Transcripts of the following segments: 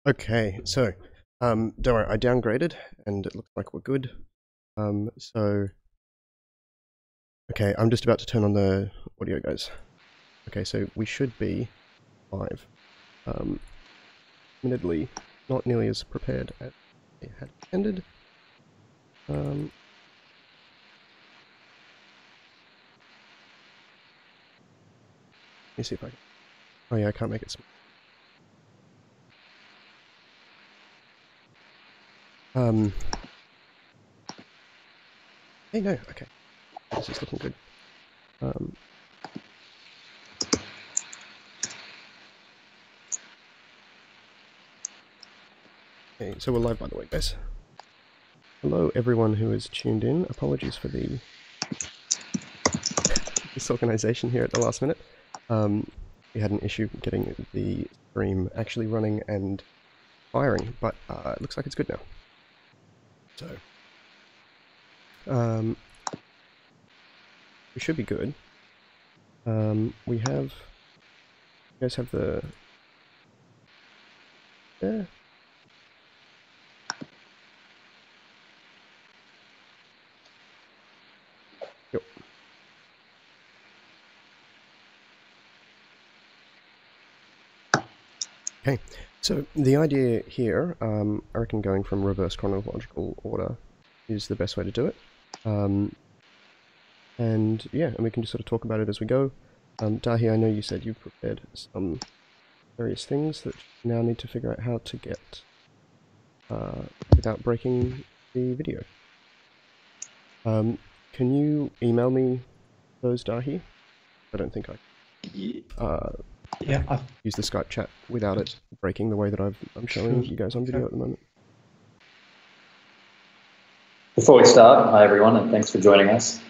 Okay, so don't worry, I downgraded and it looks like we're good. So okay, I'm just about to turn on the audio, guys. Okay, so we should be live. Admittedly, not nearly as prepared as I had intended. Let me see if I can. Oh yeah, I can't make it. Hey, no, okay. This is looking good. Okay, so we're live, by the way, guys. Hello, everyone who is tuned in. Apologies for the disorganization here at the last minute. We had an issue getting the stream actually running and firing, but it looks like it's good now. So, we should be good. We have, you guys have the, yeah. Yep. Okay, so the idea here, I reckon going from reverse chronological order is the best way to do it. And yeah, and we can just sort of talk about it as we go. Dahi, I know you said you've prepared some various things that you now need to figure out how to get without breaking the video. Can you email me those, Dahi? I don't think I yeah, use the Skype chat without it breaking the way that I'm showing you guys on video at the moment. Before we start, hi everyone, and thanks for joining us.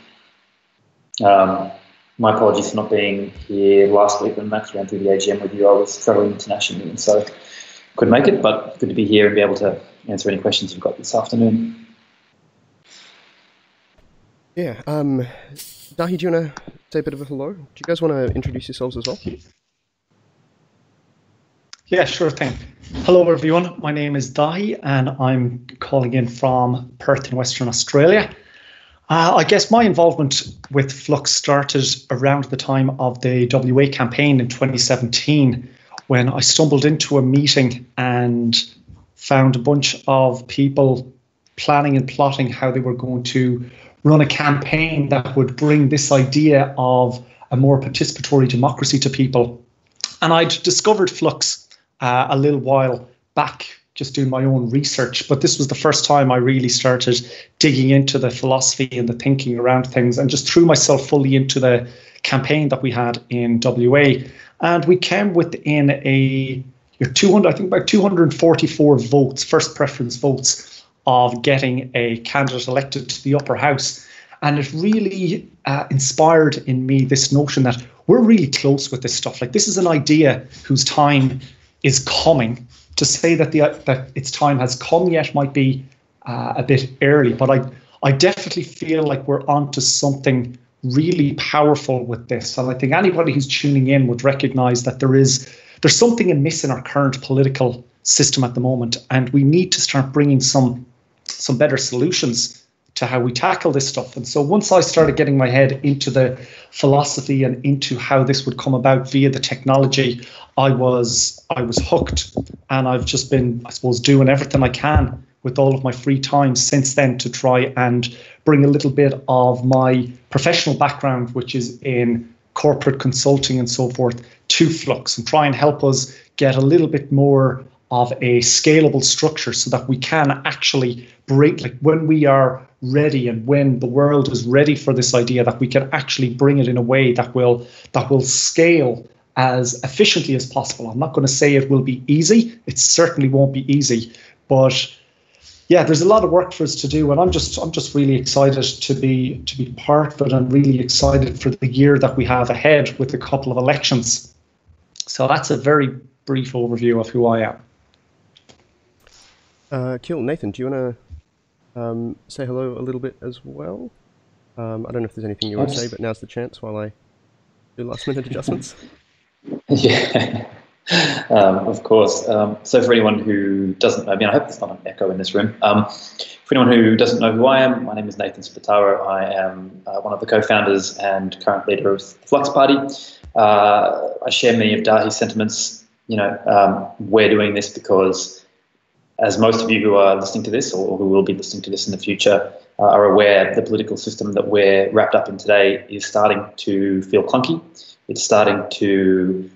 My apologies for not being here last week when Max ran through the AGM with you. I was travelling internationally and so couldn't make it, but good to be here and be able to answer any questions you've got this afternoon. Yeah, Dahi, do you want to say a bit of a hello? Do you guys want to introduce yourselves as well? Yeah, sure thing. Hello everyone, my name is Dahi and I'm calling in from Perth in Western Australia. I guess my involvement with Flux started around the time of the WA campaign in 2017 when I stumbled into a meeting and found a bunch of people planning and plotting how they were going to run a campaign that would bring this idea of a more participatory democracy to people. And I'd discovered Flux a little while back, just doing my own research, but this was the first time I really started digging into the philosophy and the thinking around things and just threw myself fully into the campaign that we had in WA. And we came within I think about 244 votes, first preference votes, of getting a candidate elected to the upper house. And it really inspired in me this notion that we're really close with this stuff. Like, this is an idea whose time is coming. To say that that its time has come yet might be a bit early, but I definitely feel like we're onto something really powerful with this. And I think anybody who's tuning in would recognize that there's something amiss in our current political system at the moment, and we need to start bringing some better solutions to how we tackle this stuff. And so once I started getting my head into the philosophy and into how this would come about via the technology, I was hooked, and I've just been, I suppose, doing everything I can with all of my free time since then to try and bring a little bit of my professional background, which is in corporate consulting and so forth, to Flux and try and help us get a little bit more of a scalable structure so that we can actually break, like when we are ready and when the world is ready for this idea, that we can actually bring it in a way that will scale as efficiently as possible. I'm not going to say it will be easy. It certainly won't be easy, but yeah, there's a lot of work for us to do, and I'm just really excited to be part of it. I'm really excited for the year that we have ahead with a couple of elections. So that's a very brief overview of who I am. Cool. Nathan, do you want to say hello a little bit as well? I don't know if there's anything you want to say, but now's the chance while I do last minute adjustments. Yeah. Of course. So for anyone who doesn't know me, I hope there's not an echo in this room. For anyone who doesn't know who I am, my name is Nathan Spataro. I am one of the co-founders and current leader of the Flux Party. I share many of Dahi's sentiments. We're doing this because, as most of you who are listening to this or who will be listening to this in the future are aware, the political system that we're wrapped up in today is starting to feel clunky. It's starting to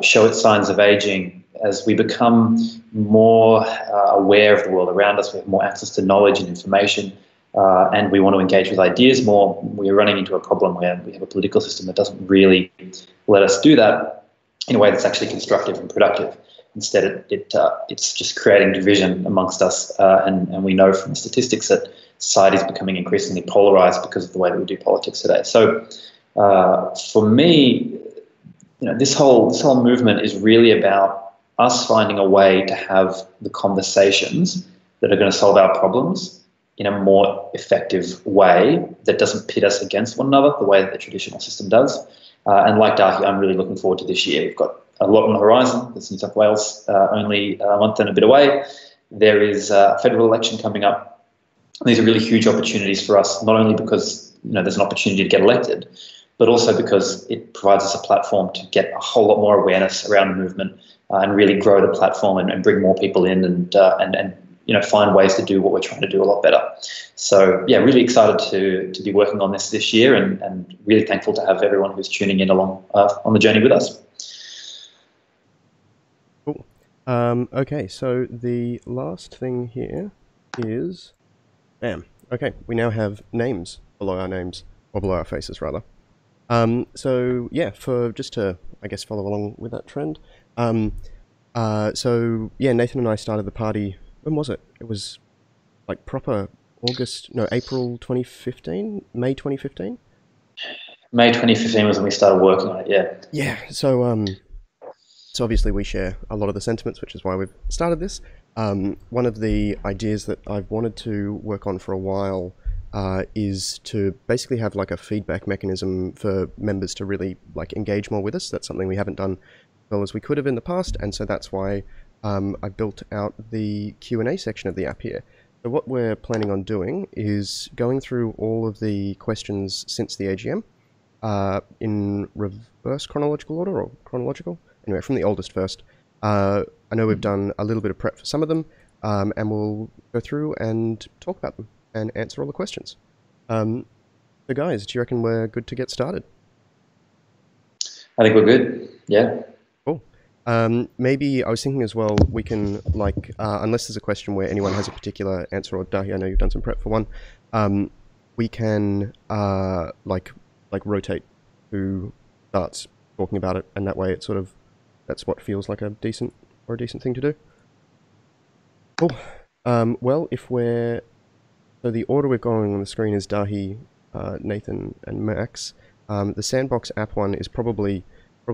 show its signs of aging as we become more aware of the world around us. We have more access to knowledge and information, and we want to engage with ideas more. We're running into a problem where we have a political system that doesn't really let us do that in a way that's actually constructive and productive. Instead, it's just creating division amongst us, and we know from the statistics that society is becoming increasingly polarized because of the way that we do politics today. So, for me, this whole movement is really about us finding a way to have the conversations that are going to solve our problems in a more effective way that doesn't pit us against one another the way that the traditional system does. And like Dahi, I'm really looking forward to this year. We've got a lot on the horizon. There's New South Wales only a month and a bit away. There is a federal election coming up. These are really huge opportunities for us, not only because there's an opportunity to get elected, but also because it provides us a platform to get a whole lot more awareness around the movement and really grow the platform and bring more people in and find ways to do what we're trying to do a lot better. So yeah, really excited to be working on this year and really thankful to have everyone who's tuning in along on the journey with us. Cool. Okay, so the last thing here is, bam. Okay, we now have names below our names, or below our faces rather. So yeah, just to, I guess, follow along with that trend. So yeah, Nathan and I started the party, when was it? It was like proper April 2015? May 2015? May 2015 was when we started working on it, yeah. Yeah, so obviously we share a lot of the sentiments, which is why we've started this. One of the ideas that I've wanted to work on for a while is to basically have like a feedback mechanism for members to really like engage more with us. That's something we haven't done as well as we could have in the past, and so that's why I built out the Q&A section of the app here. So what we're planning on doing is going through all of the questions since the AGM in reverse chronological order, or chronological? Anyway, from the oldest first. I know we've done a little bit of prep for some of them, and we'll go through and talk about them and answer all the questions. So guys, do you reckon we're good to get started? I think we're good, yeah. Cool. Maybe I was thinking as well, we can, like, unless there's a question where anyone has a particular answer, or Dahi, I know you've done some prep for one, we can, like rotate who starts talking about it, and that way it's sort of, that's what feels like a decent thing to do. Cool. Well, so the order we're going on the screen is Dahi, Nathan, and Max. The Sandbox app one is probably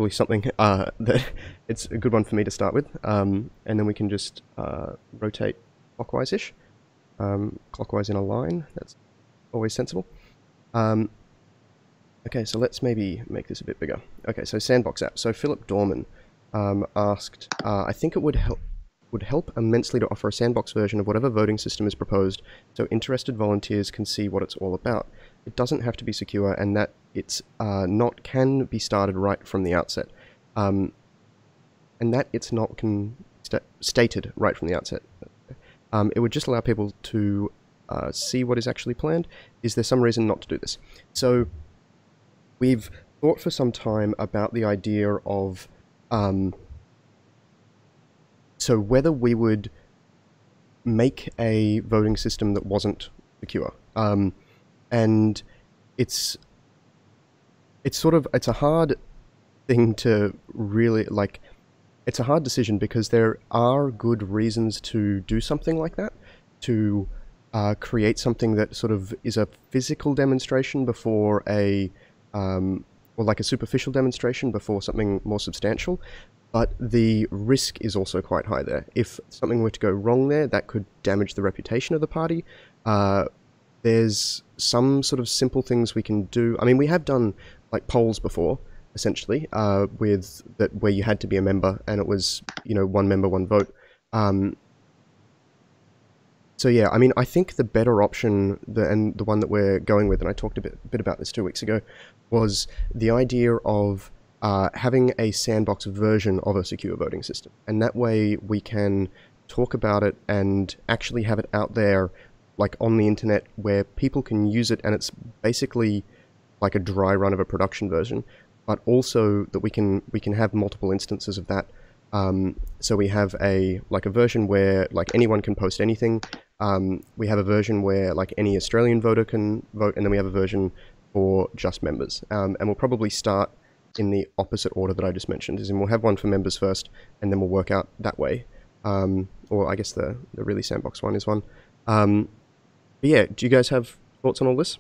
something that it's a good one for me to start with, and then we can just rotate clockwise-ish, clockwise in a line. That's always sensible. Okay, so let's maybe make this a bit bigger. Okay, so Sandbox app. So Philip Dorman asked, I think it would help immensely to offer a sandbox version of whatever voting system is proposed, so interested volunteers can see what it's all about. It doesn't have to be secure, and that it's can be started right from the outset, and that it's not stated right from the outset. It would just allow people to see what is actually planned. Is there some reason not to do this? So we've thought for some time about the idea of so whether we would make a voting system that wasn't secure, and it's a hard thing to really, like, it's a hard decision because there are good reasons to do something like that, to create something that sort of is a physical demonstration before or like a superficial demonstration before something more substantial. But the risk is also quite high there. If something were to go wrong there, that could damage the reputation of the party. There's some sort of simple things we can do. I mean, we have done like polls before, essentially, with that where you had to be a member, and it was, you know, one member, one vote. So yeah, I mean, I think the better option, and the one that we're going with, and I talked a bit about this 2 weeks ago, was the idea of having a sandbox version of a secure voting system. And that way we can talk about it and actually have it out there, like on the internet, where people can use it, and it's basically like a dry run of a production version, but also that we can have multiple instances of that. So we have a version where like anyone can post anything. We have a version where like any Australian voter can vote, and then we have a version for just members. And we'll probably start in the opposite order that I just mentioned, as in we'll have one for members first, and then we'll work out that way. Or I guess the really sandbox one is one. But yeah, do you guys have thoughts on all this?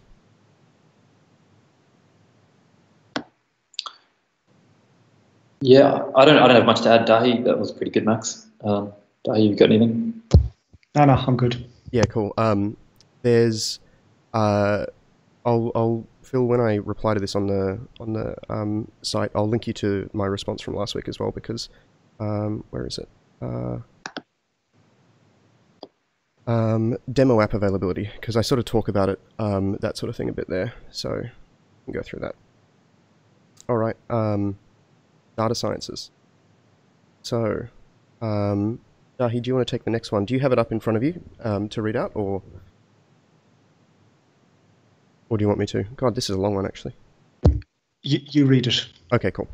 Yeah, I don't have much to add, Dahi. That was pretty good, Max. Dahi, you got anything? No, I'm good. Yeah, cool. There's I'll Phil, when I reply to this on the site, I'll link you to my response from last week as well, because where is it? Demo app availability, because I sort of talk about it, that sort of thing a bit there, so you can go through that. All right, data sciences. So, Dahi, do you want to take the next one? Do you have it up in front of you to read out, or do you want me to? God, this is a long one, actually. You read it. Okay, cool.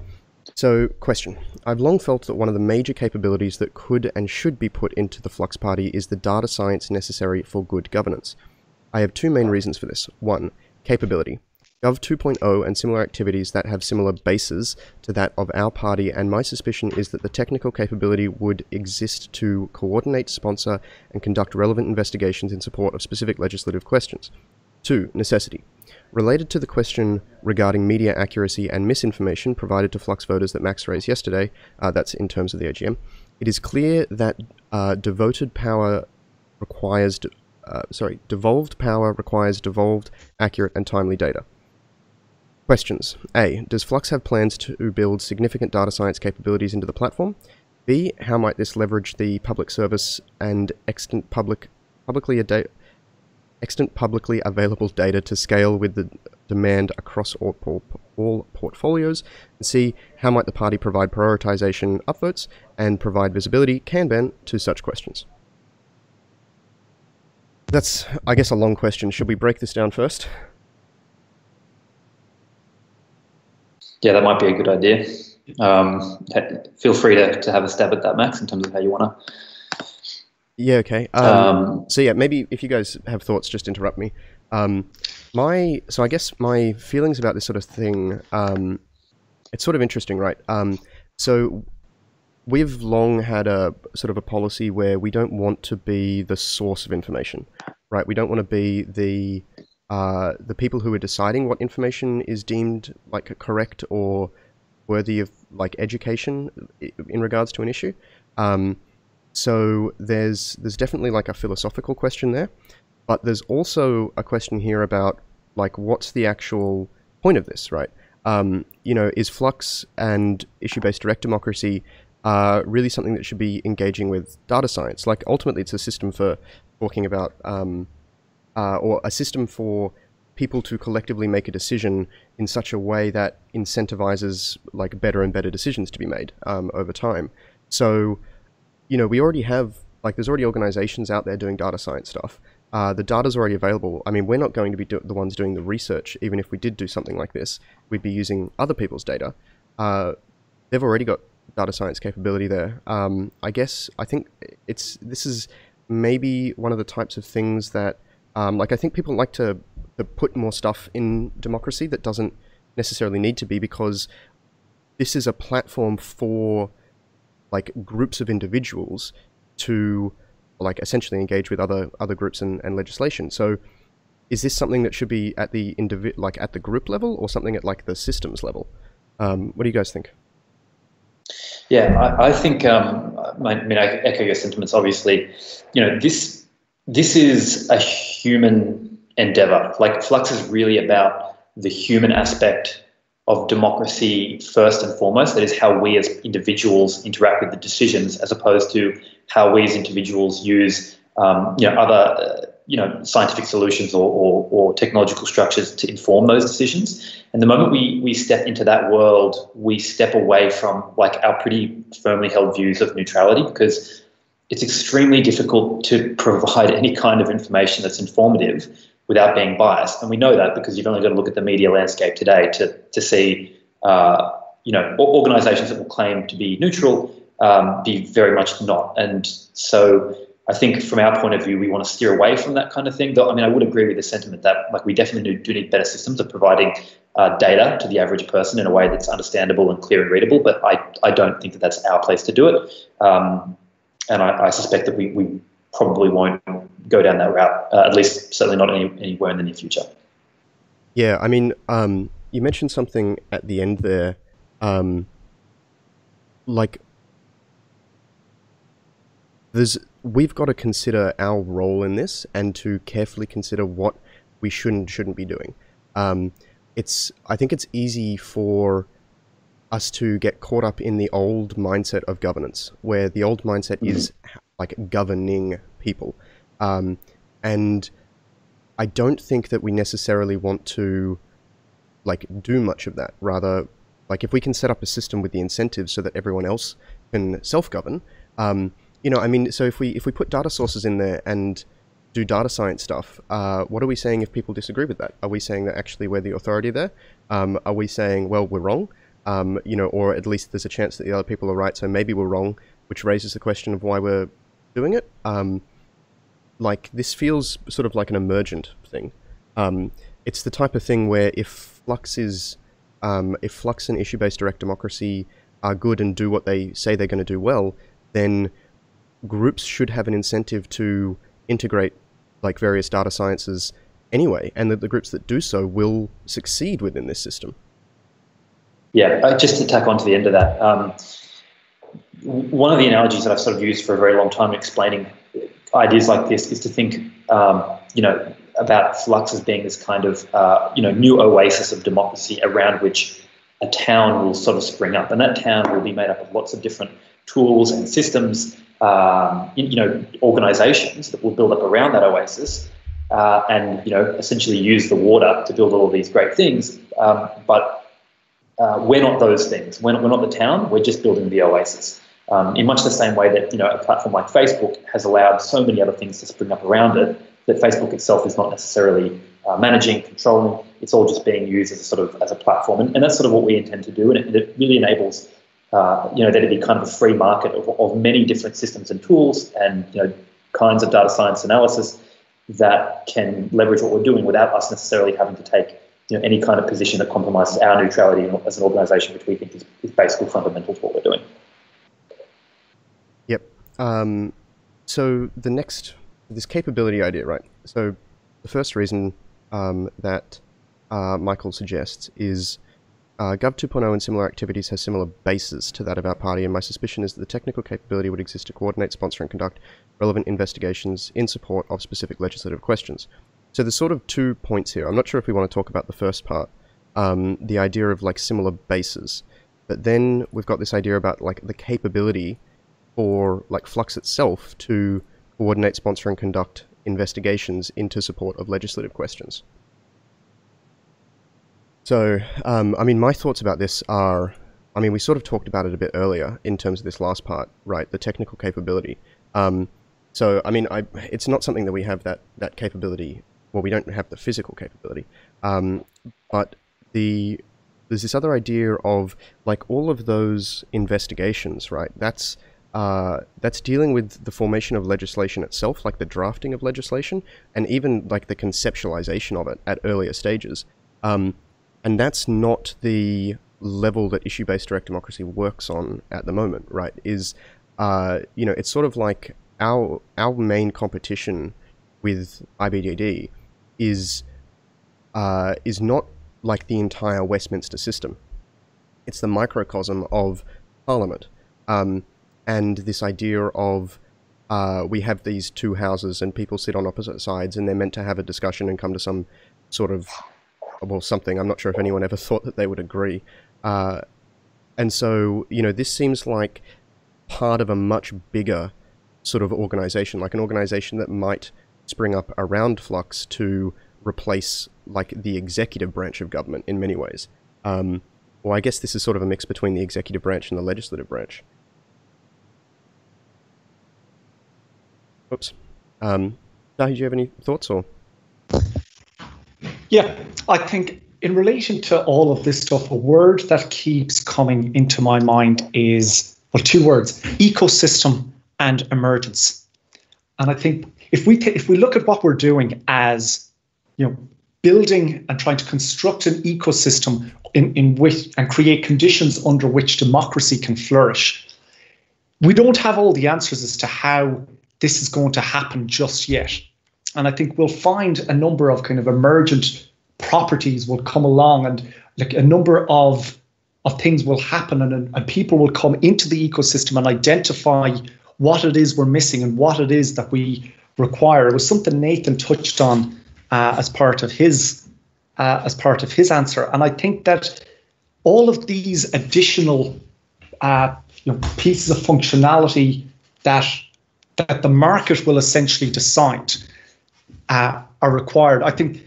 So, question. I've long felt that one of the major capabilities that could and should be put into the Flux Party is the data science necessary for good governance. I have two main reasons for this. One, capability. Gov 2.0 and similar activities that have similar bases to that of our party, and my suspicion is that the technical capability would exist to coordinate, sponsor, and conduct relevant investigations in support of specific legislative questions. 2. Necessity. Related to the question regarding media accuracy and misinformation provided to Flux voters that Max raised yesterday, that's in terms of the AGM, it is clear that devolved power requires devolved, accurate, and timely data. Questions. A. Does Flux have plans to build significant data science capabilities into the platform? B. How might this leverage the public service and extant publicly available data to scale with the demand across all portfolios? And C. How might the party provide prioritization upvotes and provide visibility, Kanban, to such questions? That's, I guess, a long question. Should we break this down first? Yeah, that might be a good idea. Feel free to have a stab at that, Max, in terms of how you want to. Yeah, okay. So yeah, maybe if you guys have thoughts, just interrupt me. So I guess my feelings about this sort of thing, it's sort of interesting, right? So we've long had a sort of a policy where we don't want to be the source of information, right? We don't want to be the people who are deciding what information is deemed like correct or worthy of like education in regards to an issue. So there's definitely like a philosophical question there, but there's also a question here about like what's the actual point of this, right? You know, is Flux and issue-based direct democracy really something that should be engaging with data science? Like ultimately it's a system for talking about or a system for people to collectively make a decision in such a way that incentivizes like better and better decisions to be made over time. So, you know, we already have, like, there's already organizations out there doing data science stuff. The data's already available. I mean, we're not going to be the ones doing the research. Even if we did do something like this, we'd be using other people's data. They've already got data science capability there. I think this is maybe one of the types of things that, like, I think people like to put more stuff in democracy that doesn't necessarily need to be, because this is a platform for like groups of individuals to like essentially engage with other groups and legislation. So is this something that should be at the at the group level, or something at like the systems level? What do you guys think? Yeah, I think I echo your sentiments. Obviously, you know, this is a human endeavor. Like Flux is really about the human aspect of democracy first and foremost. That is how we as individuals interact with the decisions, as opposed to how we as individuals use other scientific solutions or technological structures to inform those decisions. And the moment we step into that world, we step away from like our pretty firmly held views of neutrality, because it's extremely difficult to provide any kind of information that's informative without being biased. And we know that because you've only got to look at the media landscape today to see organizations that will claim to be neutral be very much not. And so I think from our point of view, we want to steer away from that kind of thing. Though, I mean, I would agree with the sentiment that like we definitely do need better systems of providing data to the average person in a way that's understandable and clear and readable. But I don't think that that's our place to do it. And I suspect that we probably won't go down that route, at least certainly not anywhere in the near future. Yeah, I mean, you mentioned something at the end there, we've got to consider our role in this and to carefully consider what we shouldn't be doing. I think it's easy for us to get caught up in the old mindset of governance, where the old mindset is like governing people. And I don't think that we necessarily want to like do much of that. Rather, like if we can set up a system with the incentives so that everyone else can self-govern, I mean, so if we put data sources in there and do data science stuff, what are we saying if people disagree with that? Are we saying that actually we're the authority there? Are we saying, well, we're wrong? Or at least there's a chance that the other people are right, so maybe we're wrong, which raises the question of why we're doing it. Like, this feels sort of like an emergent thing. It's the type of thing where if Flux and issue-based direct democracy are good and do what they say they're going to do well, then groups should have an incentive to integrate like various data sciences anyway, and that the groups that do so will succeed within this system. Yeah, just to tack on to the end of that, one of the analogies that I've sort of used for a very long time explaining ideas like this is to think, about Flux as being this kind of, new oasis of democracy around which a town will sort of spring up, and that town will be made up of lots of different tools and systems, organizations that will build up around that oasis, and essentially use the water to build all of these great things. But we're not those things. We're not the town. We're just building the oasis. In much the same way that a platform like Facebook has allowed so many other things to spring up around it, that Facebook itself is not necessarily managing, controlling. It's all just being used as a platform, and that's sort of what we intend to do. And it really enables there to be kind of a free market of many different systems and tools and kinds of data science analysis that can leverage what we're doing without us necessarily having to take any kind of position that compromises our neutrality as an organisation, which we think is basically fundamental to what we're doing. Yep. So this capability idea, right? So the first reason that Michael suggests is Gov 2.0 and similar activities has similar bases to that of our party, and my suspicion is that the technical capability would exist to coordinate, sponsor, and conduct relevant investigations in support of specific legislative questions. So there's sort of 2 points here. I'm not sure if we want to talk about the first part, the idea of like similar bases, but then we've got this idea about like the capability for like Flux itself to coordinate, sponsor, and conduct investigations into support of legislative questions. So, I mean, my thoughts about this are, I mean, we sort of talked about it a bit earlier in terms of this last part, right? The technical capability. So, I mean, it's not something that we have that capability. Well, we don't have the physical capability. But there's this other idea of like all of those investigations, right? That's dealing with the formation of legislation itself, like the drafting of legislation, and even like the conceptualization of it at earlier stages. And that's not the level that issue-based direct democracy works on at the moment, right? It's sort of like our main competition with IBDD is not like the entire Westminster system. It's the microcosm of Parliament. And this idea of we have these two houses and people sit on opposite sides and they're meant to have a discussion and come to some sort of well, something. I'm not sure if anyone ever thought that they would agree. And so, you know, this seems like part of a much bigger sort of organization, like an organization that might spring up around Flux to replace, like, the executive branch of government in many ways. Well, I guess this is sort of a mix between the executive branch and the legislative branch. Oops. Dahi, do you have any thoughts, or? Yeah, I think in relation to all of this stuff, a word that keeps coming into my mind is, well, two words: ecosystem and emergence. And I think if we look at what we're doing as, you know, building and trying to construct an ecosystem in which and create conditions under which democracy can flourish, we don't have all the answers as to how this is going to happen just yet. And I think we'll find a number of kind of emergent properties will come along, and like a number of things will happen, and people will come into the ecosystem and identify what it is we're missing and what it is that we require. It was something Nathan touched on as part of his answer, and I think that all of these additional pieces of functionality that the market will essentially decide are required. I think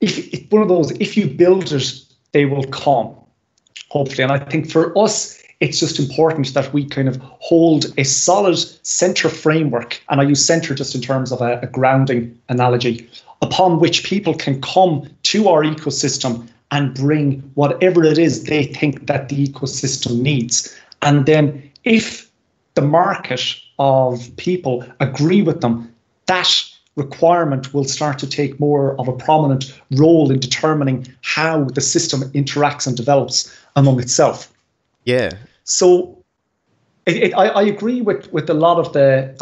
if one of those, if you build it, they will come, hopefully. And I think for us, it's just important that we kind of hold a solid center framework, and I use center just in terms of a grounding analogy, upon which people can come to our ecosystem and bring whatever it is they think that the ecosystem needs. And then if the market of people agree with them, that requirement will start to take more of a prominent role in determining how the system interacts and develops among itself. Yeah. So I agree with a lot of the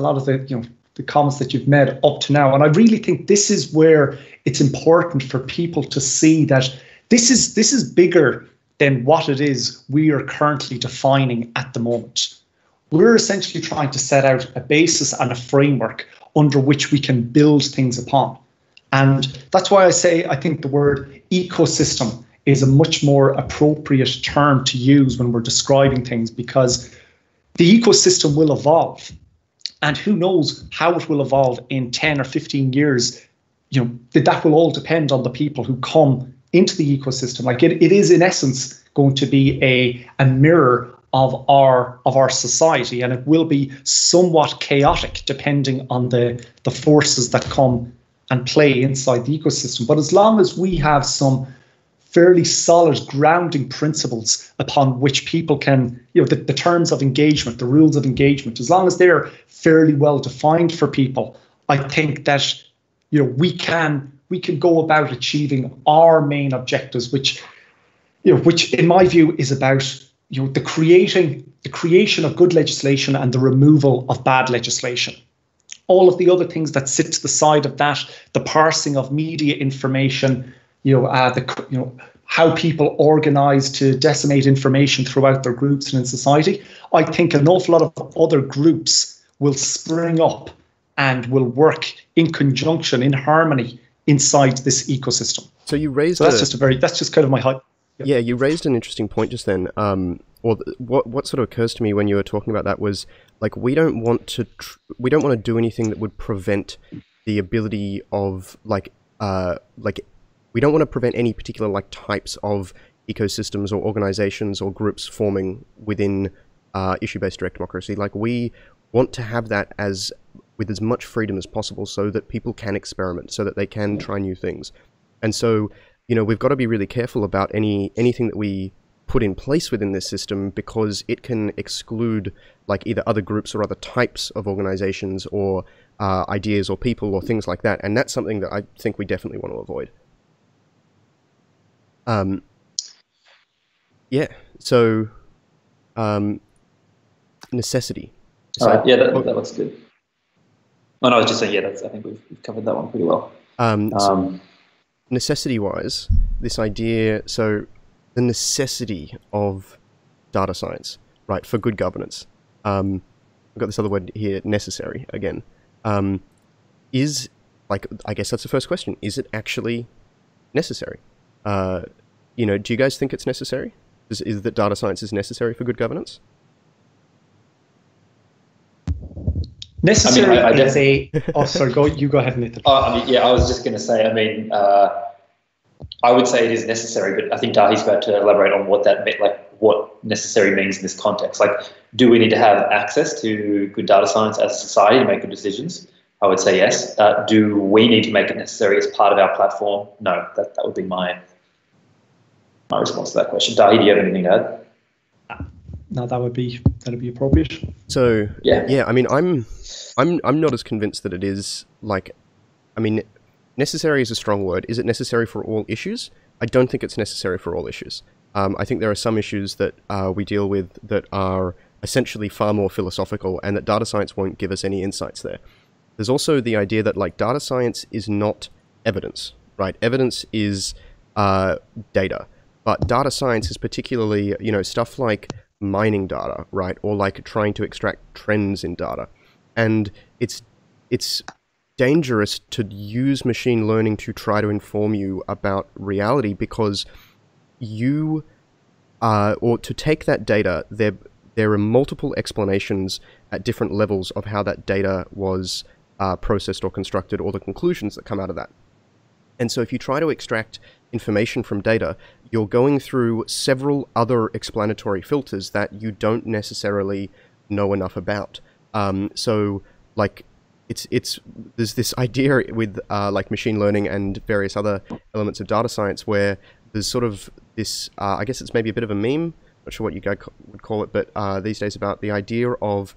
the comments that you've made up to now, and I really think this is where it's important for people to see that this is bigger than what it is we are currently defining at the moment. We're essentially trying to set out a basis and a framework under which we can build things upon. And that's why I say I think the word ecosystem is a much more appropriate term to use when we're describing things, because the ecosystem will evolve. And who knows how it will evolve in 10 or 15 years. You know, that will all depend on the people who come into the ecosystem. Like it is in essence going to be a mirror of our society, and it will be somewhat chaotic depending on the forces that come and play inside the ecosystem. But as long as we have some fairly solid grounding principles upon which people can, the terms of engagement, the rules of engagement, as long as they're fairly well defined for people, I think that we can go about achieving our main objectives, which in my view is about the creation of good legislation and the removal of bad legislation. All of the other things that sit to the side of that, the parsing of media information, how people organize to disseminate information throughout their groups and in society, I think an awful lot of other groups will spring up and will work in conjunction, in harmony inside this ecosystem. So you raised that's just kind of my hype. Yeah, you raised an interesting point just then. What sort of occurs to me when you were talking about that was, like, we don't want to do anything that would prevent the ability of we don't want to prevent any particular types of ecosystems or organizations or groups forming within issue-based direct democracy. Like, we want to have that with as much freedom as possible, so that people can experiment, so that they can try new things. And so, we've got to be really careful about anything that we put in place within this system, because it can exclude either other groups or other types of organizations or ideas or people or things like that. And that's something that I think we definitely want to avoid. Yeah. So, necessity. All right. Yeah, that looks good. Oh, no, I was just saying, I think we've covered that one pretty well. So necessity-wise, this idea, so the necessity of data science, right, for good governance. I've got this other word here, necessary, again. I guess that's the first question. Is it actually necessary? You know, do you guys think it's necessary? Is that data science is necessary for good governance? Necessary I mean, is a... Oh, sorry, you go ahead, Nathan. I mean, yeah, I was just going to say, I mean, I would say it is necessary, but I think Dahi's about to elaborate on what that meant, like what necessary means in this context. Like, do we need to have access to good data science as a society to make good decisions? I would say yes. Do we need to make it necessary as part of our platform? No, that would be my response to that question. Dahi, do you have anything to add? No, that'd be appropriate. So yeah, I mean, I'm not as convinced that it is like, I mean, necessary is a strong word. Is it necessary for all issues? I don't think it's necessary for all issues. I think there are some issues that we deal with that are essentially far more philosophical, and that data science won't give us any insights there. There's also the idea that like data science is not evidence, right? Evidence is data, but data science is particularly, you know, stuff like mining data, right? Or like trying to extract trends in data. And it's dangerous to use machine learning to try to inform you about reality, because you or to take that data, there are multiple explanations at different levels of how that data was processed or constructed, or the conclusions that come out of that. And so if you try to extract information from data, you're going through several other explanatory filters that you don't necessarily know enough about. So like there's this idea with like machine learning and various other elements of data science where there's sort of this, I guess it's maybe a bit of a meme, not sure what you guys would call it, but these days about the idea of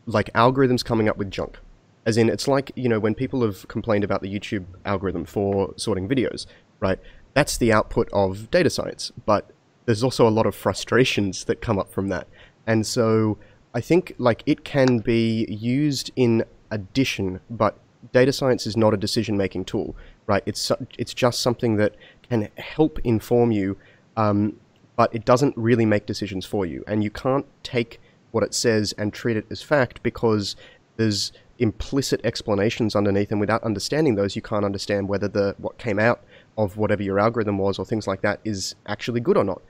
like algorithms coming up with junk. As in, it's like, you know, when people have complained about the YouTube algorithm for sorting videos, right? That's the output of data science, but there's also a lot of frustrations that come up from that. And so I think like it can be used in addition, but data science is not a decision-making tool, right? It's just something that can help inform you, but it doesn't really make decisions for you. And you can't take what it says and treat it as fact, because there's implicit explanations underneath, and without understanding those, you can't understand whether what came out of whatever your algorithm was or things like that is actually good or not,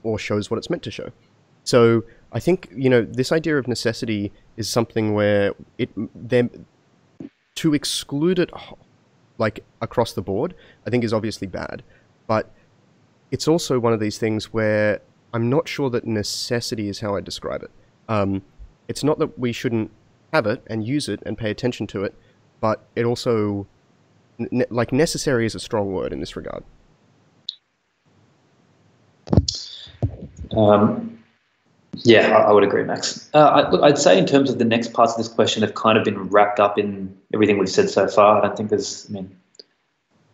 or shows what it's meant to show. So I think, you know, this idea of necessity is something where to exclude it like across the board, I think is obviously bad, but it's also one of these things where I'm not sure that necessity is how I describe it. It's not that we shouldn't have it and use it and pay attention to it, but it also, like, necessary is a strong word in this regard. Yeah, I would agree, Max. Look, I'd say in terms of the next parts of this question have kind of been wrapped up in everything we've said so far. I don't think there's, I mean,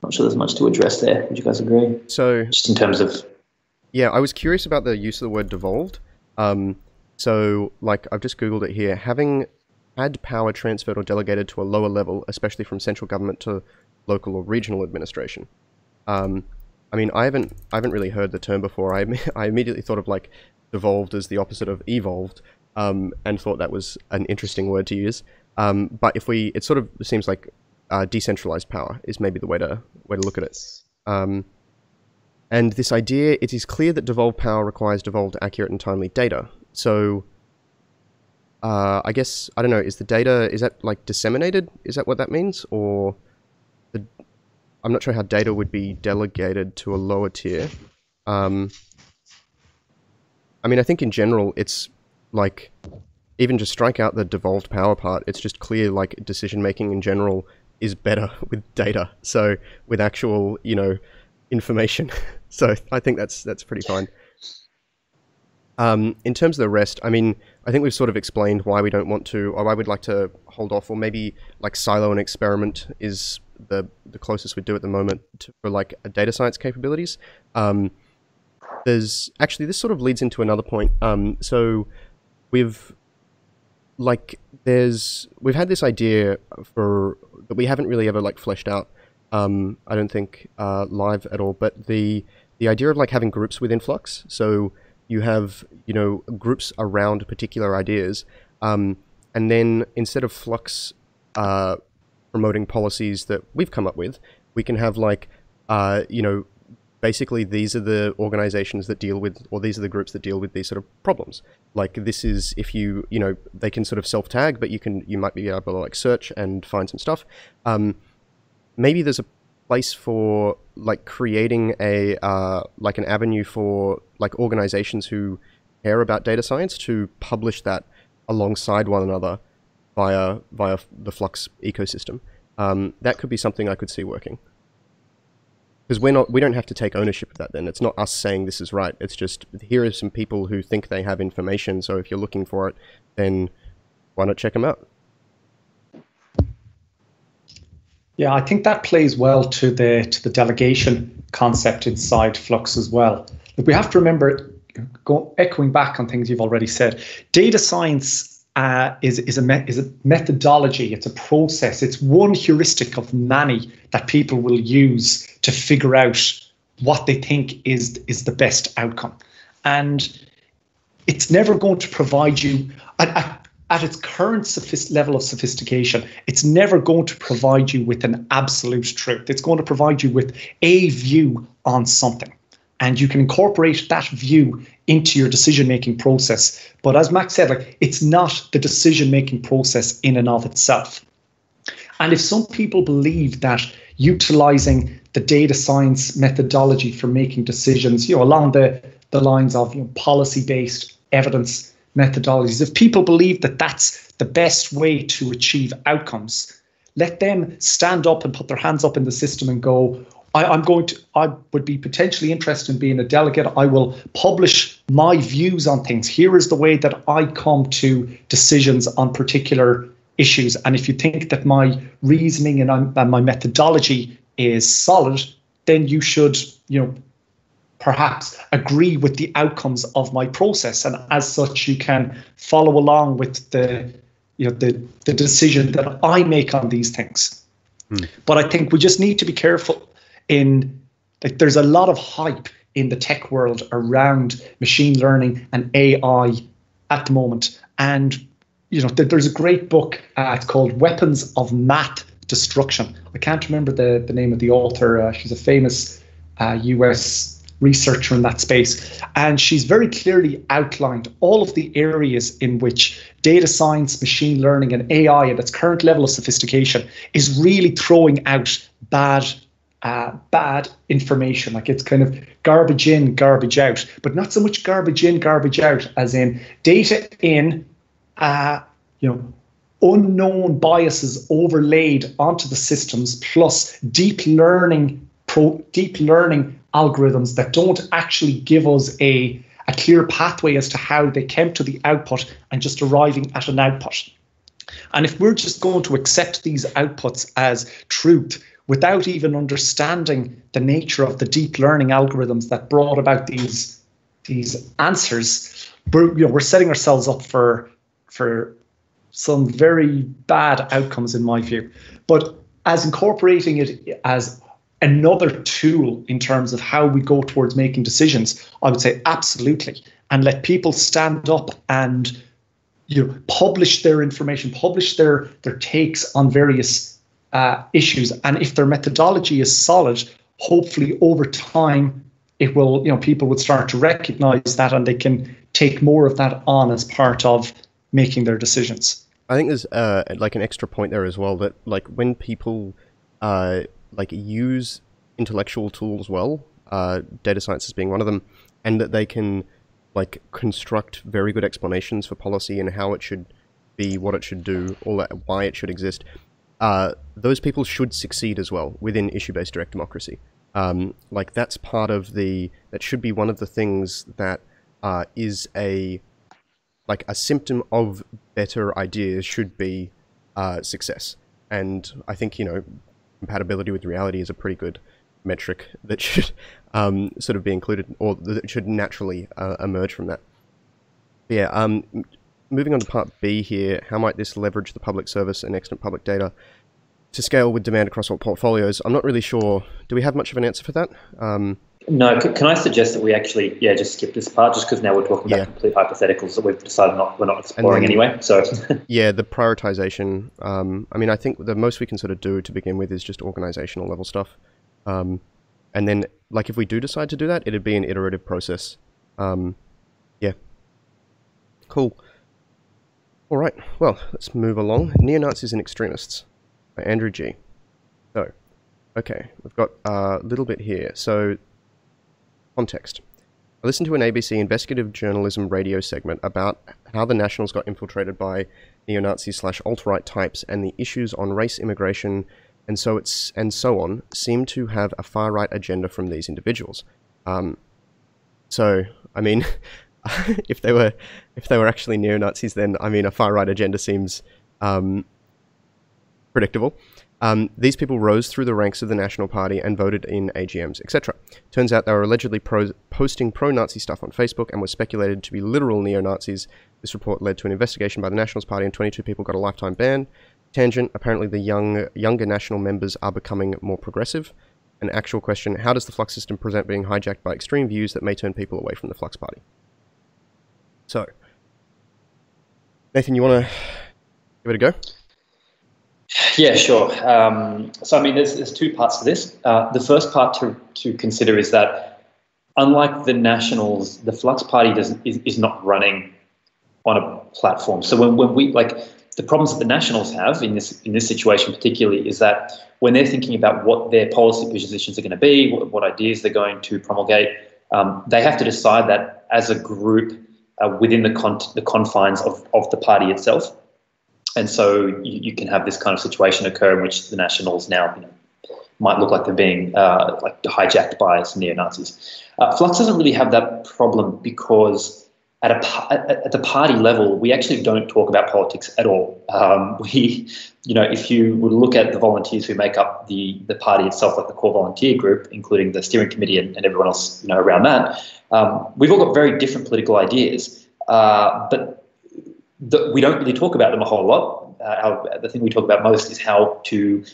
not sure there's much to address there. Would you guys agree? So, just in terms of... Yeah, I was curious about the use of the word devolved. So, like, I've just Googled it here. Having had power transferred or delegated to a lower level, especially from central government to local or regional administration. I mean, I haven't really heard the term before. I immediately thought of, like, devolved as the opposite of evolved, and thought that was an interesting word to use. But if it sort of seems like decentralized power is maybe the way to look at it. And this idea, it is clear that devolved power requires devolved, accurate, and timely data. So, I guess, I don't know, is the data, is that like disseminated? Is that what that means? Or, I'm not sure how data would be delegated to a lower tier. I mean, I think in general, it's like, even just strike out the devolved power part, it's just clear, like, decision-making in general is better with data. So, with actual, you know, information. So, I think that's pretty fine. In terms of the rest, I mean, I think we've sort of explained why we don't want to, or why we'd like to hold off, or maybe, like, silo and experiment is the closest we do at the moment for, like, data science capabilities. There's actually, this sort of leads into another point. So we've had this idea that we haven't really ever like fleshed out. I don't think live at all, but the idea of like having groups within Flux. So you have, you know, groups around particular ideas, and then instead of Flux promoting policies that we've come up with, we can have like you know, basically these are the organizations that deal with, or these are the groups that deal with these sort of problems. Like this is, if you know, they can sort of self-tag, but you might be able to like search and find some stuff. Maybe there's a place for like creating a like an avenue for like organizations who care about data science to publish that alongside one another via the Flux ecosystem. That could be something I could see working. Because we don't have to take ownership of that then. It's not us saying this is right. It's just, here are some people who think they have information, so if you're looking for it, then why not check them out? Yeah, I think that plays well to the delegation concept inside Flux as well. But we have to remember, echoing back on things you've already said, data science is a methodology, it's a process, it's one heuristic of many that people will use to figure out what they think is the best outcome. And it's never going to provide you, at its current level of sophistication, it's never going to provide you with an absolute truth. It's going to provide you with a view on something. And you can incorporate that view into your decision-making process. But as Max said, like, it's not the decision-making process in and of itself. And if some people believe that utilizing the data science methodology for making decisions, you know, along the lines of, you know, policy-based evidence methodologies, if people believe that that's the best way to achieve outcomes, let them stand up and put their hands up in the system and go, I would be potentially interested in being a delegate. I will publish my views on things. Here is the way that I come to decisions on particular issues. And if you think that my reasoning and my methodology is solid, then you should, you know, perhaps agree with the outcomes of my process. And as such, you can follow along with the decision that I make on these things. But I think we just need to be careful. There's a lot of hype in the tech world around machine learning and AI at the moment. And, you know, there's a great book, it's called Weapons of Math Destruction. I can't remember the name of the author. She's a famous US researcher in that space. And she's very clearly outlined all of the areas in which data science, machine learning, and AI at its current level of sophistication is really throwing out bad information. Like, it's kind of garbage in, garbage out, but not so much garbage in, garbage out as in data in, you know, unknown biases overlaid onto the systems, plus deep learning algorithms that don't actually give us a clear pathway as to how they came to the output and just arriving at an output. And if we're just going to accept these outputs as truth without even understanding the nature of the deep learning algorithms that brought about these answers, we're setting ourselves up for some very bad outcomes, in my view. But as incorporating it as another tool in terms of how we go towards making decisions, I would say absolutely. And let people stand up and, you know, publish their information, publish their takes on various issues. And if their methodology is solid, hopefully over time, it will, you know, people would start to recognize that and they can take more of that on as part of making their decisions. I think there's like an extra point there as well, that like when people like use intellectual tools well, data science as being one of them, and that they can like construct very good explanations for policy and how it should be, what it should do, all that, why it should exist, those people should succeed as well within issue-based direct democracy. Like that's part of that should be one of the things that is a symptom of better ideas should be success. And I think, you know, compatibility with reality is a pretty good metric that should sort of be included, or that should naturally emerge from that. But yeah, moving on to part B here, how might this leverage the public service and extant public data to scale with demand across all portfolios? I'm not really sure. Do we have much of an answer for that? No, can I suggest that we actually, just skip this part, just because now we're talking about complete hypotheticals that we've decided we're not exploring anyway. So yeah, the prioritization. I mean, I think the most we can sort of do to begin with is just organizational level stuff. And then, like, if we do decide to do that, it'd be an iterative process. Yeah. Cool. All right, well, let's move along. Neo-Nazis and Extremists by Andrew G. So, okay, we've got a little bit here. So, context. I listened to an ABC investigative journalism radio segment about how the Nationals got infiltrated by neo-Nazi / alt-right types, and the issues on race, immigration, and so on seem to have a far-right agenda from these individuals. So, I mean, if they were actually neo-Nazis, then, I mean, a far-right agenda seems predictable. These people rose through the ranks of the National Party and voted in AGMs, etc. Turns out they were allegedly posting pro-Nazi stuff on Facebook and were speculated to be literal neo-Nazis. This report led to an investigation by the Nationals Party, and 22 people got a lifetime ban. Tangent, apparently the younger National members are becoming more progressive. An actual question, how does the Flux system present being hijacked by extreme views that may turn people away from the Flux Party? So, Nathan, you want to give it a go? Yeah, sure. So, I mean, there's two parts to this. The first part to consider is that, unlike the Nationals, the Flux Party is not running on a platform. So when we, like, the problems that the Nationals have in this situation particularly is that when they're thinking about what their policy positions are going to be, what ideas they're going to promulgate, they have to decide that as a group within the confines of the party itself. And so you can have this kind of situation occur in which the Nationals now, might look like they're being like hijacked by some neo-Nazis. Flux doesn't really have that problem because at the party level, we actually don't talk about politics at all. If you would look at the volunteers who make up the party itself, like the core volunteer group, including the steering committee and everyone else, around that, we've all got very different political ideas, but we don't really talk about them a whole lot. The thing we talk about most is how to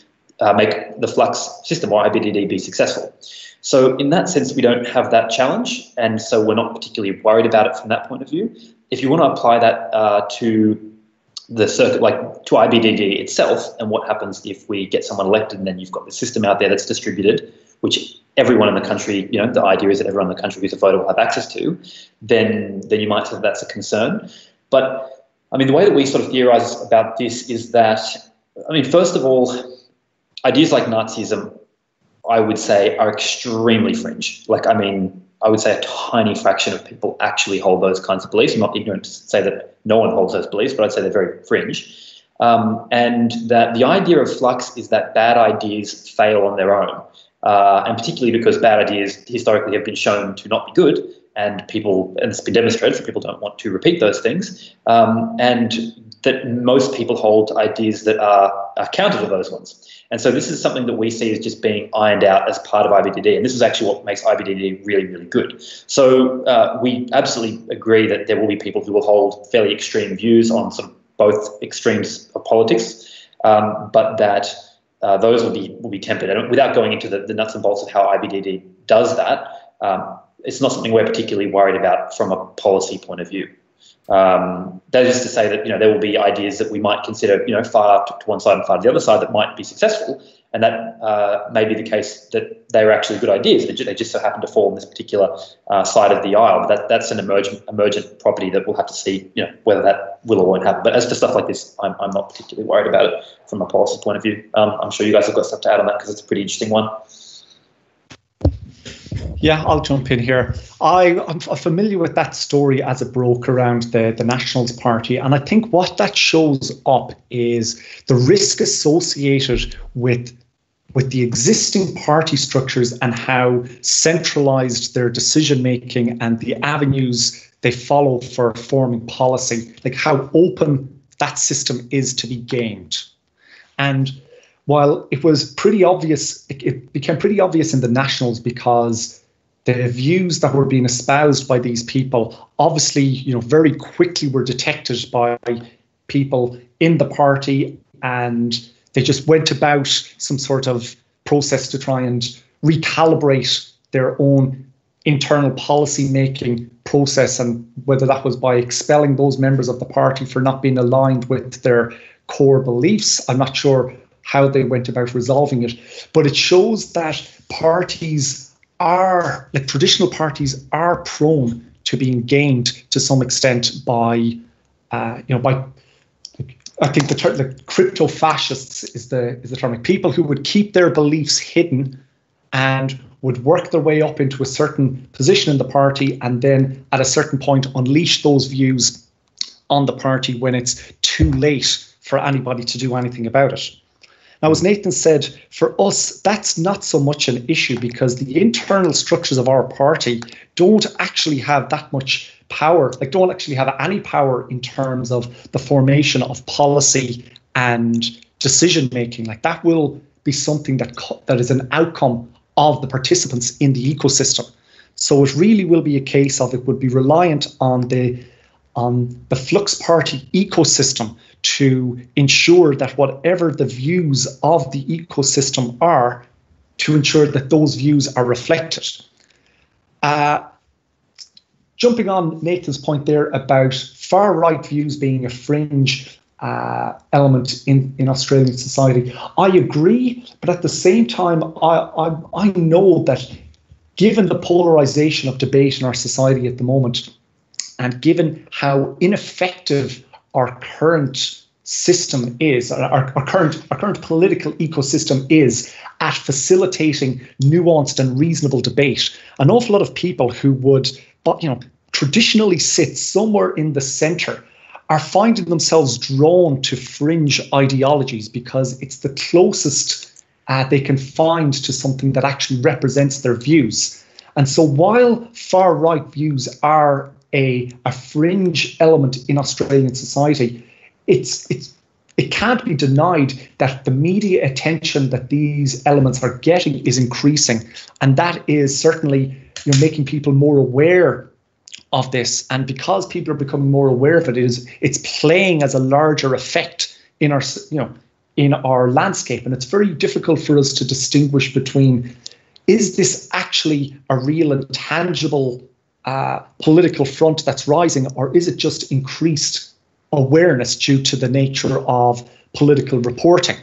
make the Flux system, or IBDD, be successful. So in that sense, we don't have that challenge, and so we're not particularly worried about it from that point of view. If you want to apply that to the circuit, like to IBDD itself, and what happens if we get someone elected and then you've got the system out there that's distributed, which everyone in the country, the idea is that everyone in the country who's a voter will have access to, then you might say that's a concern. But I mean, the way that we sort of theorize about this is that, I mean, first of all, ideas like Nazism, I would say, are extremely fringe. Like, I mean, I would say a tiny fraction of people actually hold those kinds of beliefs. I'm not ignorant to say that no one holds those beliefs, but I'd say they're very fringe. And that the idea of Flux is that bad ideas fail on their own, and particularly because bad ideas historically have been shown to not be good, and it's been demonstrated, so people don't want to repeat those things, and that most people hold ideas that are counter to those ones. And so this is something that we see as just being ironed out as part of IBDD, and this is actually what makes IBDD really, really good. So we absolutely agree that there will be people who will hold fairly extreme views on sort of both extremes of politics, but that those will be tempered. And without going into the nuts and bolts of how IBDD does that, it's not something we're particularly worried about from a policy point of view. That is to say that there will be ideas that we might consider far to one side and far to the other side that might be successful, and that may be the case that they are actually good ideas. They just so happen to fall on this particular side of the aisle. But that's an emergent property that we'll have to see whether that will or won't happen. But as for stuff like this, I'm not particularly worried about it from a policy point of view. I'm sure you guys have got stuff to add on that because it's a pretty interesting one. Yeah, I'll jump in here. I'm familiar with that story as it broke around the Nationals Party, and I think what that shows up is the risk associated with the existing party structures and how centralized their decision making and the avenues they follow for forming policy, like how open that system is to be gamed. And while it was pretty obvious, it became pretty obvious in the Nationals because the views that were being espoused by these people obviously, very quickly were detected by people in the party, and they just went about some sort of process to try and recalibrate their own internal policy making process, and whether that was by expelling those members of the party for not being aligned with their core beliefs. I'm not sure how they went about resolving it. But it shows that parties are, like traditional parties, are prone to being gamed to some extent by, by, I think the crypto fascists is the term, like people who would keep their beliefs hidden and would work their way up into a certain position in the party, and then at a certain point unleash those views on the party when it's too late for anybody to do anything about it. Now, as Nathan said, for us, that's not so much an issue because the internal structures of our party don't actually have that much power, like don't actually have any power in terms of the formation of policy and decision making. Like that will be something that is an outcome of the participants in the ecosystem. So it really will be a case of it would be reliant on the Flux Party ecosystem to ensure that whatever the views of the ecosystem are, to ensure that those views are reflected. Jumping on Nathan's point there about far-right views being a fringe element in Australian society, I agree, but at the same time, I know that given the polarisation of debate in our society at the moment, and given how ineffective our current system is, our current political ecosystem is at facilitating nuanced and reasonable debate, an awful lot of people who would, traditionally sit somewhere in the centre are finding themselves drawn to fringe ideologies because it's the closest they can find to something that actually represents their views. And so while far-right views are a fringe element in Australian society, it can't be denied that the media attention that these elements are getting is increasing, and that is certainly making people more aware of this. And because people are becoming more aware of it, it's playing as a larger effect in our landscape, and it's very difficult for us to distinguish between, is this actually a real and tangible political front that's rising, or is it just increased awareness due to the nature of political reporting?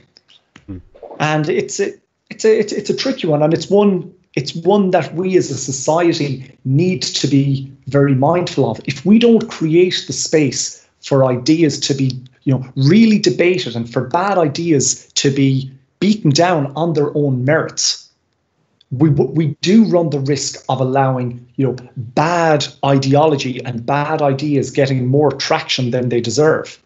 And it's a tricky one, and it's one that we as a society need to be very mindful of. If we don't create the space for ideas to be really debated and for bad ideas to be beaten down on their own merits, we do run the risk of allowing bad ideology and bad ideas getting more traction than they deserve.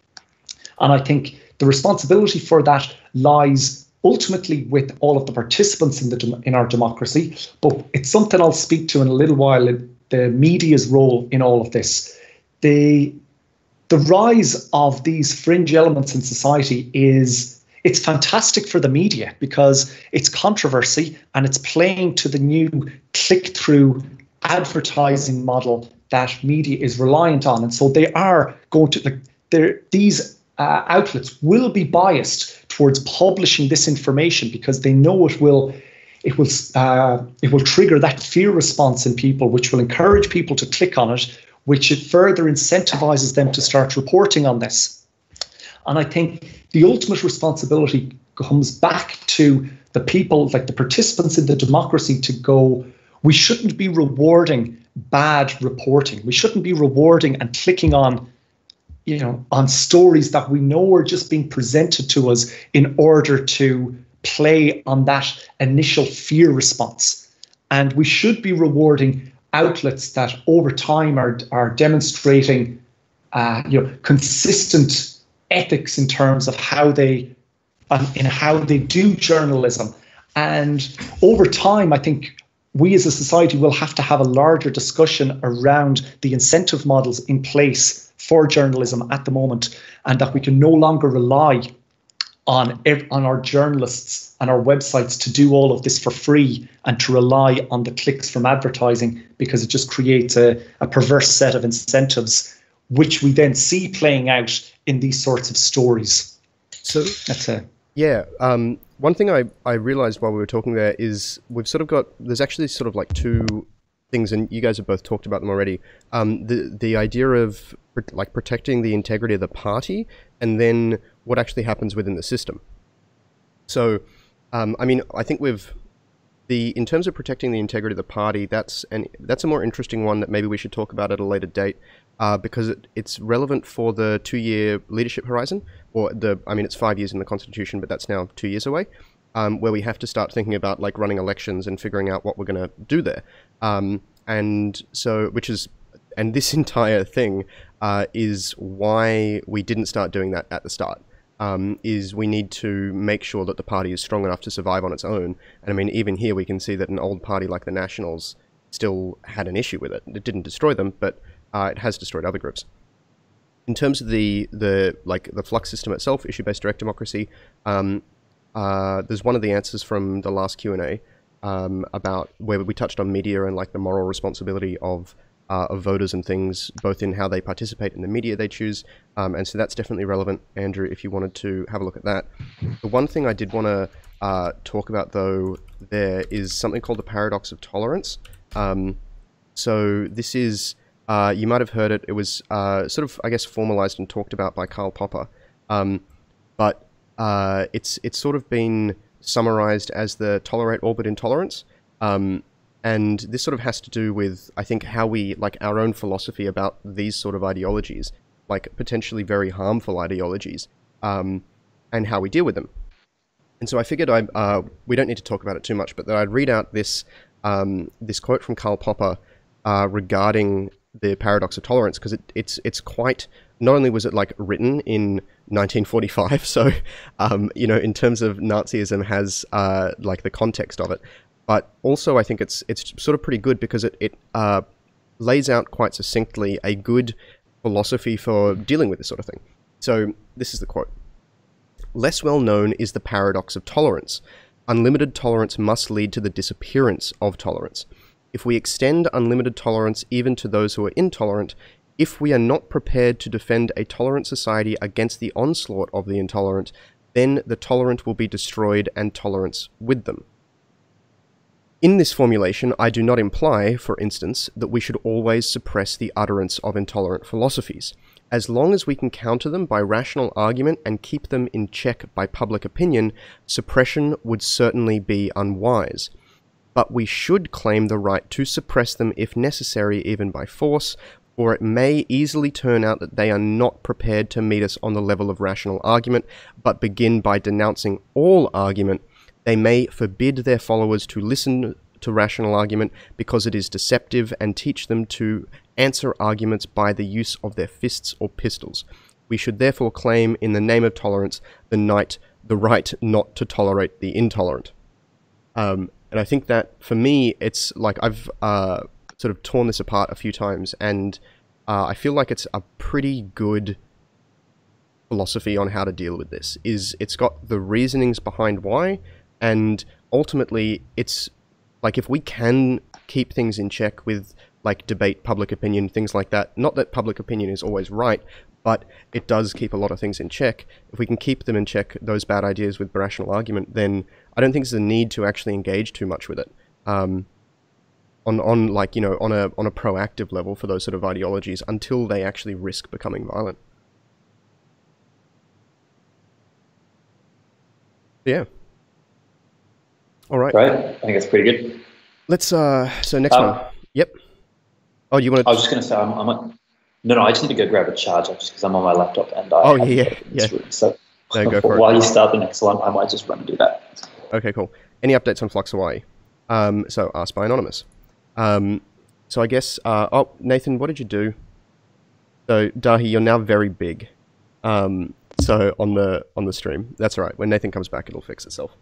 And I think the responsibility for that lies ultimately with all of the participants in our democracy, but it's something I'll speak to in a little while, the media's role in all of this. The rise of these fringe elements in society it's fantastic for the media because it's controversy and it's playing to the new click-through advertising model that media is reliant on. And so they are going to, these outlets will be biased towards publishing this information because they know it will trigger that fear response in people, which will encourage people to click on it, which it further incentivizes them to start reporting on this. And I think the ultimate responsibility comes back to the people, like the participants in the democracy, to go, we shouldn't be rewarding bad reporting. We shouldn't be rewarding and clicking on, on stories that we know are just being presented to us in order to play on that initial fear response. And we should be rewarding outlets that over time are demonstrating, consistent ethics in terms of how they do journalism. And over time, I think we as a society will have to have a larger discussion around the incentive models in place for journalism at the moment, and that we can no longer rely on our journalists and our websites to do all of this for free and to rely on the clicks from advertising, because it just creates a perverse set of incentives, which we then see playing out in these sorts of stories. So that's it. Yeah. One thing I realized while we were talking there is we've sort of got, there's actually sort of like two things, and you guys have both talked about them already. The idea of like protecting the integrity of the party, and then what actually happens within the system. So, I mean, I think in terms of protecting the integrity of the party, that's a more interesting one that maybe we should talk about at a later date, because it's relevant for the 2-year leadership horizon, or I mean, it's 5 years in the Constitution, but that's now 2 years away, where we have to start thinking about like running elections and figuring out what we're going to do there. And so, and this entire thing is why we didn't start doing that at the start. Is we need to make sure that the party is strong enough to survive on its own. And I mean, even here we can see that an old party like the Nationals still had an issue with it. It didn't destroy them, but it has destroyed other groups. In terms of the Flux system itself, issue-based direct democracy, there's one of the answers from the last Q&A about where we touched on media and like the moral responsibility of voters and things, both in how they participate in the media they choose, and so that's definitely relevant, Andrew, if you wanted to have a look at that. The one thing I did want to talk about, though, there is something called the paradox of tolerance. So this is, you might have heard it, it was sort of, I guess, formalized and talked about by Karl Popper, but it's sort of been summarized as the tolerate all but intolerance. And this sort of has to do with, I think, how we, like, our own philosophy about these sort of ideologies, like potentially very harmful ideologies, and how we deal with them. And so I figured we don't need to talk about it too much, but that I'd read out this quote from Karl Popper regarding the paradox of tolerance, because it's quite, not only was it like written in 1945, so you know, in terms of Nazism has like the context of it, but also I think it's sort of pretty good because it lays out quite succinctly a good philosophy for dealing with this sort of thing. So this is the quote. "Less well known is the paradox of tolerance. Unlimited tolerance must lead to the disappearance of tolerance. If we extend unlimited tolerance even to those who are intolerant, if we are not prepared to defend a tolerant society against the onslaught of the intolerant, then the tolerant will be destroyed and tolerance with them. In this formulation, I do not imply, for instance, that we should always suppress the utterance of intolerant philosophies. As long as we can counter them by rational argument and keep them in check by public opinion, suppression would certainly be unwise. But we should claim the right to suppress them if necessary, even by force, for it may easily turn out that they are not prepared to meet us on the level of rational argument, but begin by denouncing all argument. They may forbid their followers to listen to rational argument because it is deceptive and teach them to answer arguments by the use of their fists or pistols. We should therefore claim, in the name of tolerance, the right not to tolerate the intolerant." And I think that, for me, it's like I've sort of torn this apart a few times, and I feel like it's a pretty good philosophy on how to deal with this. It's got the reasonings behind why, and ultimately it's like, if we can keep things in check with like debate, public opinion, things like that, not that public opinion is always right, but it does keep a lot of things in check. If we can keep them in check, those bad ideas, with rational argument, then I don't think there's a need to actually engage too much with it. On like, you know, on a proactive level for those sort of ideologies until they actually risk becoming violent. Yeah. All right. Great. I think that's pretty good. Let's so next one. Yep. Oh, you want to? I was just going to say, no, I just need to go grab a charger just because I'm on my laptop and I. Oh yeah. Room, so no, go for while it. you start the next one, I might just run and do that. Okay, cool. Any updates on Flux Hawaii? So asked by Anonymous. So I guess. Oh, Nathan, what did you do? So Dahi, you're now very big. So on the stream, that's all right. When Nathan comes back, it'll fix itself.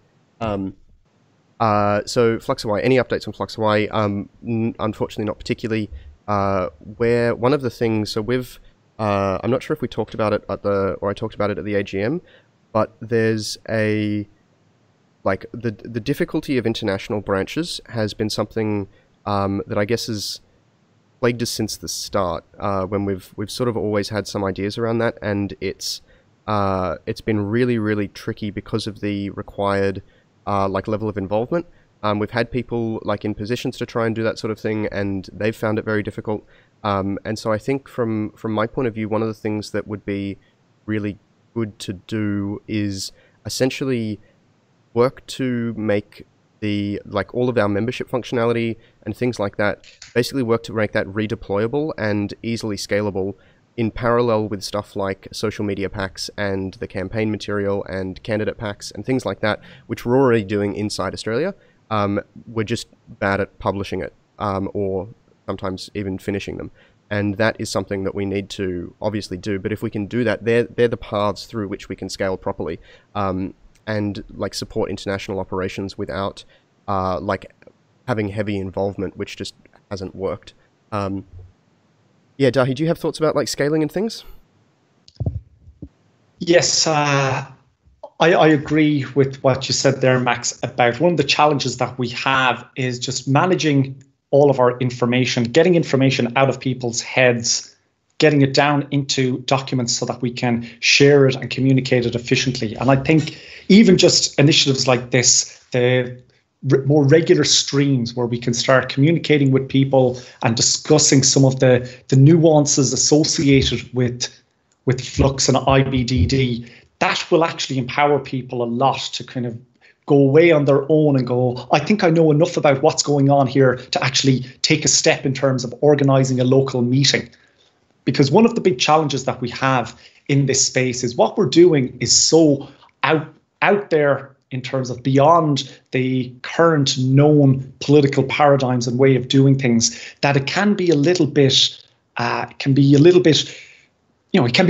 So Flux Hawaii, any updates on Flux Hawaii? Unfortunately, not particularly. Where one of the things, so we've, I'm not sure if we talked about it or I talked about it at the AGM, but there's the difficulty of international branches has been something that I guess has plagued us since the start. When we've sort of always had some ideas around that, and it's been really, really tricky because of the required level of involvement. We've had people like in positions to try and do that sort of thing, and they've found it very difficult. And so I think from my point of view, one of the things that would be really good to do is essentially work to make all of our membership functionality and things like that, basically work to make that redeployable and easily scalable in parallel with stuff like social media packs and the campaign material and candidate packs and things like that, which we're already doing inside Australia. We're just bad at publishing it, or sometimes even finishing them. And that is something that we need to obviously do. But if we can do that, they're the paths through which we can scale properly. And like support international operations without like having heavy involvement, which just hasn't worked. Yeah, Dahi, do you have thoughts about like scaling and things? Yes, I agree with what you said there, Max, about one of the challenges that we have is just managing all of our information, getting information out of people's heads, getting it down into documents so that we can share it and communicate it efficiently. And I think even just initiatives like this, the more regular streams where we can start communicating with people and discussing some of the nuances associated with Flux and IBDD, that will actually empower people a lot to kind of go away on their own and go, I think I know enough about what's going on here to actually take a step in terms of organizing a local meeting. Because one of the big challenges that we have in this space is what we're doing is so out there in terms of beyond the current known political paradigms and way of doing things, that it can be a little bit, it can be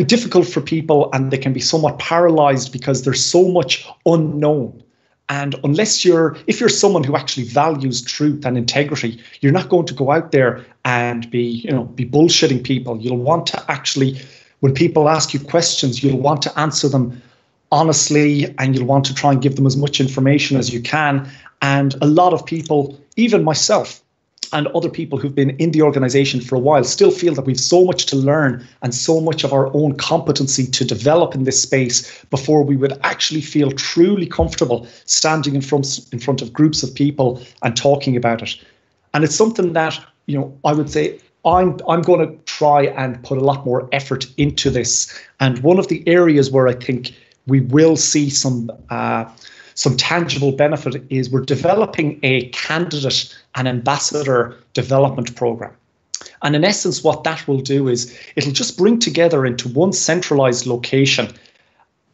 difficult for people, and they can be somewhat paralyzed because there's so much unknown. And if you're someone who actually values truth and integrity, you're not going to go out there and be bullshitting people. You'll want to actually, when people ask you questions, you'll want to answer them honestly, and you'll want to try and give them as much information as you can. And a lot of people, even myself and other people who've been in the organization for a while, still feel that we've so much to learn and so much of our own competency to develop in this space before we would actually feel truly comfortable standing in front of groups of people and talking about it. And it's something that, I would say I'm going to try and put a lot more effort into this. And one of the areas where I think we will see some tangible benefit is we're developing a candidate and ambassador development program. And in essence, what that will do is it'll just bring together into one centralized location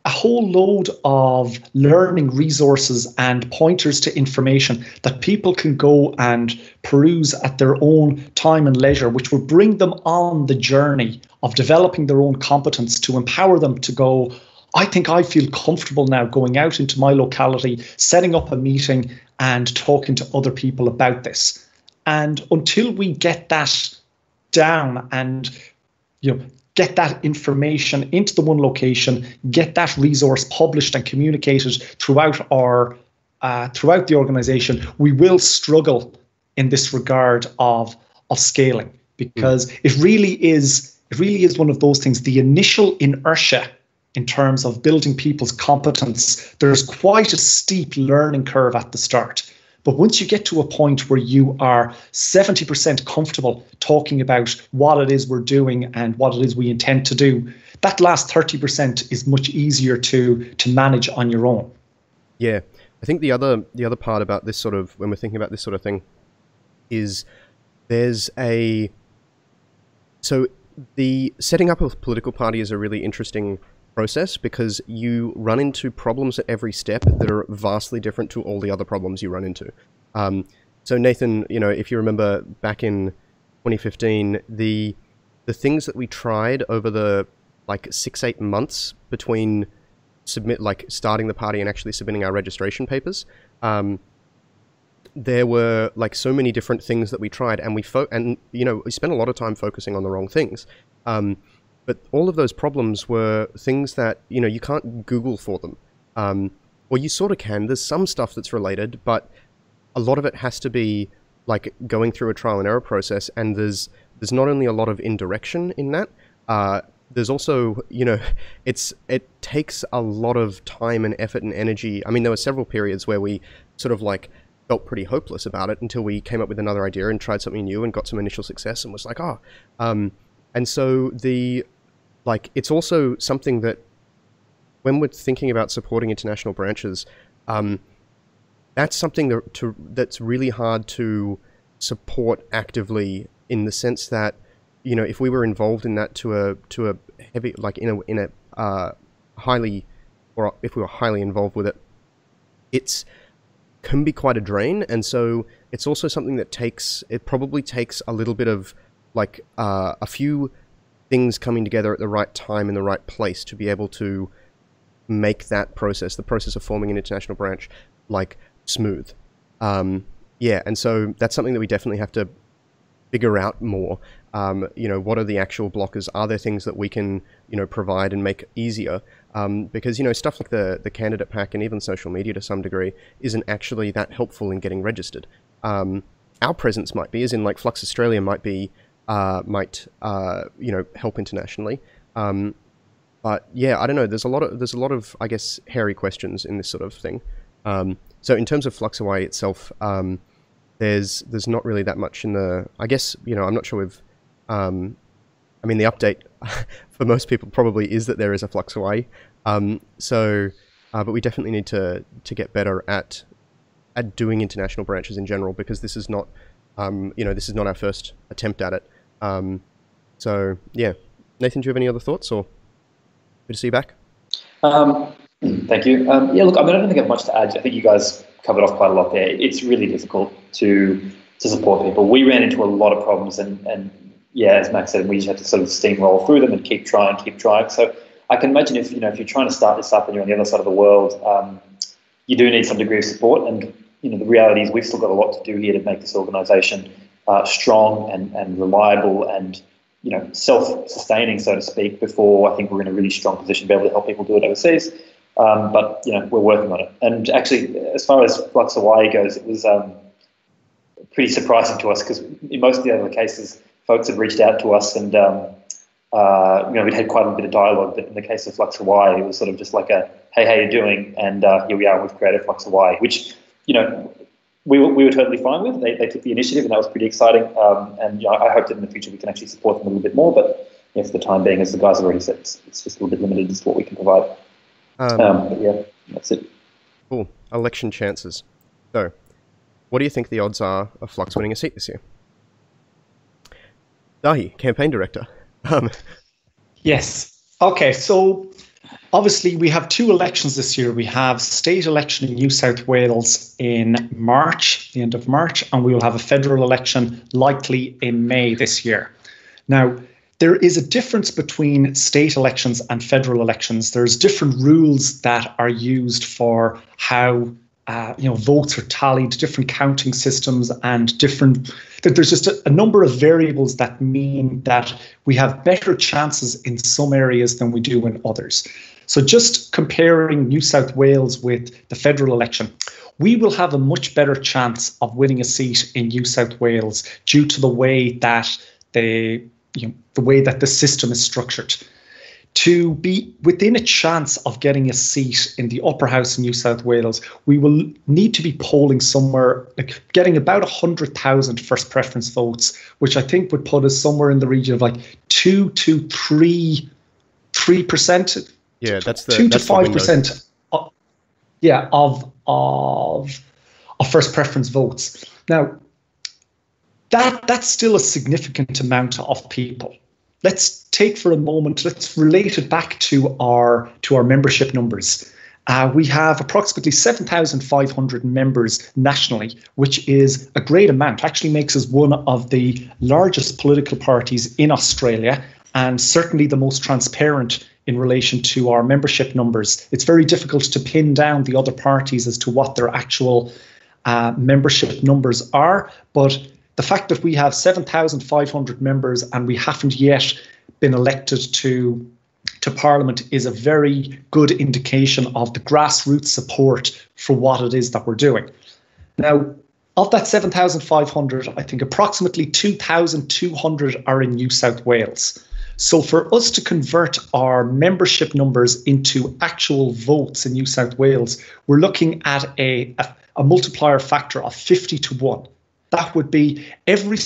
a whole load of learning resources and pointers to information that people can go and peruse at their own time and leisure, which will bring them on the journey of developing their own competence to empower them to go, I think I feel comfortable now going out into my locality, setting up a meeting and talking to other people about this. And until we get that down and get that information into the one location, get that resource published and communicated throughout the organization, we will struggle in this regard of scaling, because it really is one of those things. The initial inertia in terms of building people's competence, there's quite a steep learning curve at the start. But once you get to a point where you are 70% comfortable talking about what it is we're doing and what it is we intend to do, that last 30% is much easier to manage on your own. Yeah, I think the other part about this sort of, when we're thinking about this sort of thing, is so the setting up of a political party is a really interesting process, because you run into problems at every step that are vastly different to all the other problems you run into. So Nathan, if you remember back in 2015, the things that we tried over the 6-8 months between starting the party and actually submitting our registration papers, there were so many different things that we tried, and we spent a lot of time focusing on the wrong things. But all of those problems were things that, you can't Google for them. Or you sort of can. There's some stuff that's related, but a lot of it has to be going through a trial and error process, and there's not only a lot of indirection in that, there's also, it takes a lot of time and effort and energy. I mean, there were several periods where we sort of felt pretty hopeless about it until we came up with another idea and tried something new and got some initial success and was like, and so it's also something that when we're thinking about supporting international branches, that's something that's really hard to support actively, in the sense that, you know, if we were involved in that to a heavy, like in a highly, or if we were highly involved with it, can be quite a drain. And so it's also something that probably takes a little bit of, like, a few things coming together at the right time in the right place to be able to make that process, the process of forming an international branch, like, smooth. Yeah, and so that's something that we definitely have to figure out more. You know, what are the actual blockers? Are there things that we can, you know, provide and make easier? Because, you know, stuff like the candidate pack and even social media to some degree isn't actually that helpful in getting registered. Our presence might be, as in, like, Flux Australia might be, you know, help internationally. But yeah, I don't know. There's a lot of, I guess, hairy questions in this sort of thing. So in terms of Flux Hawaii itself, there's not really that much in the, I guess, you know, I'm not sure we've, I mean, the update for most people probably is that there is a Flux Hawaii. But we definitely need to get better at doing international branches in general, because this is not, you know, this is not our first attempt at it. So yeah, Nathan, do you have any other thoughts, or good to see you back? Thank you. Yeah, look, I mean, I don't think I have much to add. I think you guys covered off quite a lot there. It's really difficult to support people. We ran into a lot of problems, and yeah, as Max said, we just had to sort of steamroll through them and keep trying. So I can imagine if you're trying to start this up and you're on the other side of the world, you do need some degree of support. And you know, the reality is we've still got a lot to do here to make this organisation strong and reliable and, you know, self-sustaining, so to speak, before I think we're in a really strong position to be able to help people do it overseas. But, you know, we're working on it. And actually, as far as Flux Hawaii goes, it was pretty surprising to us, because in most of the other cases, folks had reached out to us and, you know, we'd had quite a bit of dialogue. But in the case of Flux Hawaii, it was sort of just like a, hey, how you doing? And here we are, we've created Flux Hawaii, which, you know, we were totally fine with. They took the initiative, and that was pretty exciting. And you know, I hope that in the future we can actually support them a little bit more. But yeah, for the time being, as the guys have already said, it's just a little bit limited as to what we can provide. But yeah, that's it. Cool. Election chances. So, what do you think the odds are of Flux winning a seat this year? Dahi, campaign director. Yes. Okay, so obviously we have two elections this year. We have state election in New South Wales in March, the end of March, and we will have a federal election likely in May this year. Now, there is a difference between state elections and federal elections. There's different rules that are used for how votes are tallied, different counting systems, and there's just a number of variables that mean that we have better chances in some areas than we do in others. So just comparing New South Wales with the federal election, we will have a much better chance of winning a seat in New South Wales due to the way that the system is structured. To be within a chance of getting a seat in the upper house in New South Wales, we will need to be polling somewhere, like getting about 100,000 first preference votes, which I think would put us somewhere in the region of like 2 to 3%. Yeah, that's the 2 to 5%. Of first preference votes. Now, that's still a significant amount of people. Let's take for a moment, let's relate it back to our membership numbers. We have approximately 7,500 members nationally, which is a great amount. Actually makes us one of the largest political parties in Australia, and certainly the most transparent in relation to our membership numbers. It's very difficult to pin down the other parties as to what their actual membership numbers are, but the fact that we have 7,500 members and we haven't yet been elected to Parliament is a very good indication of the grassroots support for what it is that we're doing. Now, of that 7,500, I think approximately 2,200 are in New South Wales. So for us to convert our membership numbers into actual votes in New South Wales, we're looking at a multiplier factor of 50 to 1. That would be every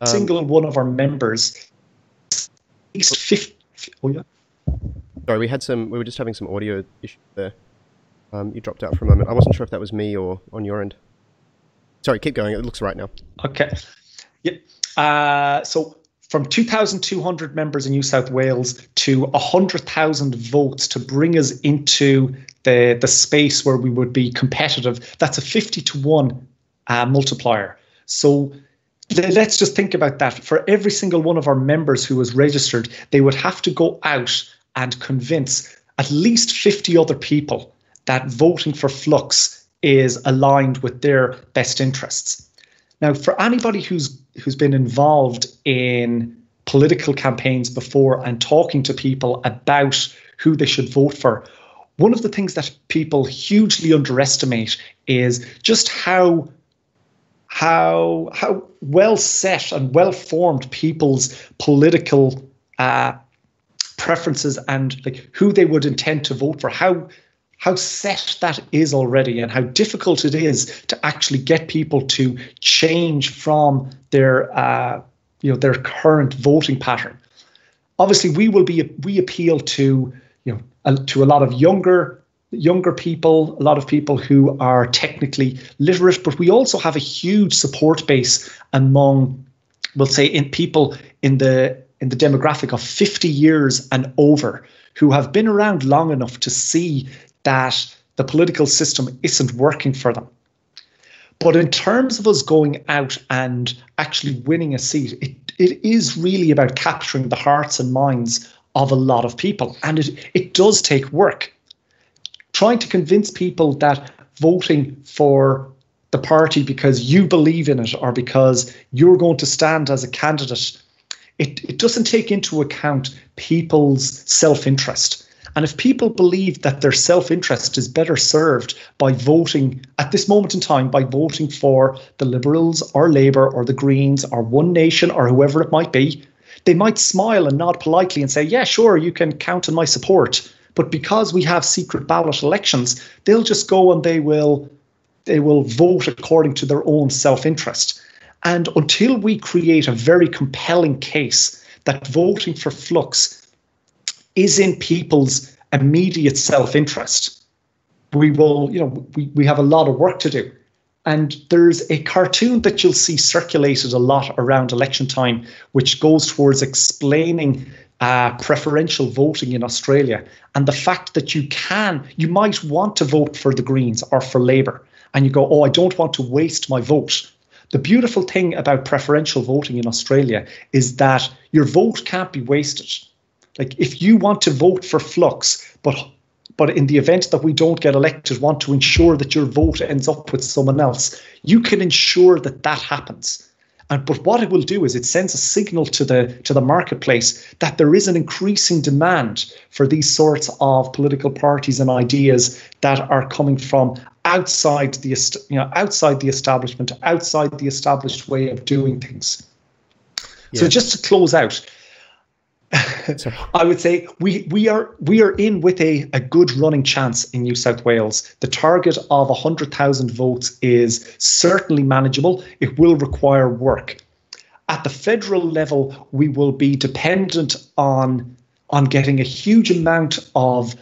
single one of our members. At least 50. Oh yeah. Sorry, we were just having some audio issues there. You dropped out for a moment. I wasn't sure if that was me or on your end. Sorry, keep going. It looks right now. Okay. Yeah. So from 2,200 members in New South Wales to 100,000 votes to bring us into the space where we would be competitive, that's a 50-to-1 multiplier. So let's just think about that. For every single one of our members who was registered, they would have to go out and convince at least 50 other people that voting for Flux is aligned with their best interests. Now, for anybody who's been involved in political campaigns before and talking to people about who they should vote for, one of the things that people hugely underestimate is just how well set and well formed people's political preferences and like who they would intend to vote for, how set that is already, and how difficult it is to actually get people to change from their their current voting pattern. Obviously, we appeal to to a lot of younger people, a lot of people who are technically literate, but we also have a huge support base among, we'll say, in people in the demographic of 50 years and over, who have been around long enough to see that the political system isn't working for them. But in terms of us going out and actually winning a seat, it is really about capturing the hearts and minds of a lot of people. And it does take work. Trying to convince people that voting for the party because you believe in it or because you're going to stand as a candidate, it doesn't take into account people's self-interest. And if people believe that their self-interest is better served by voting at this moment in time, by voting for the Liberals or Labour or the Greens or One Nation or whoever it might be, they might smile and nod politely and say, yeah, sure, you can count on my support. But because we have secret ballot elections, they'll just go and they will vote according to their own self-interest. And until we create a very compelling case that voting for Flux is in people's immediate self-interest, we will, we have a lot of work to do. And there's a cartoon that you'll see circulated a lot around election time, which goes towards explaining preferential voting in Australia and the fact that you might want to vote for the Greens or for Labour, and you go, oh, I don't want to waste my vote. The beautiful thing about preferential voting in Australia is that your vote can't be wasted. Like, if you want to vote for Flux, but in the event that we don't get elected, want to ensure that your vote ends up with someone else, you can ensure that that happens. But what it will do is it sends a signal to the marketplace that there is an increasing demand for these sorts of political parties and ideas that are coming from outside the establishment, outside the established way of doing things. Yeah. So just to close out, I would say we are in with a good running chance in New South Wales. The target of 100,000 votes is certainly manageable. It will require work. At the federal level, we will be dependent on getting a huge amount of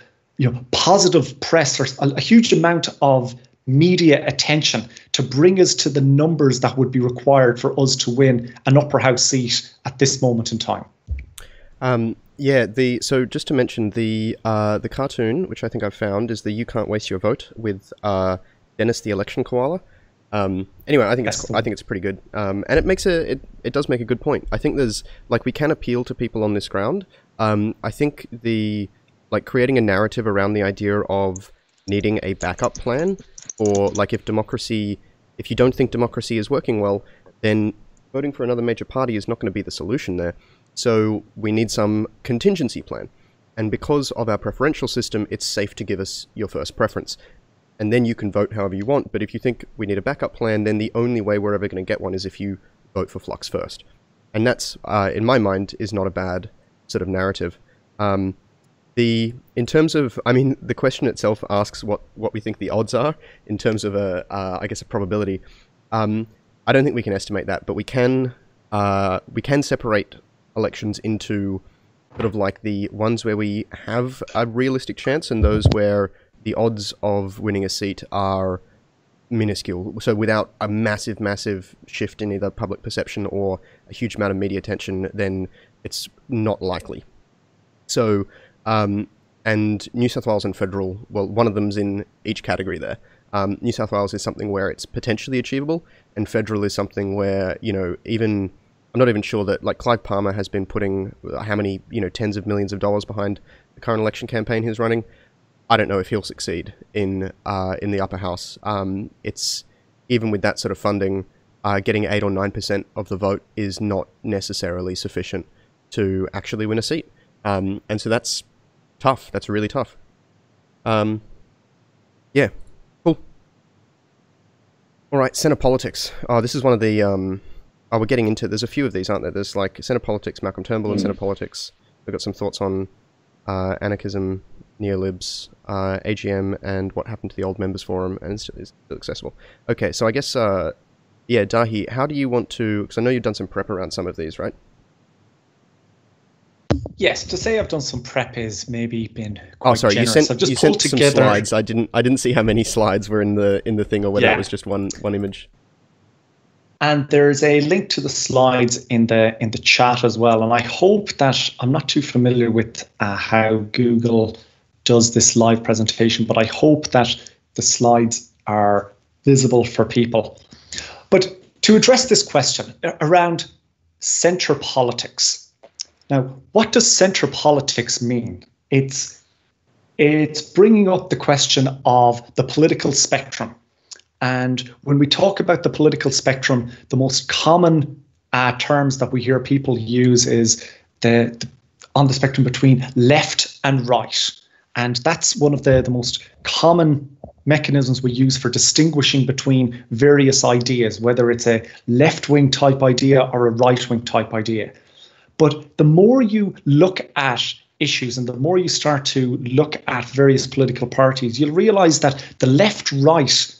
positive press or a huge amount of media attention to bring us to the numbers that would be required for us to win an upper house seat at this moment in time. So just to mention the cartoon, which I think I've found, is the "You Can't Waste Your Vote" with Dennis the election koala. Anyway, I think it's pretty good, and it does make a good point. I think we can appeal to people on this ground. I think creating a narrative around the idea of needing a backup plan, or if you don't think democracy is working well, then voting for another major party is not going to be the solution there. So we need some contingency plan. And because of our preferential system, it's safe to give us your first preference. And then you can vote however you want. But if you think we need a backup plan, then the only way we're ever going to get one is if you vote for Flux first. And that's, in my mind, is not a bad sort of narrative. The question itself asks what we think the odds are in terms of a probability. I don't think we can estimate that, but we can separate elections into sort of like the ones where we have a realistic chance and those where the odds of winning a seat are minuscule. So without a massive shift in either public perception or a huge amount of media attention, then it's not likely. So, and New South Wales and federal, well, one of them's in each category there. New South Wales is something where it's potentially achievable, and federal is something where, you know, even, I'm not even sure that, like, Clive Palmer has been putting how many, you know, tens of millions of dollars behind the current election campaign he's running. I don't know if he'll succeed in the upper house. It's, even with that sort of funding, getting 8 or 9% of the vote is not necessarily sufficient to actually win a seat. And so that's tough. That's really tough. Yeah, cool. All right, Center Politics. This is one of the... we're getting into... There's a few of these, aren't there? There's like Center Politics, Malcolm Turnbull, and Center Politics. We've got some thoughts on anarchism, Neo-Libs, AGM, and what happened to the old members forum, and it's still accessible. Okay, so I guess, yeah, Dahi, how do you want to... Because I know you've done some prep around some of these, right? Yes, to say I've done some prep is maybe been quite sorry, generous. you sent some slides. I didn't see how many slides were in the thing, or whether it was just one image. And there's a link to the slides in the chat as well. And I hope that, I'm not too familiar with how Google does this live presentation, but I hope that the slides are visible for people. But to address this question around center politics. Now, what does center politics mean? It's bringing up the question of the political spectrum. And when we talk about the political spectrum, the most common terms that we hear people use is on the spectrum between left and right. And that's one of the most common mechanisms we use for distinguishing between various ideas, whether it's a left-wing type idea or a right-wing type idea. But the more you look at issues and the more you start to look at various political parties, you'll realize that the left-right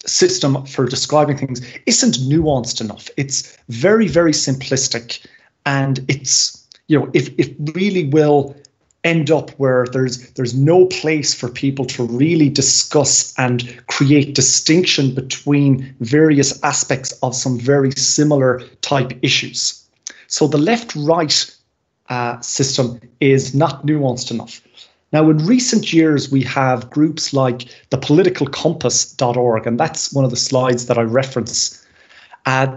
system for describing things isn't nuanced enough. It's very, very simplistic, and it's, you know, it really will end up where there's no place for people to really discuss and create distinction between various aspects of some very similar type issues. So the left-right system is not nuanced enough. Now, in recent years, we have groups like the politicalcompass.org, and that's one of the slides that I reference.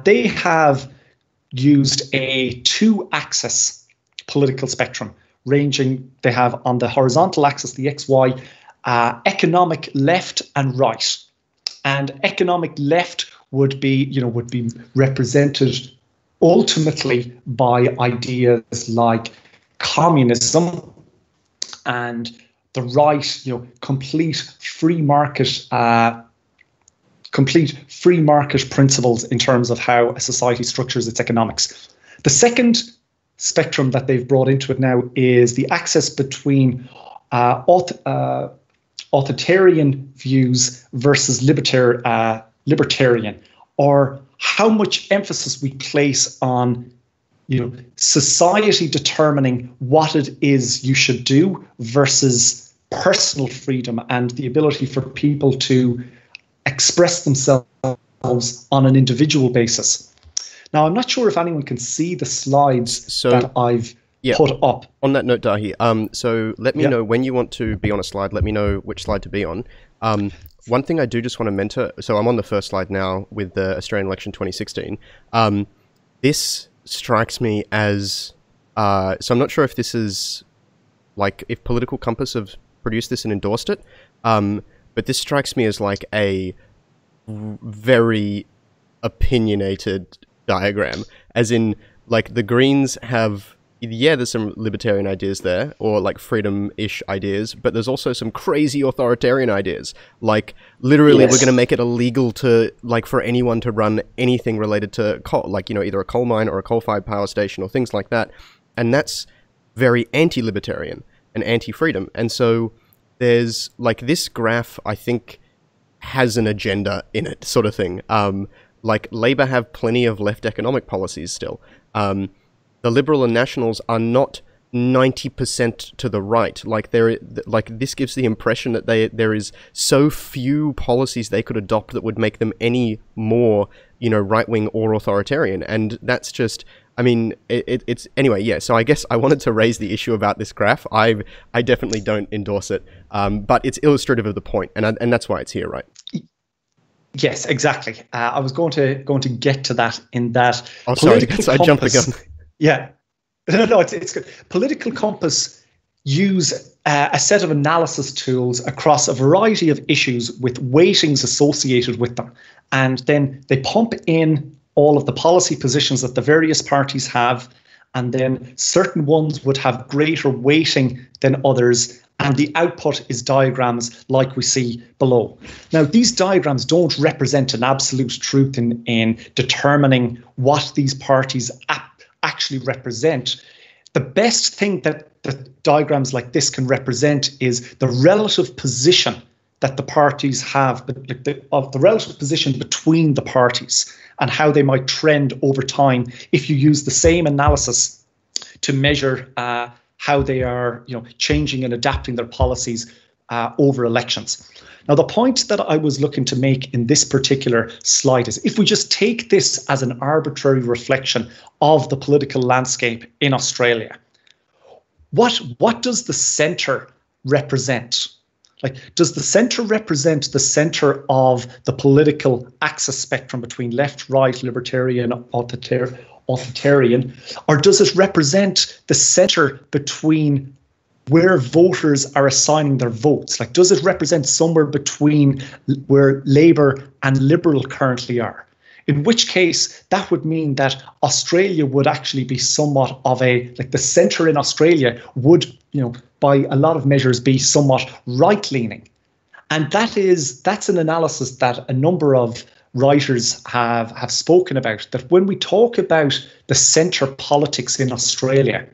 They have used a 2-axis political spectrum, ranging, they have on the horizontal axis, the XY, economic left and right. And economic left would be represented ultimately by ideas like communism, and the right, complete free market principles in terms of how a society structures its economics. The second spectrum that they've brought into it now is the axis between authoritarian views versus libertarian, or how much emphasis we place on society determining what it is you should do versus personal freedom and the ability for people to express themselves on an individual basis. Now, I'm not sure if anyone can see the slides that I've put up. On that note, Dahi, so let me know when you want to be on a slide. Let me know which slide to be on. One thing I do just want to mentor, so I'm on the first slide now with the Australian election 2016. This strikes me as, so I'm not sure if this is, like, if Political Compass have produced this and endorsed it, but this strikes me as like a very opinionated diagram, as in, like, the Greens have, there's some libertarian ideas there, or like freedom-ish ideas, but there's also some crazy authoritarian ideas. Like, literally, we're going to make it illegal to, like, for anyone to run anything related to coal, like, either a coal mine or a coal-fired power station or things like that. And that's very anti-libertarian and anti-freedom. And so there's, like, this graph, I think, has an agenda in it, sort of thing. Like, Labour have plenty of left economic policies still. The Liberal and Nationals are not 90% to the right. Like this gives the impression that there is so few policies they could adopt that would make them any more, you know, right-wing or authoritarian. And that's just, I mean, it's anyway. Yeah. So I guess I wanted to raise the issue about this graph. I definitely don't endorse it, but it's illustrative of the point, and that's why it's here, right? Yes, exactly. I was going to get to that in that. Oh, sorry, I jumped the gun. Yeah. No, it's good. Political compass use a set of analysis tools across a variety of issues with weightings associated with them. And then they pump in all of the policy positions that the various parties have. And then certain ones would have greater weighting than others. And the output is diagrams like we see below. Now, these diagrams don't represent an absolute truth in determining what these parties actually represent. The best thing that the diagrams like this can represent is the relative position that the parties have, the relative position between the parties and how they might trend over time if you use the same analysis to measure how they are, you know, changing and adapting their policies over elections. Now, the point that I was looking to make in this particular slide is if we just take this as an arbitrary reflection of the political landscape in Australia, what does the centre represent? Like, does the centre represent the centre of the political axis spectrum between left, right, libertarian, authoritarian, or does it represent the centre between where voters are assigning their votes? Like, does it represent somewhere between where Labour and Liberal currently are? In which case, that would mean that Australia would actually be somewhat of like the centre in Australia would, you know, by a lot of measures be somewhat right-leaning. And that's an analysis that a number of writers have spoken about, that when we talk about the centre politics in Australia,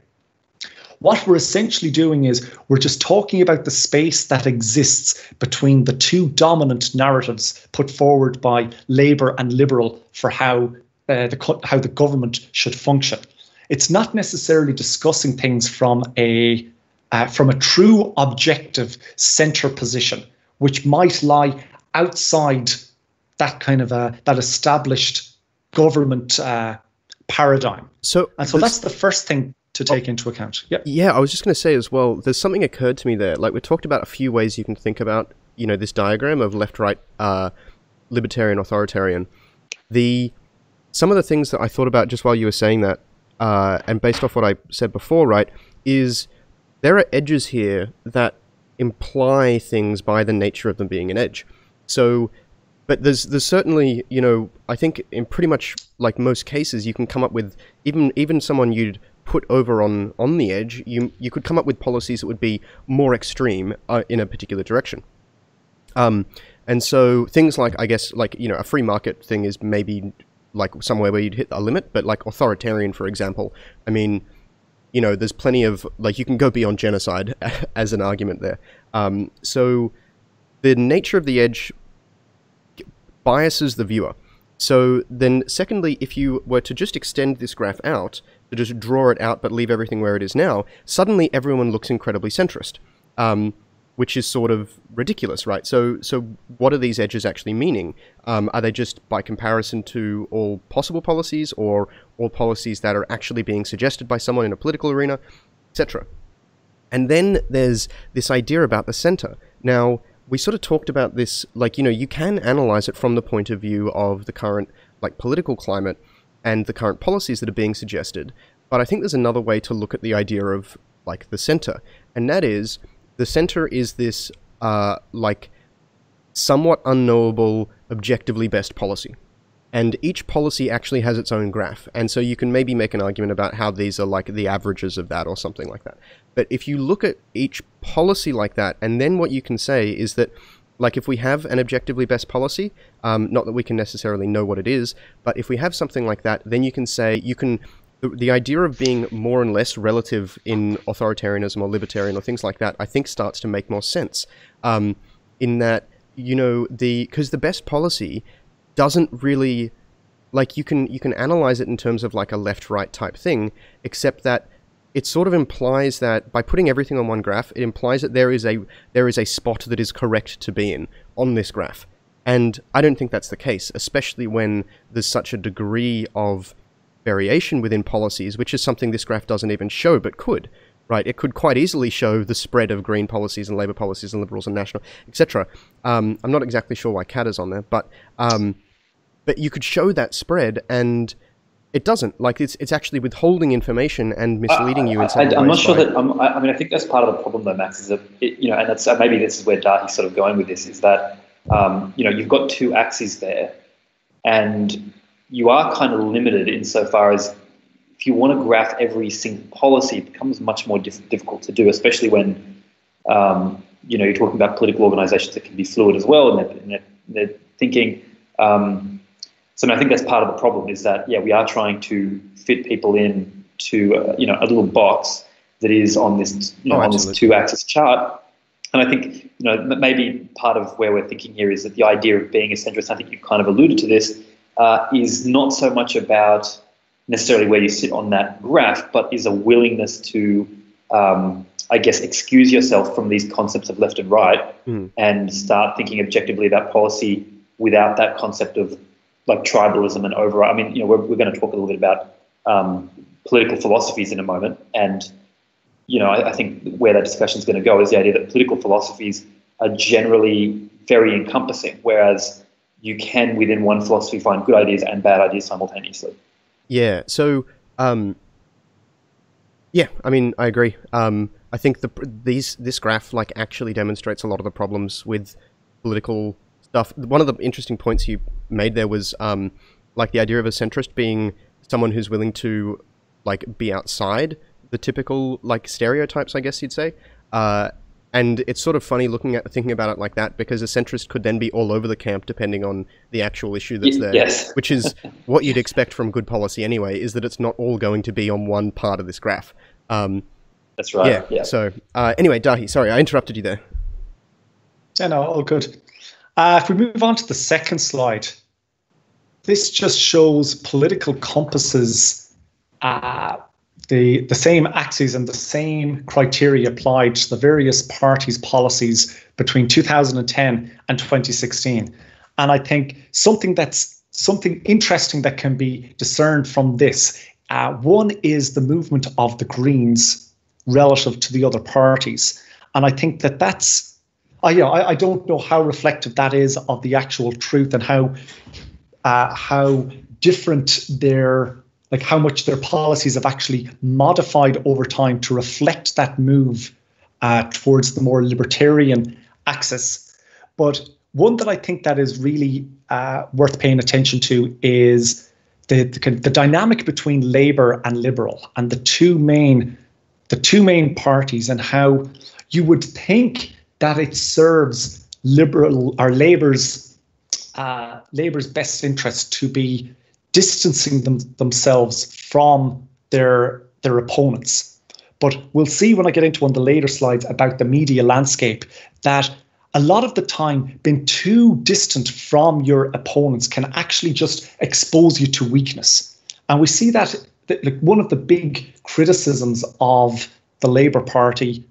what we're essentially doing is we're just talking about the space that exists between the two dominant narratives put forward by Labour and Liberal for how the government should function. It's not necessarily discussing things from a true objective centre position, which might lie outside that kind of that established government paradigm. So that's the first thing to take into account. Yeah, I was just going to say as well, there's something occurred to me there. Like, we talked about a few ways you can think about, you know, this diagram of left, right, libertarian, authoritarian. Some of the things that I thought about just while you were saying that, and based off what I said before, right, is there are edges here that imply things by the nature of them being an edge. So, but there's certainly, you know, I think in pretty much like most cases, you can come up with even someone you'd put over on the edge, you could come up with policies that would be more extreme in a particular direction. And so things like, I guess, like, you know, a free market thing is maybe like somewhere where you'd hit a limit, but like authoritarian, for example, I mean, you know, there's plenty of, like, you can go beyond genocide as an argument there. So the nature of the edge biases the viewer. So then secondly, if you were to just extend this graph out, to just draw it out but leave everything where it is now, suddenly everyone looks incredibly centrist, which is sort of ridiculous, right? So what are these edges actually meaning? Are they just by comparison to all possible policies, or all policies that are actually being suggested by someone in a political arena, etc.? And then there's this idea about the center. Now, we sort of talked about this, like, you know, you can analyze it from the point of view of the current, like, political climate and the current policies that are being suggested. But I think there's another way to look at the idea of, like, the center. And that is, the center is this, like, somewhat unknowable, objectively best policy. And each policy actually has its own graph. And so you can maybe make an argument about how these are like the averages of that or something like that. But if you look at each policy like that, and then what you can say is that, like, if we have an objectively best policy, not that we can necessarily know what it is, but if we have something like that, then you can say, the idea of being more and less relative in authoritarianism or libertarian or things like that, I think starts to make more sense. In that, you know, because the best policy doesn't really, like, you can analyze it in terms of like a left-right type thing, except that it sort of implies that by putting everything on one graph, it implies that there is a spot that is correct to be in on this graph. And I don't think that's the case, especially when there's such a degree of variation within policies, which is something this graph doesn't even show, but could, right? It could quite easily show the spread of Green policies and Labour policies and Liberals and National, etc. I'm not exactly sure why CAT is on there, but you could show that spread, and it doesn't. Like, it's actually withholding information and misleading you in some ways. I'm not sure that. I mean, I think that's part of the problem, though, Max. Is that and that's maybe this is where Dahi's sort of going with this. Is that you've got two axes there, and you are kind of limited insofar as if you want to graph every single policy, it becomes much more difficult to do, especially when you're talking about political organisations that can be fluid as well, and they're thinking. So I think that's part of the problem, is that we are trying to fit people in to a little box that is on this on this two-axis chart. And I think maybe part of where we're thinking here is that the idea of being a centrist, I think you've kind of alluded to this, is not so much about necessarily where you sit on that graph, but is a willingness to, I guess, excuse yourself from these concepts of left and right and start thinking objectively about policy without that concept of like tribalism and override. I mean, we're going to talk a little bit about political philosophies in a moment, and I think where that discussion is going to go is the idea that political philosophies are generally very encompassing, whereas you can within one philosophy find good ideas and bad ideas simultaneously. Yeah. So, yeah, I mean, I agree. I think this graph like actually demonstrates a lot of the problems with political stuff. One of the interesting points you made there was like the idea of a centrist being someone who's willing to like be outside the typical like stereotypes, I guess you'd say. And it's sort of funny thinking about it like that, because a centrist could then be all over the camp depending on the actual issue that's there. Yes. Which is what you'd expect from good policy anyway, is that it's not all going to be on one part of this graph. That's right. Yeah. So anyway, Dahi, sorry, I interrupted you there. Yeah, no, all good. If we move on to the second slide, this just shows political compasses, the same axes and the same criteria applied to the various parties' policies between 2010 and 2016. And I think something interesting that can be discerned from this, one is the movement of the Greens relative to the other parties. And I think that's I don't know how reflective that is of the actual truth, and how different how much their policies have actually modified over time to reflect that move towards the more libertarian axis. But one that I think that is really worth paying attention to is the dynamic between Labour and Liberal, and the two main parties, and how you would think that it serves Liberal or Labour's best interest to be distancing themselves from their opponents. But we'll see when I get into one of the later slides about the media landscape that a lot of the time being too distant from your opponents can actually just expose you to weakness. And we see that like one of the big criticisms of the Labour Party,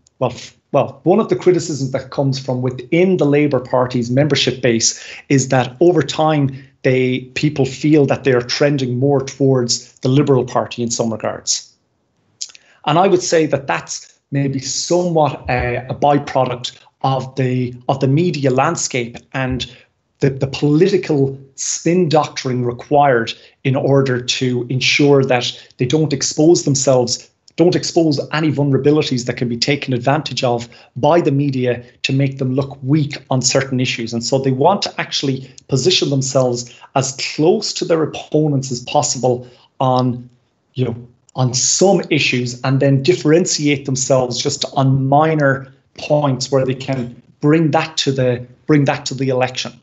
well, one of the criticisms that comes from within the Labour Party's membership base is that over time, people feel that they are trending more towards the Liberal Party in some regards. And I would say that that's maybe somewhat a byproduct of the media landscape and the political spin doctoring required in order to ensure that they don't expose any vulnerabilities that can be taken advantage of by the media to make them look weak on certain issues. And so they want to actually position themselves as close to their opponents as possible on some issues, and then differentiate themselves just on minor points where they can bring that to the election.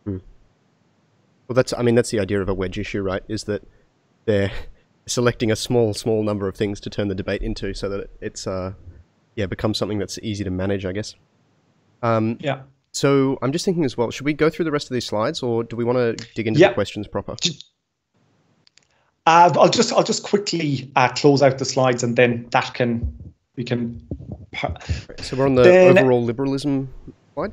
Well, that's the idea of a wedge issue, right? Is that they're selecting a small number of things to turn the debate into, so that it's becomes something that's easy to manage, I guess. Yeah. So I'm just thinking as well, should we go through the rest of these slides, or do we want to dig into the questions proper? I'll just quickly close out the slides, and then we can. So we're on the overall liberalism slide.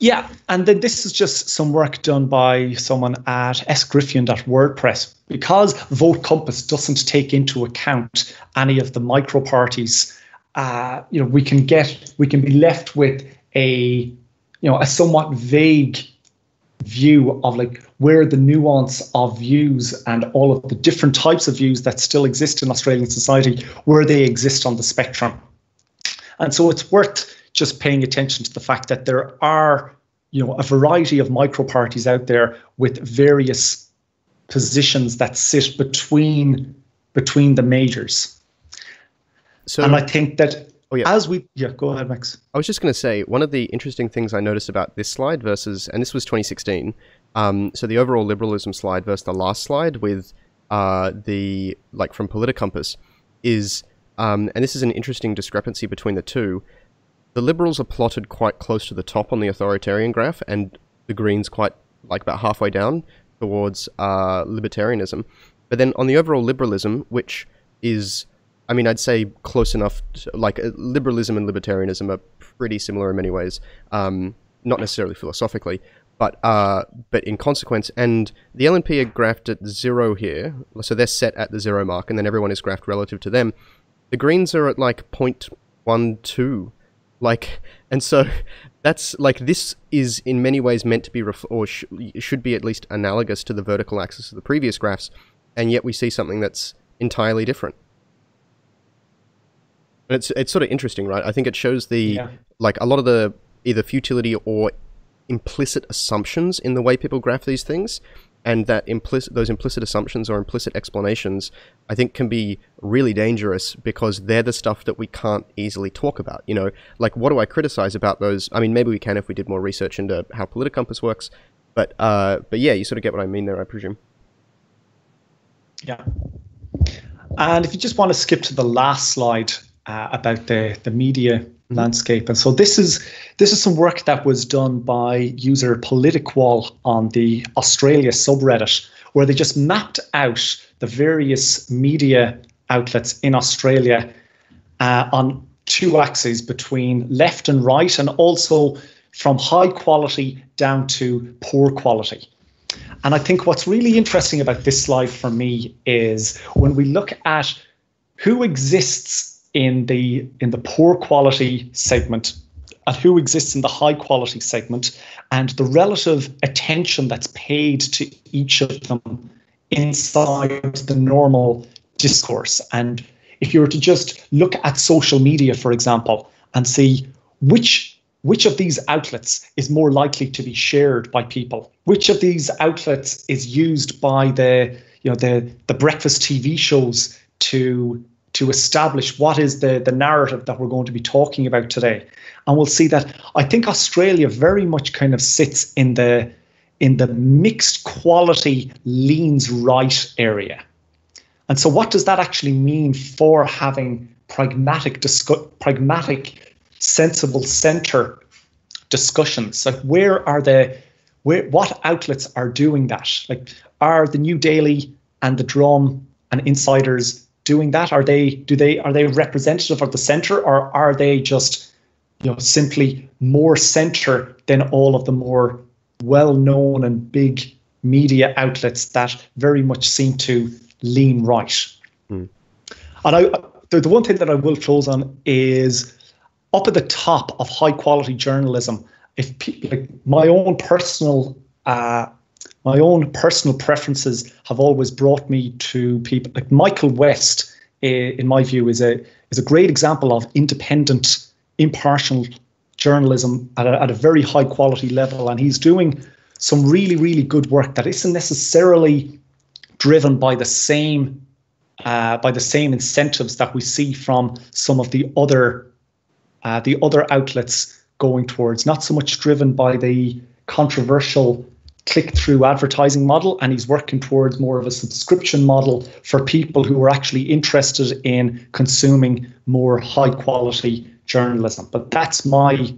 Yeah, and then this is just some work done by someone at sgriffian.wordpress. Because Vote Compass doesn't take into account any of the micro parties, we can be left with a somewhat vague view of like where the nuance of views and all of the different types of views that still exist in Australian society, where they exist on the spectrum. And so it's worth just paying attention to the fact that there are, a variety of micro parties out there with various positions that sit between the majors. So, and I think that go ahead, Max. I was just going to say, one of the interesting things I noticed about this slide versus, and this was 2016, so the overall liberalism slide versus the last slide with from Politicompass is, and this is an interesting discrepancy between the two. The Liberals are plotted quite close to the top on the authoritarian graph, and the Greens quite about halfway down towards libertarianism. But then on the overall liberalism, which is, I'd say close enough to, liberalism and libertarianism are pretty similar in many ways, not necessarily philosophically, but in consequence. And the LNP are graphed at 0 here, so they're set at the 0 mark, and then everyone is graphed relative to them. The Greens are at 0.12. And so that's this is in many ways meant to be, should be at least analogous to the vertical axis of the previous graphs, and yet we see something that's entirely different. And it's sort of interesting, right? I think it shows a lot of the either futility or implicit assumptions in the way people graph these things, and that those implicit assumptions or implicit explanations, I think, can be really dangerous because they're the stuff that we can't easily talk about. What do I criticize about those? Maybe we can if we did more research into how Politicompass works, but yeah, you sort of get what I mean there, I presume. Yeah. And if you just want to skip to the last slide about the media landscape. And so this is some work that was done by user Politiqual on the Australia subreddit, where they just mapped out the various media outlets in Australia on 2 axes between left and right, and also from high quality down to poor quality. And I think what's really interesting about this slide for me is when we look at who exists in the poor quality segment and who exists in the high quality segment, and the relative attention that's paid to each of them inside the normal discourse. And if you were to just look at social media, for example, and see which of these outlets is more likely to be shared by people, which of these outlets is used by the breakfast TV shows to establish what is the narrative that we're going to be talking about today. And we'll see that I think Australia very much kind of sits in the mixed quality leans right area. And so what does that actually mean for having pragmatic, sensible centre discussions? Like what outlets are doing that? Like, are the New Daily and the Drum and Insiders doing that? Are they representative of the centre, or are they just simply more centre than all of the more well-known and big media outlets that very much seem to lean right? And the one thing that I will close on is up at the top of high quality journalism. If my own personal preferences have always brought me to people like Michael West, in my view, is a great example of independent, impartial journalism at a very high quality level, and he's doing some really, really good work that isn't necessarily driven by the same incentives that we see from some of the other outlets going towards. Not so much driven by the controversial click-through advertising model, and he's working towards more of a subscription model for people who are actually interested in consuming more high-quality journalism. But that's my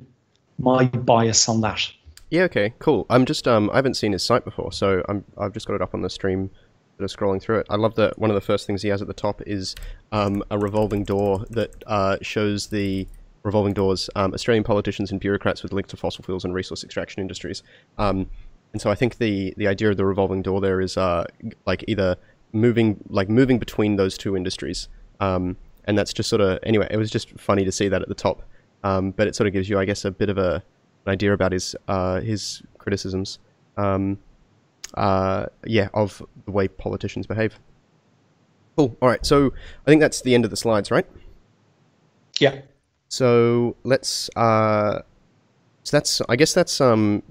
bias on that. Yeah, okay, cool. I'm just I haven't seen his site before, so I've just got it up on the stream sort of scrolling through it. I love that one of the first things he has at the top is a revolving door that shows the revolving doors, Australian politicians and bureaucrats with links to fossil fuels and resource extraction industries. And so I think the idea of the revolving door there is like either moving between those two industries. And that's just sort of, anyway, it was just funny to see that at the top. But it sort of gives you, I guess, a bit of an idea about his criticisms. Yeah, of the way politicians behave. Cool. All right. So I think that's the end of the slides, right? Yeah. So let's. So that's. I guess that's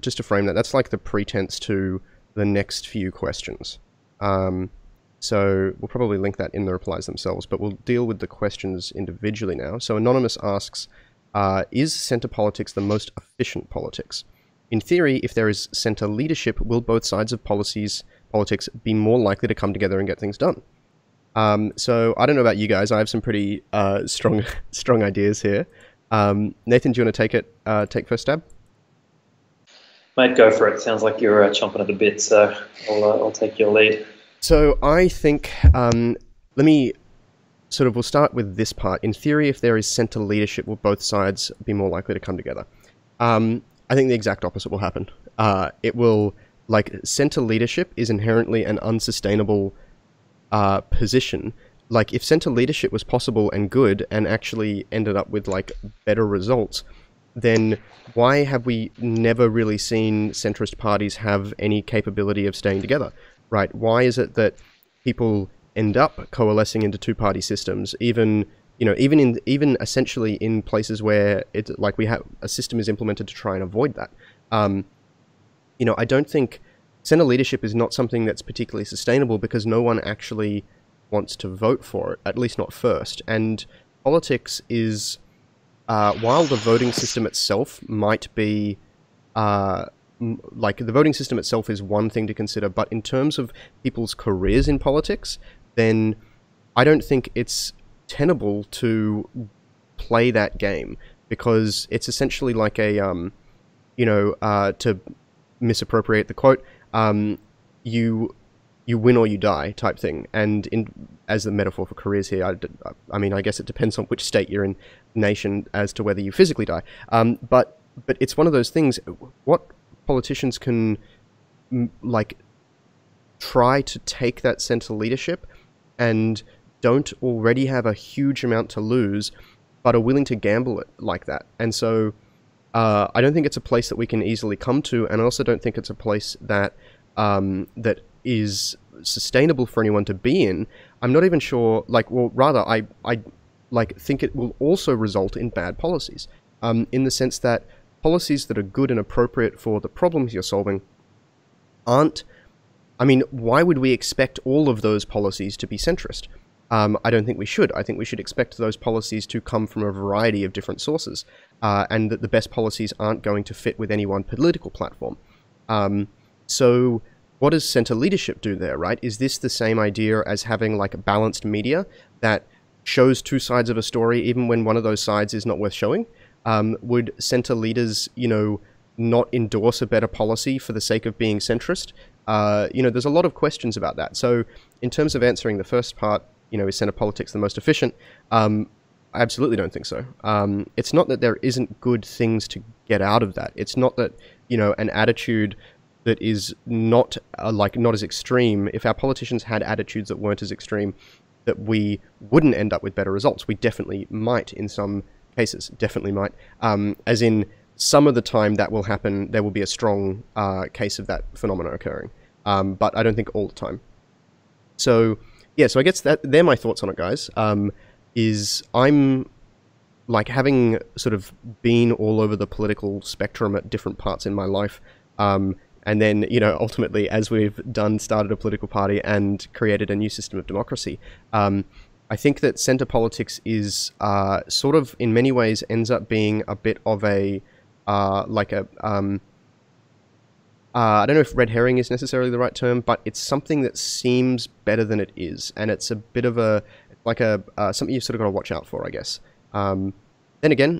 just to frame that. That's like the pretense to the next few questions. So we'll probably link that in the replies themselves, but we'll deal with the questions individually now. So Anonymous asks, is centre politics the most efficient politics? In theory, if there is centre leadership, will both sides of politics be more likely to come together and get things done? So I don't know about you guys. I have some pretty strong ideas here. Nathan, do you want to take first stab? Mate, go for it. Sounds like you're chomping at the bit, so I'll take your lead. So I think, we'll start with this part. In theory, if there is centre leadership, will both sides be more likely to come together? I think the exact opposite will happen. It will, centre leadership is inherently an unsustainable position. Like, if centre leadership was possible and good and actually ended up with, better results, then why have we never really seen centrist parties have any capability of staying together, right? Why is it that people end up coalescing into two-party systems, even essentially in places where it's we have a system is implemented to try and avoid that. I don't think centre leadership is not something that's particularly sustainable because no one actually wants to vote for it, at least not first. And politics is, while the voting system itself might be, the voting system itself is one thing to consider, but in terms of people's careers in politics, then I don't think it's tenable to play that game, because it's essentially like a to misappropriate the quote, you win or you die type thing. And as the metaphor for careers here, I mean, I guess it depends on which state you're in, nation, as to whether you physically die. But it's one of those things. What politicians can try to take that centre leadership and don't already have a huge amount to lose, but are willing to gamble it like that. And so I don't think it's a place that we can easily come to, and I also don't think it's a place that that is sustainable for anyone to be in. I'm not even sure, I think it will also result in bad policies, in the sense that policies that are good and appropriate for the problems you're solving aren't. I mean, why would we expect all of those policies to be centrist? I don't think we should. I think we should expect those policies to come from a variety of different sources, and that the best policies aren't going to fit with any one political platform. So what does centre leadership do there, right? Is this the same idea as having balanced media that shows two sides of a story even when one of those sides is not worth showing? Would centre leaders, not endorse a better policy for the sake of being centrist? There's a lot of questions about that. So in terms of answering the first part, is centre politics the most efficient? I absolutely don't think so. It's not that there isn't good things to get out of that. It's not that, an attitude that is not not as extreme. If our politicians had attitudes that weren't as extreme, that we wouldn't end up with better results. We definitely might in some cases, definitely might. As in, some of the time that will happen, there will be a strong case of that phenomena occurring. But I don't think all the time. So yeah, so I guess they're my thoughts on it, guys. Is I'm having sort of been all over the political spectrum at different parts in my life, and then, ultimately, as we've started a political party and created a new system of democracy, I think that centre politics is sort of, in many ways, ends up being a bit of a, I don't know if red herring is necessarily the right term, but it's something that seems better than it is, and it's a bit of something you've sort of got to watch out for, I guess. Then again,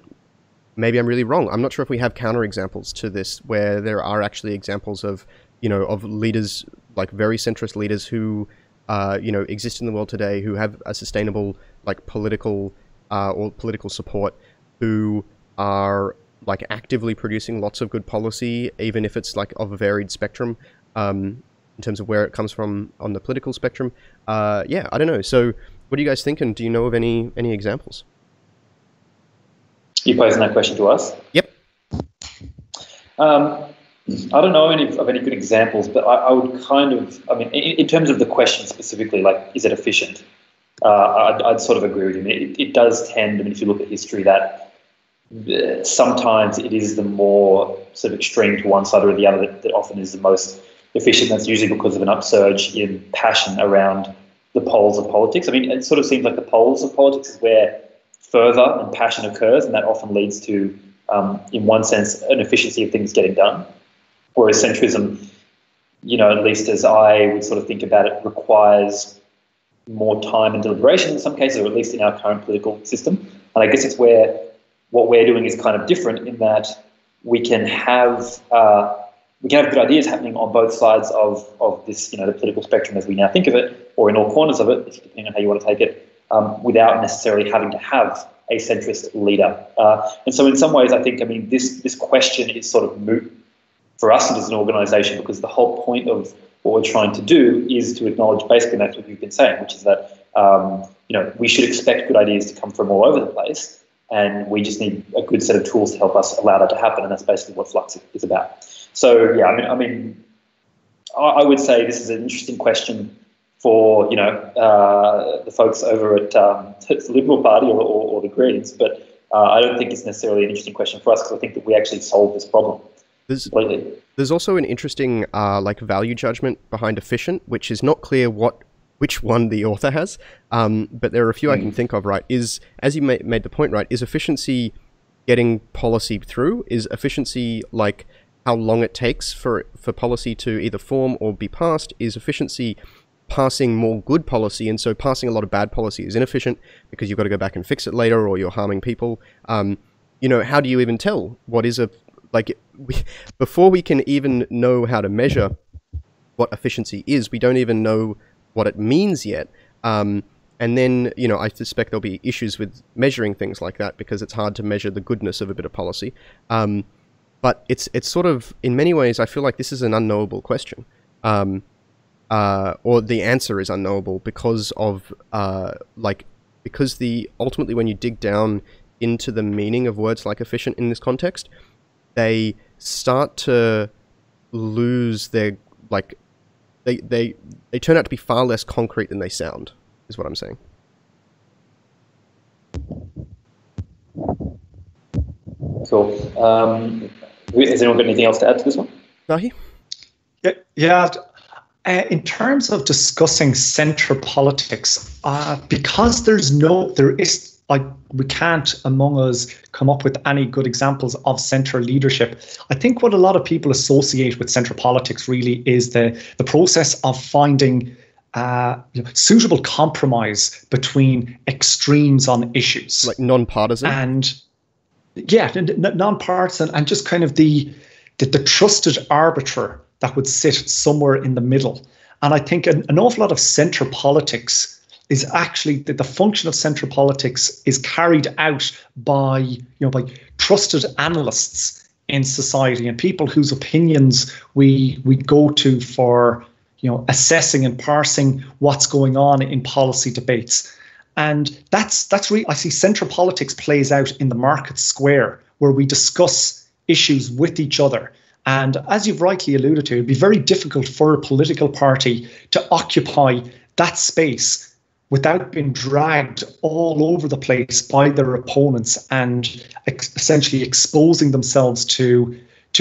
maybe I'm really wrong. I'm not sure if we have counterexamples to this, where there are actually examples of, of leaders, very centrist leaders who exist in the world today, who have a sustainable like political or political support, who are like actively producing lots of good policy, even if it's like of a varied spectrum, in terms of where it comes from on the political spectrum. Yeah, I don't know. So what do you guys think? And do you know of any examples? You posing that question to us? Yep. I don't know of any good examples, but I would kind of, I mean, in terms of the question specifically, like, is it efficient? I'd sort of agree with you. It does tend, I mean, if you look at history, that sometimes it is the more sort of extreme to one side or the other that often is the most efficient. That's usually because of an upsurge in passion around the poles of politics. I mean, it sort of seems like the poles of politics is where fervour and passion occurs, and that often leads to, in one sense, an efficiency of things getting done. Whereas centrism, at least as I would sort of think about it, requires more time and deliberation in some cases, or at least in our current political system. And I guess it's where what we're doing is kind of different in that we can have good ideas happening on both sides of this, the political spectrum as we now think of it, or in all corners of it, depending on how you want to take it, without necessarily having to have a centrist leader. And so in some ways, I think, this question is sort of moot for us as an organisation, because the whole point of what we're trying to do is to acknowledge basically that's what you've been saying, which is that we should expect good ideas to come from all over the place, and we just need a good set of tools to help us allow that to happen, and that's basically what Flux is about. So yeah, I would say this is an interesting question for the folks over at the Liberal Party or the Greens, but I don't think it's necessarily an interesting question for us, because I think that we actually solve this problem. There's also an interesting value judgment behind efficient, which is not clear which one the author has, but there are a few I can think of. Right, is, as you made the point, right, is efficiency getting policy through? Is efficiency like how long it takes for policy to either form or be passed? Is efficiency passing more good policy, and so passing a lot of bad policy is inefficient because you've got to go back and fix it later, or you're harming people? How do you even tell what is before we can even know how to measure what efficiency is, we don't even know what it means yet. And then, I suspect there'll be issues with measuring things like that, because it's hard to measure the goodness of a bit of policy. But it's sort of, in many ways, I feel like this is an unknowable question. Or the answer is unknowable because of, ultimately when you dig down into the meaning of words like efficient in this context, they start to lose their, they turn out to be far less concrete than they sound, is what I'm saying. Cool. Has anyone got anything else to add to this one? Nahi? Yeah. In terms of discussing centre politics, because we can't among us come up with any good examples of centre leadership. I think what a lot of people associate with centre politics really is the process of finding suitable compromise between extremes on issues. Like non-partisan? And yeah, non-partisan, and just kind of the trusted arbiter that would sit somewhere in the middle. And I think an awful lot of centre politics is actually the function of centre politics is carried out by trusted analysts in society, and people whose opinions we go to for assessing and parsing what's going on in policy debates. And that's really, I see centre politics plays out in the market square, where we discuss issues with each other. And as you've rightly alluded to, it'd be very difficult for a political party to occupy that space without being dragged all over the place by their opponents and essentially exposing themselves to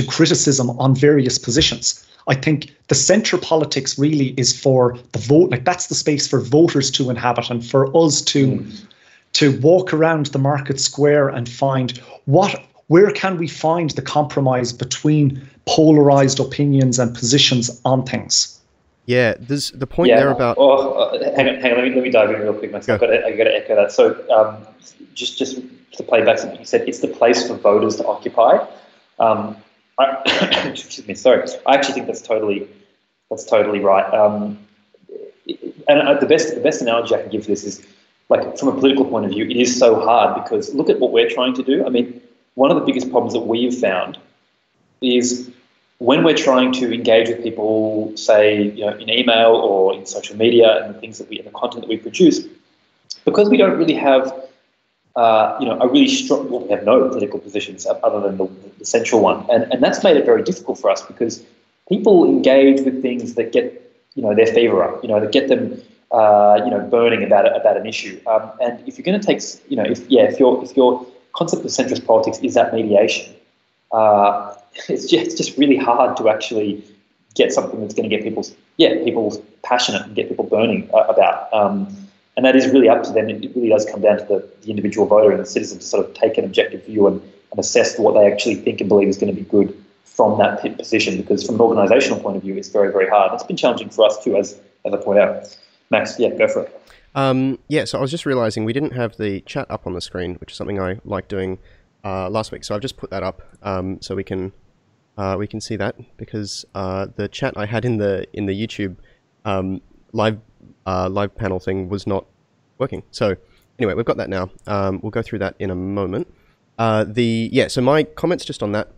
criticism on various positions. I think the centre politics really is for the vote, that's the space for voters to inhabit, and for us to walk around the market square and find where can we find the compromise between polarised opinions and positions on things. Yeah, there's the point there about. Hang on. Let me dive in real quick. I've got to echo that. So, just to play back something you said, it's the place for voters to occupy. Excuse me. Sorry. I actually think that's totally right. and the best analogy I can give for this is, like, from a political point of view, it is so hard because look at what we're trying to do. I mean, one of the biggest problems that we've found is when we're trying to engage with people, say, in email or in social media and the things that and the content that we produce, because we don't really have, a really strong, well, we have no political positions other than the central one, and that's made it very difficult for us because people engage with things that get, their fever up, that get them, burning about an issue. And if you're going to take, if your concept of centrist politics is that mediation, it's just really hard to actually get something that's going to get people passionate and get people burning about. And that is really up to them. It really does come down to the individual voter and the citizen to sort of take an objective view and assess what they actually think and believe is going to be good from that position. Because from an organisational point of view, it's very, very hard. It's been challenging for us too, as I point out. Max, go for it. So I was just realising we didn't have the chat up on the screen, which is something I like doing last week. So I've just put that up so we can see that, because the chat I had in the YouTube live panel thing was not working. So anyway, we've got that now. We'll go through that in a moment. So my comments just on that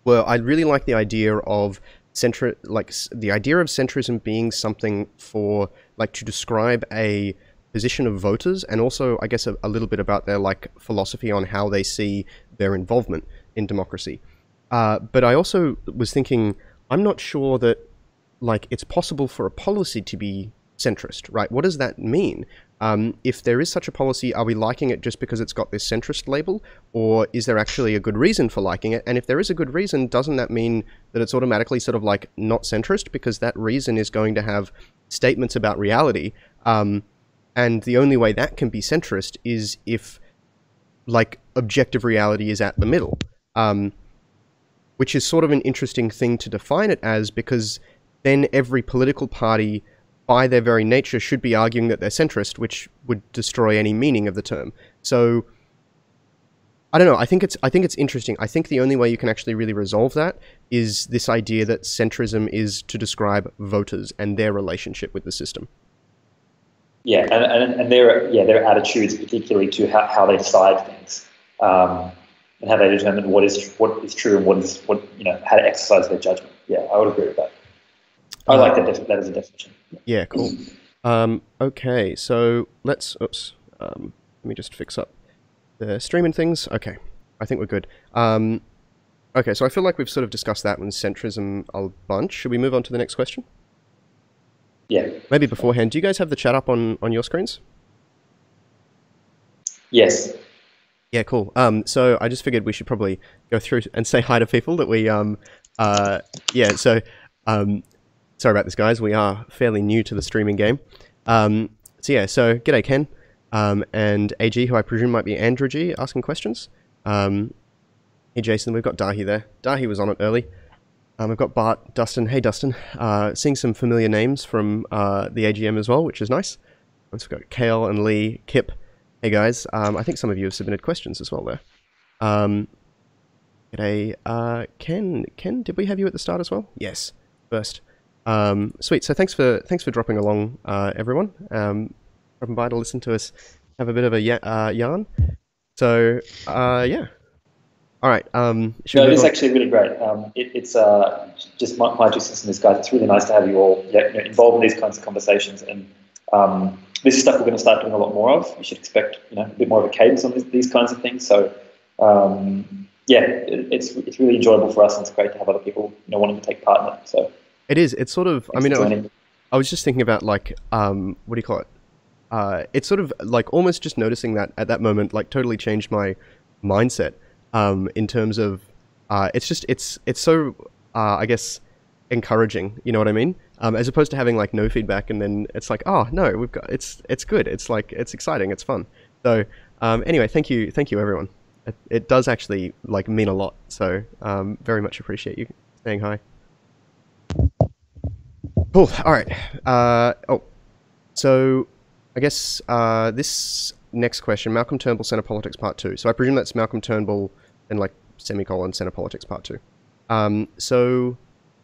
were, I really like the idea of centrism being something for, like, to describe a position of voters, and also I guess a little bit about their, like, philosophy on how they see their involvement in democracy. But I also was thinking, I'm not sure that, like, it's possible for a policy to be centrist, right? What does that mean? If there is such a policy, are we liking it just because it's got this centrist label, or is there actually a good reason for liking it? And if there is a good reason, doesn't that mean that it's automatically sort of like not centrist, because that reason is going to have statements about reality? And the only way that can be centrist is if, like, objective reality is at the middle, which is sort of an interesting thing to define it as, because then every political party, by their very nature, should be arguing that they're centrist, which would destroy any meaning of the term. So, I don't know. I think it's interesting. I think the only way you can actually really resolve that is this idea that centrism is to describe voters and their relationship with the system. Yeah, and their attitudes, particularly to how they decide things, and how they determine what is true and how to exercise their judgment. Yeah, I would agree with that. I like that as a definition. Yeah, cool. Okay, so let me just fix up the streaming things. Okay, I think we're good. Okay, so I feel like we've sort of discussed that one, centrism, a bunch. Should we move on to the next question? Yeah. Maybe beforehand, do you guys have the chat up on your screens? Yes. Yeah, cool. So I just figured we should probably go through and say hi to people that we, sorry about this, guys. We are fairly new to the streaming game. So g'day, Ken. And AG, who I presume might be Andrew G, asking questions. Hey, Jason, we've got Dahi there. Dahi was on it early. We've got Bart, Dustin. Hey, Dustin. Seeing some familiar names from the AGM as well, which is nice. We've got Kale and Lee, Kip. Hey, guys. I think some of you have submitted questions as well there. G'day. Ken, did we have you at the start as well? Yes, first. Sweet. So thanks for dropping along, everyone. Dropping by to listen to us have a bit of a yarn. So yeah. All right. No, it's actually really great. It's just my 2 cents in this, guys. It's really nice to have you all involved in these kinds of conversations, and this is stuff we're going to start doing a lot more of. You should expect a bit more of a cadence on these kinds of things. So it's really enjoyable for us, and it's great to have other people wanting to take part in it. So. It is. It's sort of, I mean, I was just thinking about, like, what do you call it? It's sort of like almost just noticing that at that moment, like, totally changed my mindset in terms of, it's so, I guess, encouraging, you know what I mean? As opposed to having, like, no feedback, and then it's like, oh, no, it's good. It's like, it's exciting. It's fun. So anyway, thank you, everyone. It does actually, like, mean a lot. So very much appreciate you saying hi. Cool. All right. So I guess this next question, Malcolm Turnbull, Center Politics Part 2. So I presume that's Malcolm Turnbull and, like, semicolon Center Politics Part 2.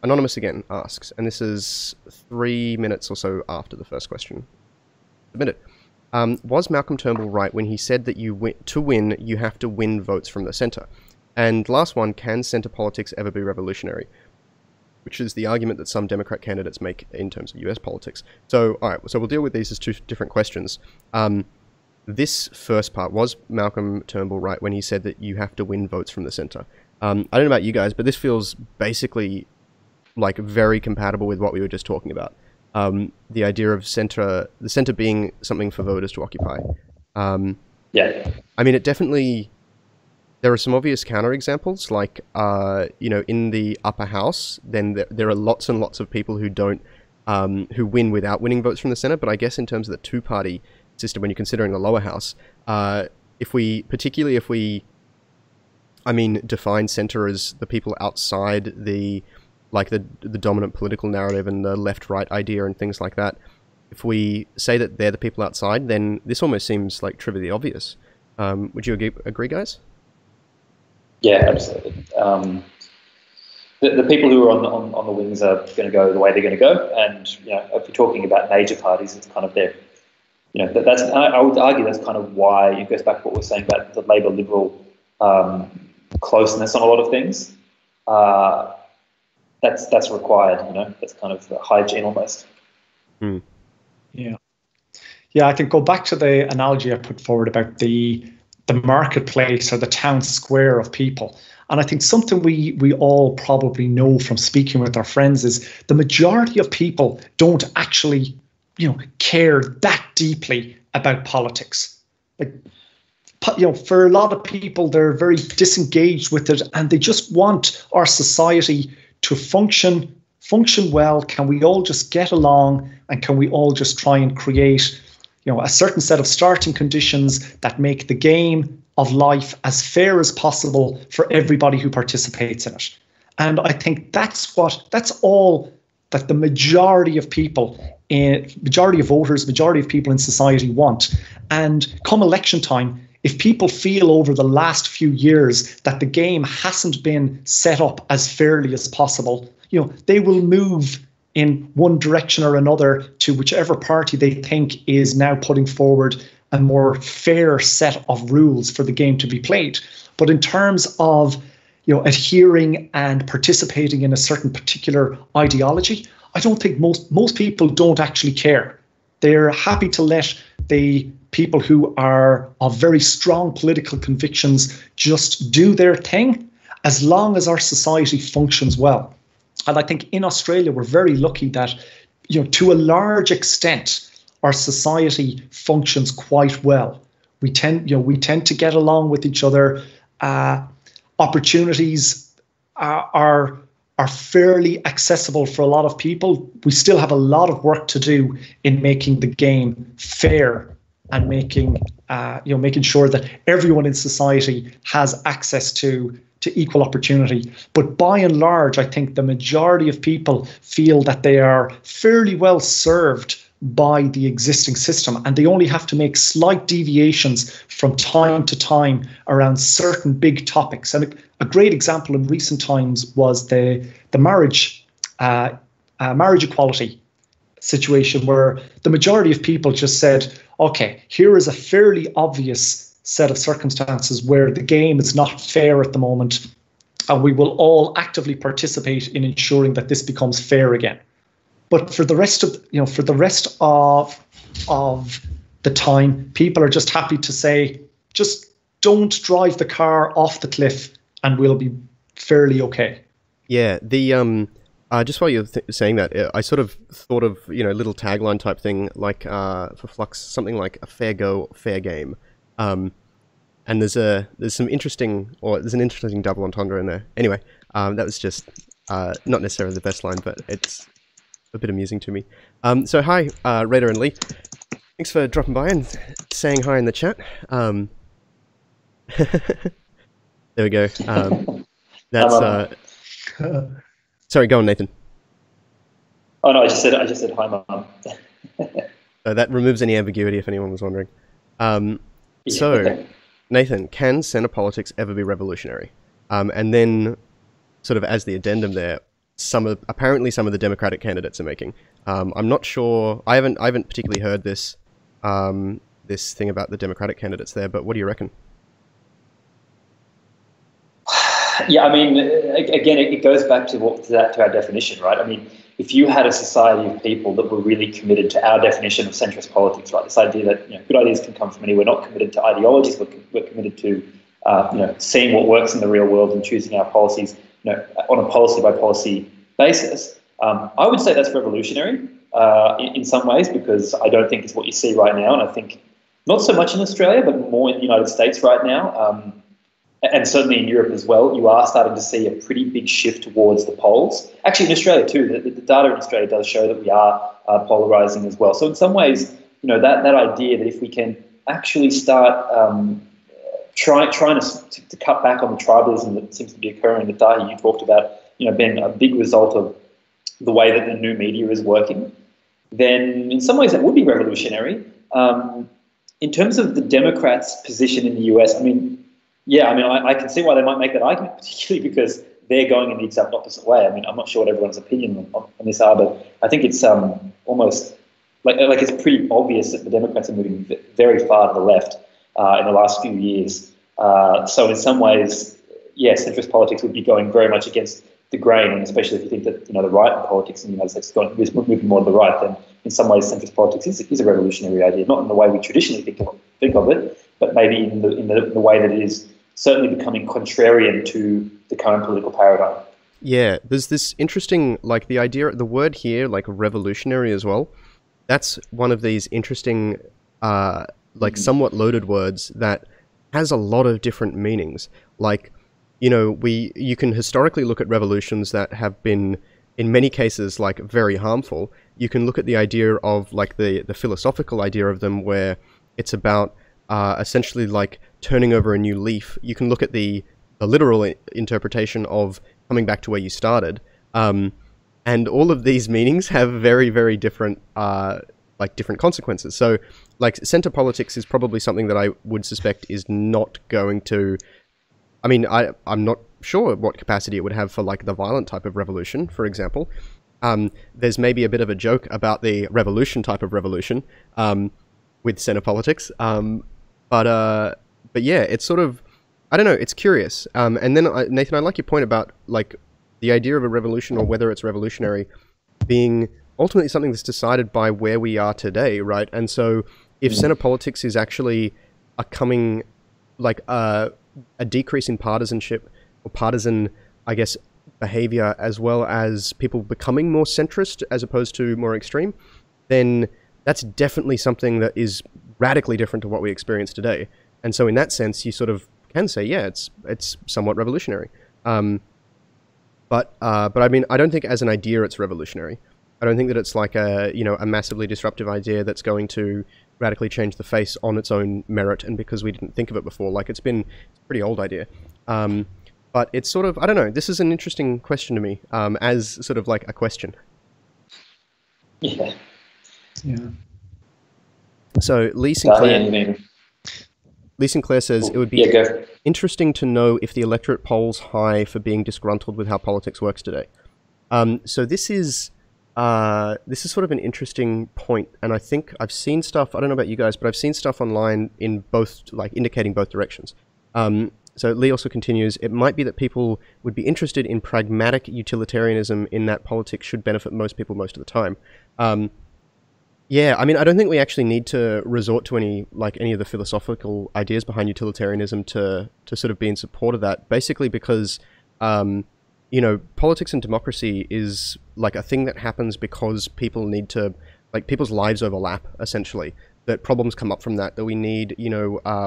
Anonymous again asks, and this is 3 minutes or so after the first question submitted. Was Malcolm Turnbull right when he said that to win, you have to win votes from the centre? And last one, can centre politics ever be revolutionary? Which is the argument that some Democrat candidates make in terms of US politics. So, alright, so we'll deal with these as two different questions. This first part, was Malcolm Turnbull right when he said that you have to win votes from the centre? I don't know about you guys, but this feels basically like very compatible with what we were just talking about. The idea of the centre being something for voters to occupy. Yeah. I mean, it definitely... There are some obvious counterexamples, like, you know, in the upper house, then there are lots and lots of people who don't, who win without winning votes from the Senate, but I guess in terms of the two-party system, when you're considering the lower house, particularly if we define centre as the people outside the dominant political narrative and the left-right idea and things like that, if we say that they're the people outside, then this almost seems like trivially obvious. Would you agree, guys? Yeah, absolutely. The people who are on the wings are going to go the way they're going to go, and you know, if you're talking about major parties, it's kind of their, you know, I would argue that's kind of why it goes back to what we're saying about the Labour Liberal closeness on a lot of things. That's required, you know. That's kind of hygiene almost. Mm. Yeah. I think go back to the analogy I put forward about the marketplace or the town square of people. And I think something we all probably know from speaking with our friends is the majority of people don't actually, you know, care that deeply about politics. Like, you know, for a lot of people, they're very disengaged with it, and they just want our society to function well. Can we all just get along, and can we all just try and create, you know, a certain set of starting conditions that make the game of life as fair as possible for everybody who participates in it. And I think that's all that the majority of people, majority of voters, majority of people in society want. And come election time, if people feel over the last few years that the game hasn't been set up as fairly as possible, you know, they will move in one direction or another to whichever party they think is now putting forward a more fair set of rules for the game to be played. But in terms of, you know, adhering and participating in a certain particular ideology, I don't think most people don't actually care. They're happy to let the people who are of very strong political convictions just do their thing, as long as our society functions well. And I think in Australia, we're very lucky that, you know, to a large extent, our society functions quite well. We tend to get along with each other. Opportunities are fairly accessible for a lot of people. We still have a lot of work to do in making the game fair and making sure that everyone in society has access to equal opportunity. But by and large, I think the majority of people feel that they are fairly well served by the existing system, and they only have to make slight deviations from time to time around certain big topics. And a great example in recent times was the marriage equality situation, where the majority of people just said, okay, here is a fairly obvious set of circumstances where the game is not fair at the moment, and we will all actively participate in ensuring that this becomes fair again. But for the rest of the time, people are just happy to say, just don't drive the car off the cliff and we'll be fairly okay. Yeah, the just while you're saying that, I sort of thought of, you know, a little tagline type thing, like for Flux, something like a fair go, fair game. And there's an interesting double entendre in there. Anyway, that was just not necessarily the best line, but it's a bit amusing to me. So hi, Raider and Lee. Thanks for dropping by and saying hi in the chat. There we go. That's sorry, go on, Nathan. Oh no, I just said hi, Mum. That removes any ambiguity if anyone was wondering. So, Nathan, can centre politics ever be revolutionary? And then, sort of as the addendum there, apparently some of the Democratic candidates are making. I'm not sure. I haven't particularly heard this this thing about the Democratic candidates there. But what do you reckon? Yeah, I mean, again, it goes back to our definition, right? I mean, if you had a society of people that were really committed to our definition of centrist politics, right? This idea that good ideas can come from anywhere. We're not committed to ideologies. We're committed to seeing what works in the real world and choosing our policies, on a policy by policy basis. I would say that's revolutionary in some ways, because I don't think it's what you see right now, and I think not so much in Australia, but more in the United States right now. And certainly in Europe as well, you are starting to see a pretty big shift towards the polls. Actually, in Australia too, the data in Australia does show that we are polarising as well. So in some ways, that idea that if we can actually start trying to cut back on the tribalism that seems to be occurring, that Dahi, you talked about, being a big result of the way that the new media is working, then in some ways that would be revolutionary. In terms of the Democrats' position in the US, I can see why they might make that argument, particularly because they're going in the exact opposite way. I mean, I'm not sure what everyone's opinion on this are, but I think it's almost like it's pretty obvious that the Democrats are moving very far to the left in the last few years. So in some ways, yes, centrist politics would be going very much against the grain, and especially if you think that the right in politics in the United States is moving more to the right, then in some ways centrist politics is a revolutionary idea, not in the way we traditionally think of it, but maybe in the way that it is certainly becoming contrarian to the current political paradigm. Yeah, there's this interesting, the idea, the word here, revolutionary as well. That's one of these interesting, somewhat loaded words that has a lot of different meanings. You can historically look at revolutions that have been, in many cases, very harmful. You can look at the idea of, the philosophical idea of them, where it's about essentially turning over a new leaf. You can look at the literal interpretation of coming back to where you started. And all of these meanings have very, very different, different consequences. So, center politics is probably something that I would suspect is not going to... I'm not sure what capacity it would have for, the violent type of revolution, for example. There's maybe a bit of a joke about the revolution type of revolution with center politics. But yeah, it's sort of... I don't know, it's curious. And then, Nathan, I like your point about, the idea of a revolution, or whether it's revolutionary, being ultimately something that's decided by where we are today, right? And so if center politics is actually a decrease in partisanship, or partisan, I guess, behavior, as well as people becoming more centrist as opposed to more extreme, then that's definitely something that is radically different to what we experience today. And so in that sense, you sort of can say, yeah, it's somewhat revolutionary. But I mean, I don't think as an idea it's revolutionary. I don't think that it's a massively disruptive idea that's going to radically change the face on its own merit, and because we didn't think of it before. It's a pretty old idea. But it's sort of, I don't know, this is an interesting question to me, as sort of a question. Yeah. So Lee Sinclair says it would be interesting to know if the electorate polls high for being disgruntled with how politics works today. So this is sort of an interesting point, and I think I've seen stuff, I don't know about you guys, but I've seen stuff online in both, indicating both directions. So Lee also continues, it might be that people would be interested in pragmatic utilitarianism, in that politics should benefit most people most of the time. Yeah, I mean, I don't think we actually need to resort to any of the philosophical ideas behind utilitarianism to sort of be in support of that, basically because, politics and democracy is a thing that happens because people need to, people's lives overlap, essentially, that problems come up from that we need,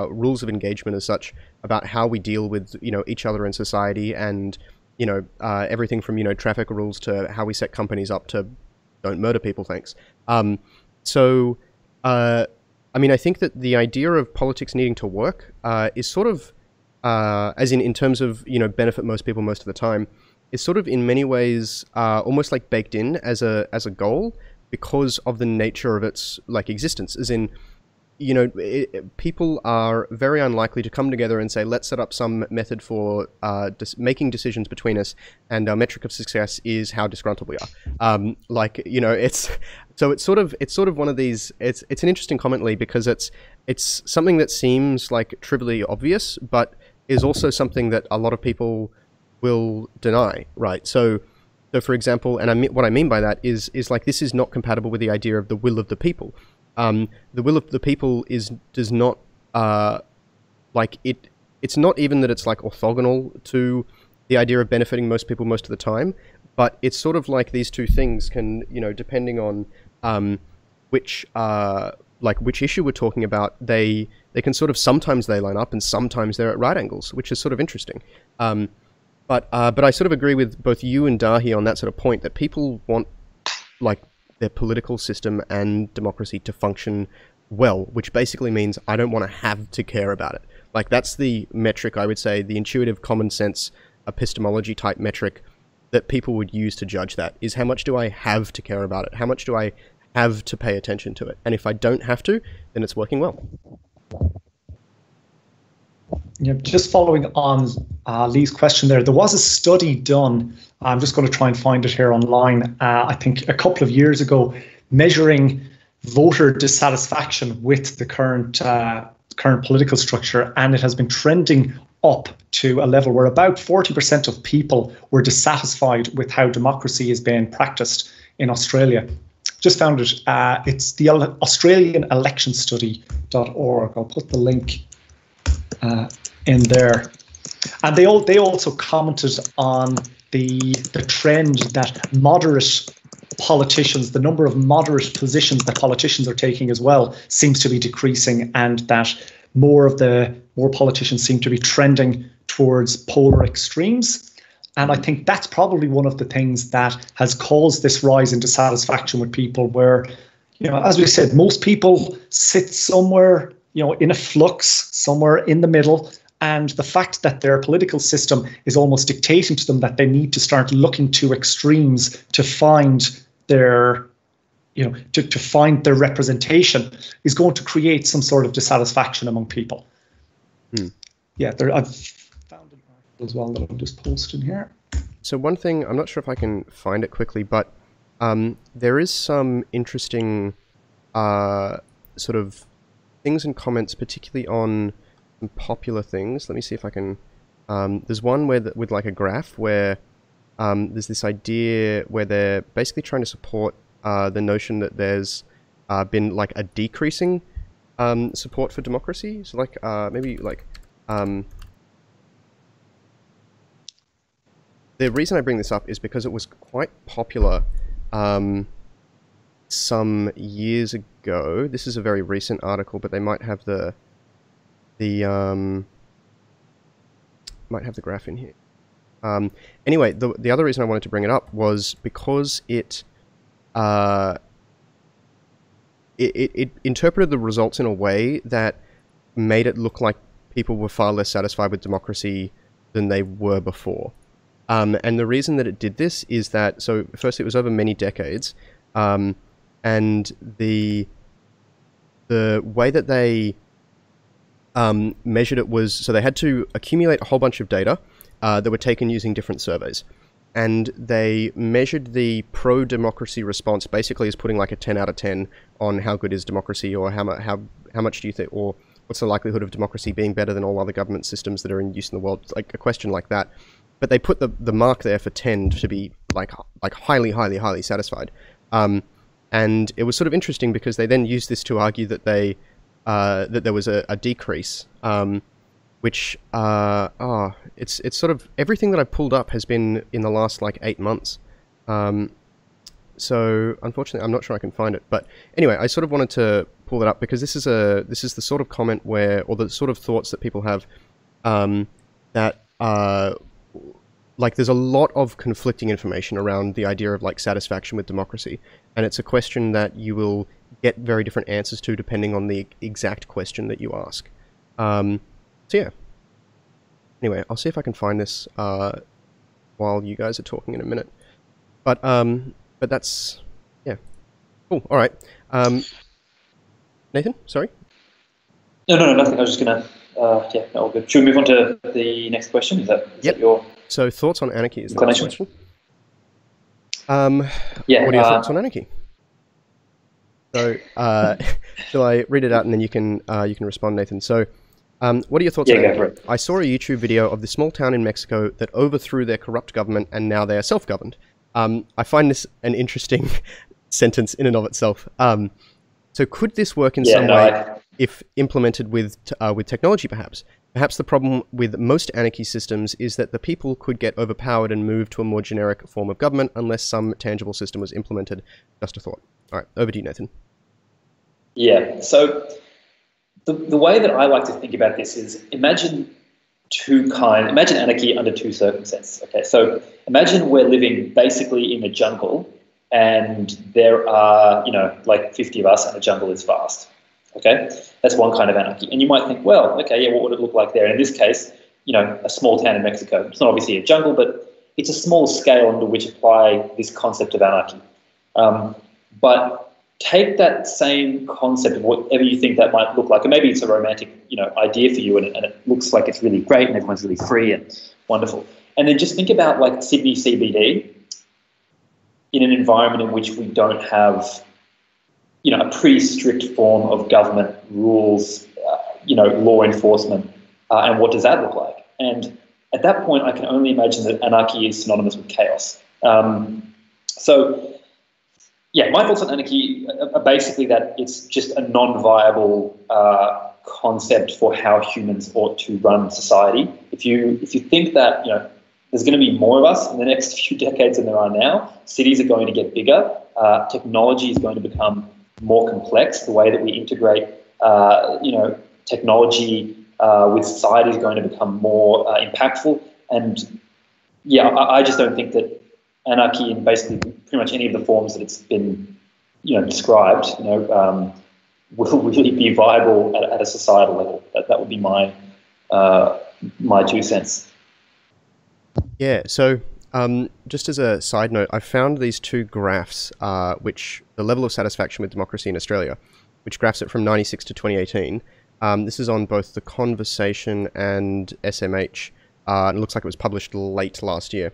rules of engagement as such about how we deal with, each other in society, and, everything from, traffic rules to how we set companies up to don't murder people, thanks. So, I mean, I think that the idea of politics needing to work is sort of, as in terms of, benefit most people most of the time, is sort of in many ways almost baked in as a goal, because of the nature of its existence. As in, you know, people are very unlikely to come together and say, let's set up some method for making decisions between us, and our metric of success is how disgruntled we are. Like, you know, it's sort of one of these. It's an interesting comment, Lee, because it's something that seems like trivially obvious, but is also something that a lot of people will deny, right? So for example, and what I mean by that is like, this is not compatible with the idea of the will of the people. The will of the people does not like it. It's not even that it's like orthogonal to the idea of benefiting most people most of the time, but it's sort of like these two things can, you know, depending on which issue we're talking about, they can sort of, sometimes they line up and sometimes they're at right angles, which is sort of interesting. But I sort of agree with both you and Dahi on that sort of point, that people want like their political system and democracy to function well, which basically means I don't want to have to care about it. Like, that's the metric, I would say, the intuitive common sense epistemology type metric that people would use to judge that, is how much do I have to care about it? How much do I have to pay attention to it? And if I don't have to, then it's working well. Yeah, just following on Lee's question there was a study done, I'm just going to try and find it here online, I think a couple of years ago, measuring voter dissatisfaction with the current political structure, and it has been trending up to a level where about 40% of people were dissatisfied with how democracy is being practiced in Australia. Just found it. It's the AustralianElectionStudy.org. I'll put the link in there. And they also commented on the trend that moderate politicians, the number of moderate positions that politicians are taking as well, seems to be decreasing, and that more politicians seem to be trending towards polar extremes. And I think that's probably one of the things that has caused this rise in dissatisfaction with people, where, you know, as we said, most people sit somewhere, you know, in a flux, somewhere in the middle. And the fact that their political system is almost dictating to them that they need to start looking to extremes to find their, you know, to find their representation is going to create some sort of dissatisfaction among people. Yeah, I've found an article as well that I'll just post in here. So one thing, I'm not sure if I can find it quickly, but there is some interesting sort of things and comments, particularly on some popular things. Let me see if I can. There's one with like a graph where there's this idea where they're basically trying to support the notion that there's been like a decreasing support for democracy. So like maybe like the reason I bring this up is because it was quite popular some years ago. This is a very recent article, but they might have the graph in here. Anyway, the other reason I wanted to bring it up was because it interpreted the results in a way that made it look like people were far less satisfied with democracy than they were before. And the reason that it did this is that, so first, it was over many decades, and the way that they measured it was, so they had to accumulate a whole bunch of data that were taken using different surveys, and they measured the pro-democracy response basically as putting like a 10 out of 10 on how good is democracy, or how much do you think, or what's the likelihood of democracy being better than all other government systems that are in use in the world, like a question like that. But they put the mark there for 10 to be like highly satisfied. And it was sort of interesting because they then used this to argue that that there was a decrease, which it's sort of everything that I pulled up has been in the last like 8 months. So unfortunately, I'm not sure I can find it. But anyway, I sort of wanted to pull it up because this is the sort of comment where, or the sort of thoughts that people have, that like there's a lot of conflicting information around the idea of like satisfaction with democracy, and it's a question that you will get very different answers to depending on the exact question that you ask. So yeah. Anyway, I'll see if I can find this while you guys are talking in a minute. But that's, yeah. Cool, all right. Nathan, sorry? No, nothing. I was just going to, yeah, no, all good. Should we move on to the next question? Is that your... So thoughts on Anarchy is the next question. Yeah, what are your thoughts on Anarchy? So, shall I read it out and then you can respond, Nathan? So, what are your thoughts on Anarchy? Go for it. I saw a YouTube video of the small town in Mexico that overthrew their corrupt government and now they are self-governed. I find this an interesting sentence in and of itself. So could this work in some way if implemented with technology, perhaps? Perhaps the problem with most anarchy systems is that the people could get overpowered and move to a more generic form of government unless some tangible system was implemented. Just a thought. All right, over to you, Nathan. Yeah, so the way that I like to think about this is imagine anarchy under two circumstances. Okay, so imagine we're living basically in a jungle and there are, like 50 of us and the jungle is vast. Okay, that's one kind of anarchy. And you might think, well, okay, yeah, what would it look like there? And in this case, a small town in Mexico. It's not obviously a jungle, but it's a small scale under which apply this concept of anarchy. But take that same concept of whatever you think that might look like, and maybe it's a romantic, idea for you, and it looks like it's really great and everyone's really free and wonderful. And then just think about like Sydney CBD in an environment in which we don't have a pretty strict form of government rules, law enforcement, and what does that look like? And at that point, I can only imagine that anarchy is synonymous with chaos. So, yeah, my thoughts on anarchy are basically that it's just a non-viable concept for how humans ought to run society. If you think that there's going to be more of us in the next few decades than there are now, cities are going to get bigger, technology is going to become more complex. The way that we integrate, technology with society is going to become more impactful. And yeah, I just don't think that anarchy in basically pretty much any of the forms that it's been, described, will really be viable at a societal level. That would be my 2 cents. Yeah. So. Just as a side note, I found these two graphs, which the level of satisfaction with democracy in Australia, which graphs it from 96 to 2018. This is on both The Conversation and SMH, and it looks like it was published late last year.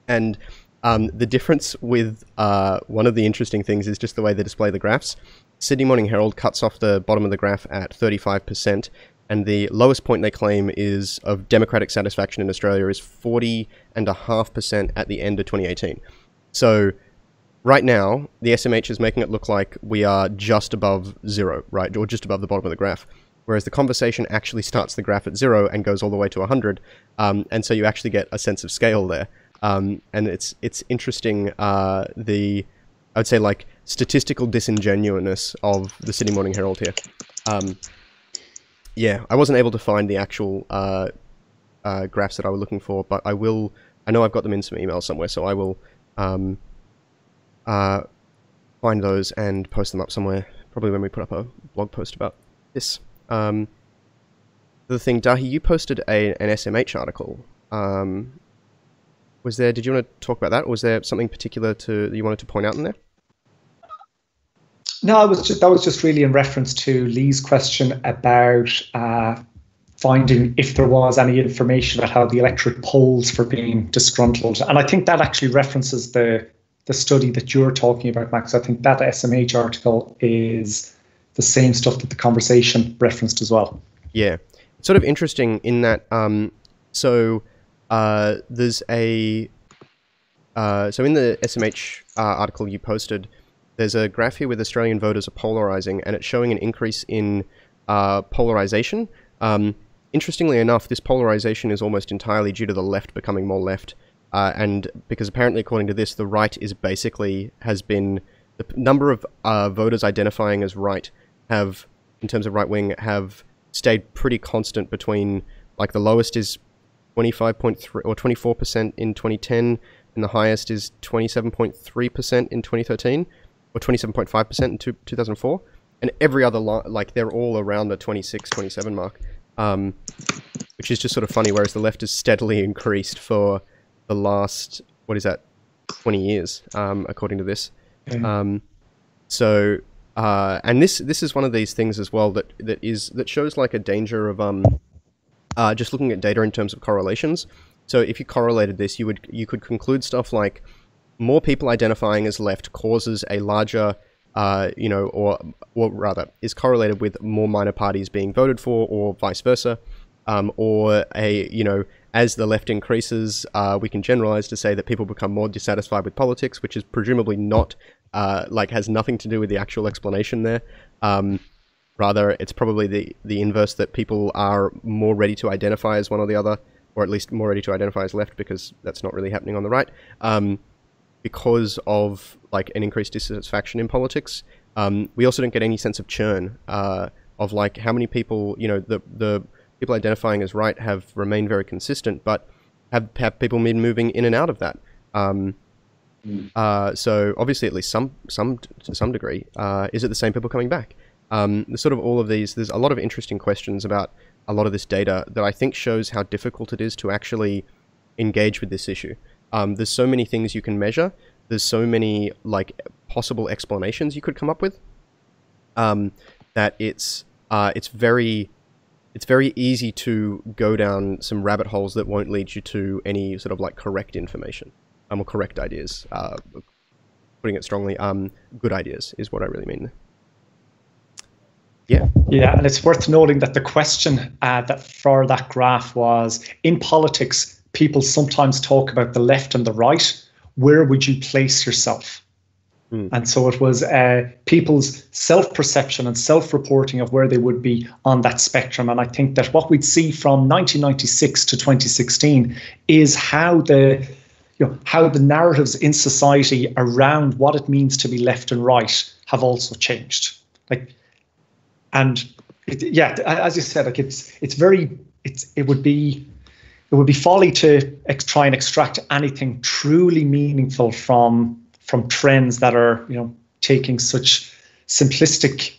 And the difference with one of the interesting things is just the way they display the graphs. Sydney Morning Herald cuts off the bottom of the graph at 35%, and the lowest point they claim is of democratic satisfaction in Australia is 40.5% at the end of 2018. So right now, the SMH is making it look like we are just above zero, right, or just above the bottom of the graph. Whereas The Conversation actually starts the graph at 0 and goes all the way to 100, and so you actually get a sense of scale there. And it's interesting, I would say, like, statistical disingenuousness of the Sydney Morning Herald here. Yeah, I wasn't able to find the actual graphs that I was looking for, but I will. I know I've got them in some emails somewhere, so I will find those and post them up somewhere. Probably when we put up a blog post about this. The thing, Dahi, you posted an SMH article. Did you want to talk about that, or was there something particular that you wanted to point out in there? No, that was just really in reference to Lee's question about finding if there was any information about how the electorate polls for being disgruntled. And I think that actually references the study that you're talking about, Max. I think that SMH article is the same stuff that The Conversation referenced as well. Yeah. It's sort of interesting in that, there's a... so in the SMH article you posted, there's a graph here with Australian voters are polarising, and it's showing an increase in polarisation. Interestingly enough, this polarisation is almost entirely due to the left becoming more left, and because apparently, according to this, the right is has been... The number of voters identifying as right have, in terms of right-wing, have stayed pretty constant between, like, the lowest is 25.3 or 24% in 2010, and the highest is 27.3% in 2013. Or 27.5% in 2004, and every other they're all around the 26, 27 mark, which is just sort of funny. Whereas the left has steadily increased for the last 20 years, according to this. So And this is one of these things as well that shows like a danger of just looking at data in terms of correlations. So if you correlated this, you could conclude stuff like more people identifying as left causes a larger, or rather is correlated with more minor parties being voted for, or vice versa, or as the left increases, we can generalize to say that people become more dissatisfied with politics, which is presumably not, has nothing to do with the actual explanation there. Rather, it's probably the inverse, that people are more ready to identify as one or the other, or at least more ready to identify as left, because that's not really happening on the right, because of like an increased dissatisfaction in politics. We also don't get any sense of churn, of like how many people, the people identifying as right have remained very consistent, but have people been moving in and out of that. So obviously, at least to some degree, is it the same people coming back? There's sort of all of these. There's a lot of interesting questions about a lot of this data that I think shows how difficult it is to actually engage with this issue. There's so many things you can measure. There's so many like possible explanations you could come up with, that it's very easy to go down some rabbit holes that won't lead you to any sort of like correct information, or correct ideas. Putting it strongly, good ideas is what I really mean. Yeah. Yeah, and it's worth noting that the question that for that graph was, in politics, people sometimes talk about the left and the right. Where would you place yourself? And so it was people's self-perception and self-reporting of where they would be on that spectrum. And I think that what we'd see from 1996 to 2016 is how the narratives in society around what it means to be left and right have also changed. As you said, like it would be folly to try and extract anything truly meaningful from trends that are, asking such simplistic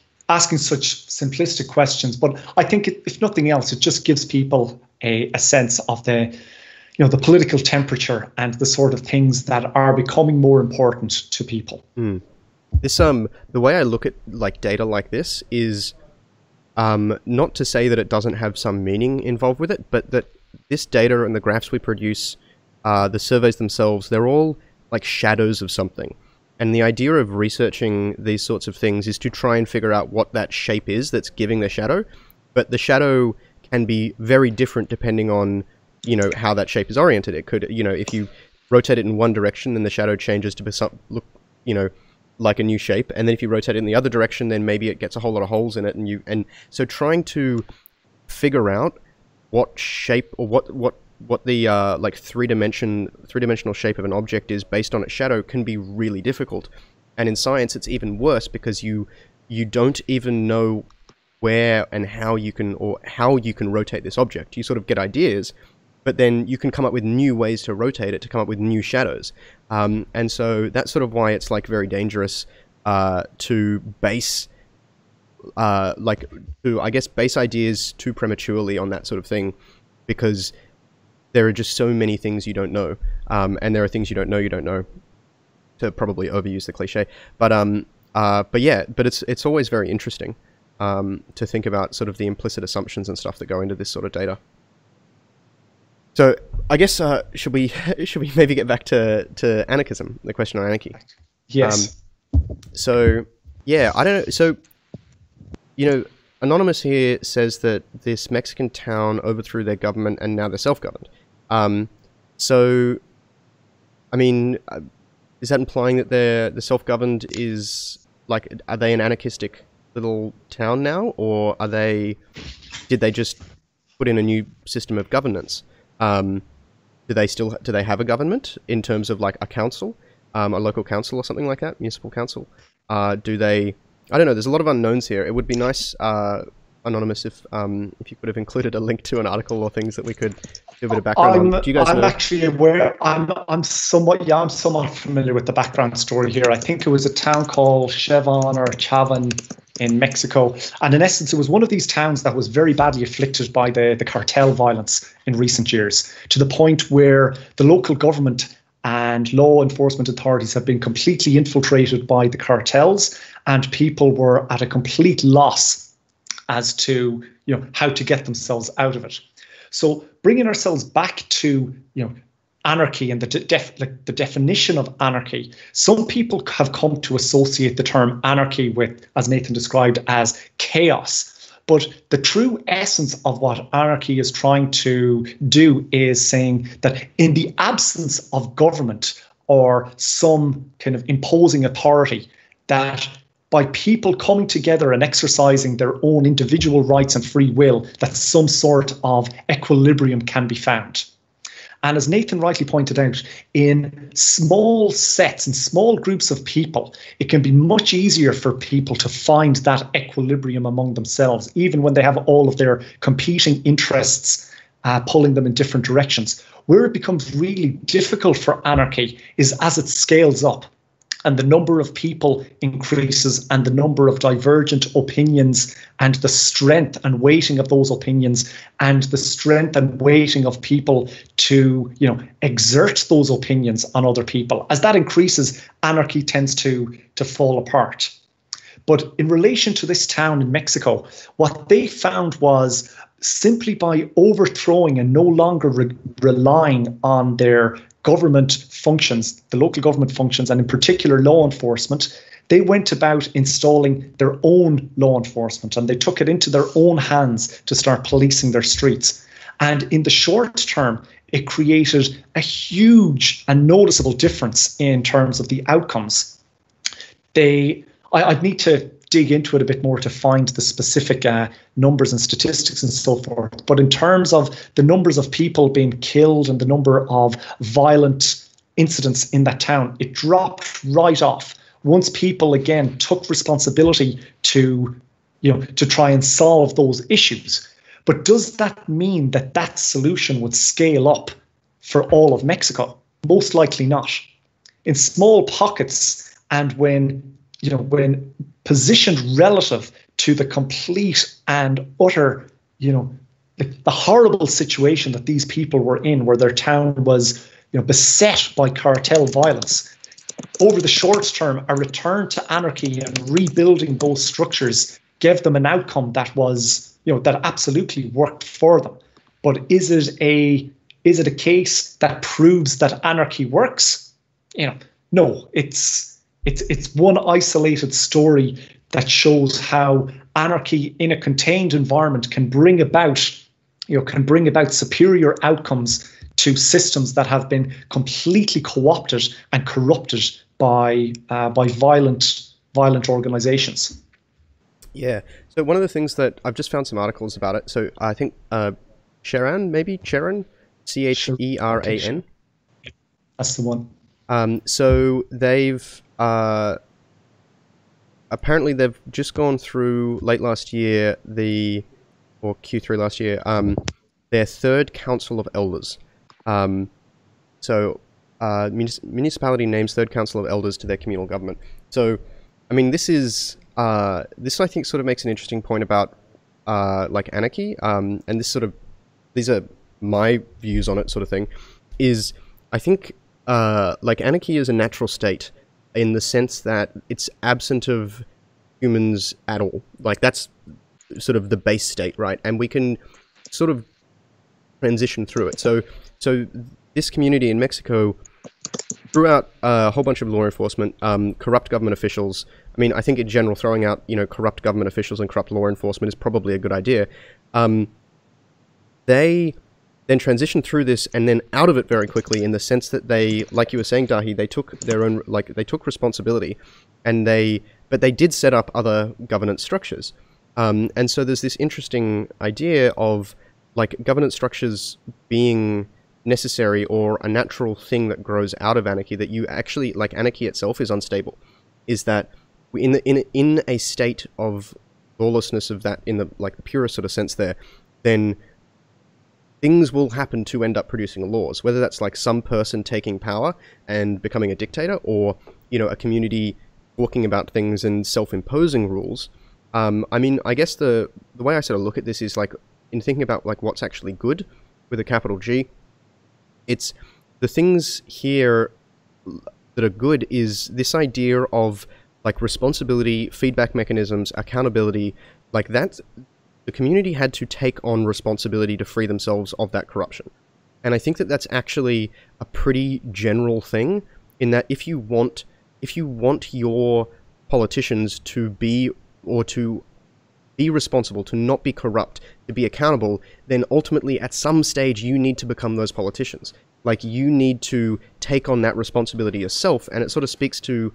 questions. But I think if nothing else, it just gives people a sense of the political temperature and the sort of things that are becoming more important to people. This the way I look at like data like this is not to say that it doesn't have some meaning involved with it, but that this data and the graphs we produce, the surveys themselves, they're all like shadows of something. And the idea of researching these sorts of things is to try and figure out what that shape is that's giving the shadow. But the shadow can be very different depending on, how that shape is oriented. It could, if you rotate it in one direction, then the shadow changes to look, like a new shape. And then if you rotate it in the other direction, then maybe it gets a whole lot of holes in it. And so trying to figure out what shape or what the like three-dimensional shape of an object is based on its shadow can be really difficult. And in science, it's even worse, because you don't even know where and how you can rotate this object. You sort of get ideas, but then you can come up with new ways to rotate it to come up with new shadows. And so that's sort of why it's like very dangerous to base base ideas too prematurely on that sort of thing, because there are just so many things you don't know, and there are things you don't know, to probably overuse the cliche. But it's always very interesting to think about sort of the implicit assumptions and stuff that go into this sort of data. So I guess should we maybe get back to anarchism, the question on anarchy? Yes. So yeah, I don't know. So Anonymous here says that this Mexican town overthrew their government and now they're self-governed. So, I mean, is that implying that the self-governed is like, are they an anarchistic little town now, or did they just put in a new system of governance? Do they have a government in terms of like a council, a local council or something like that, municipal council? I don't know. There's a lot of unknowns here. It would be nice, Anonymous, if you could have included a link to an article or things that we could give it a background on. Do you guys know? I'm actually aware. I'm somewhat familiar with the background story here. I think it was a town called Chevron or Chavan in Mexico, and in essence, it was one of these towns that was very badly afflicted by the cartel violence in recent years, to the point where the local government and law enforcement authorities have been completely infiltrated by the cartels, and people were at a complete loss as to how to get themselves out of it. So bringing ourselves back to anarchy and the definition of anarchy, some people have come to associate the term anarchy with, as Nathan described, as chaos. But the true essence of what anarchy is trying to do is saying that in the absence of government or some kind of imposing authority, that by people coming together and exercising their own individual rights and free will, that some sort of equilibrium can be found. And as Nathan rightly pointed out, in small sets and small groups of people, it can be much easier for people to find that equilibrium among themselves, even when they have all of their competing interests pulling them in different directions. Where it becomes really difficult for anarchy is as it scales up and the number of people increases and the number of divergent opinions and the strength and weighting of those opinions and the strength and weighting of people to, exert those opinions on other people. As that increases, anarchy tends to fall apart. But in relation to this town in Mexico, what they found was simply by overthrowing and no longer relying on their government functions, the local government functions, and in particular law enforcement, they went about installing their own law enforcement and they took it into their own hands to start policing their streets. And in the short term, it created a huge and noticeable difference in terms of the outcomes. I'd need to dig into it a bit more to find the specific numbers and statistics and so forth. But in terms of the numbers of people being killed and the number of violent incidents in that town, it dropped right off once people again took responsibility to try and solve those issues. But does that mean that that solution would scale up for all of Mexico? Most likely not. In small pockets, and when positioned relative to the complete and utter, the horrible situation that these people were in, where their town was, beset by cartel violence. Over the short term, a return to anarchy and rebuilding those structures gave them an outcome that was, that absolutely worked for them. But is it a case that proves that anarchy works? No, it's one isolated story that shows how anarchy in a contained environment can bring about superior outcomes to systems that have been completely co-opted and corrupted by violent organizations. Yeah. So one of the things that I've just found some articles about it. So I think Cheran, Cheran. That's the one. So they've apparently they've just gone through late last year, or Q3 last year, their third Council of Elders. Municipality names third Council of Elders to their communal government. So, I mean, this I think sort of makes an interesting point about like anarchy, and these are my views on it, sort of thing. Is I think like anarchy is a natural state in the sense that it's absent of humans at all. Like that's sort of the base state, right? And we can sort of transition through it. So this community in Mexico threw out a whole bunch of law enforcement, corrupt government officials. I mean, I think in general, throwing out, corrupt government officials and corrupt law enforcement is probably a good idea. They then transitioned through this and then out of it very quickly, in the sense that they, like you were saying, Dahi, they took their own, they took responsibility, but they did set up other governance structures. And so there's this interesting idea of like governance structures being necessary or a natural thing that grows out of anarchy, that you actually, like anarchy itself is unstable, is that in a state of lawlessness of that, in the like the purest sort of sense there, then things will happen to end up producing laws, whether that's like some person taking power and becoming a dictator, or, a community talking about things and self-imposing rules. I mean, I guess the way I sort of look at this is like, in thinking about like what's actually good with a capital G, it's the things here that are good is this idea of like responsibility, feedback mechanisms, accountability, like that. The community had to take on responsibility to free themselves of that corruption. And I think that that's actually a pretty general thing, in that if you want your politicians to be, or to be responsible, to not be corrupt, to be accountable, then ultimately at some stage you need to become those politicians. Like, you need to take on that responsibility yourself, and it sort of speaks to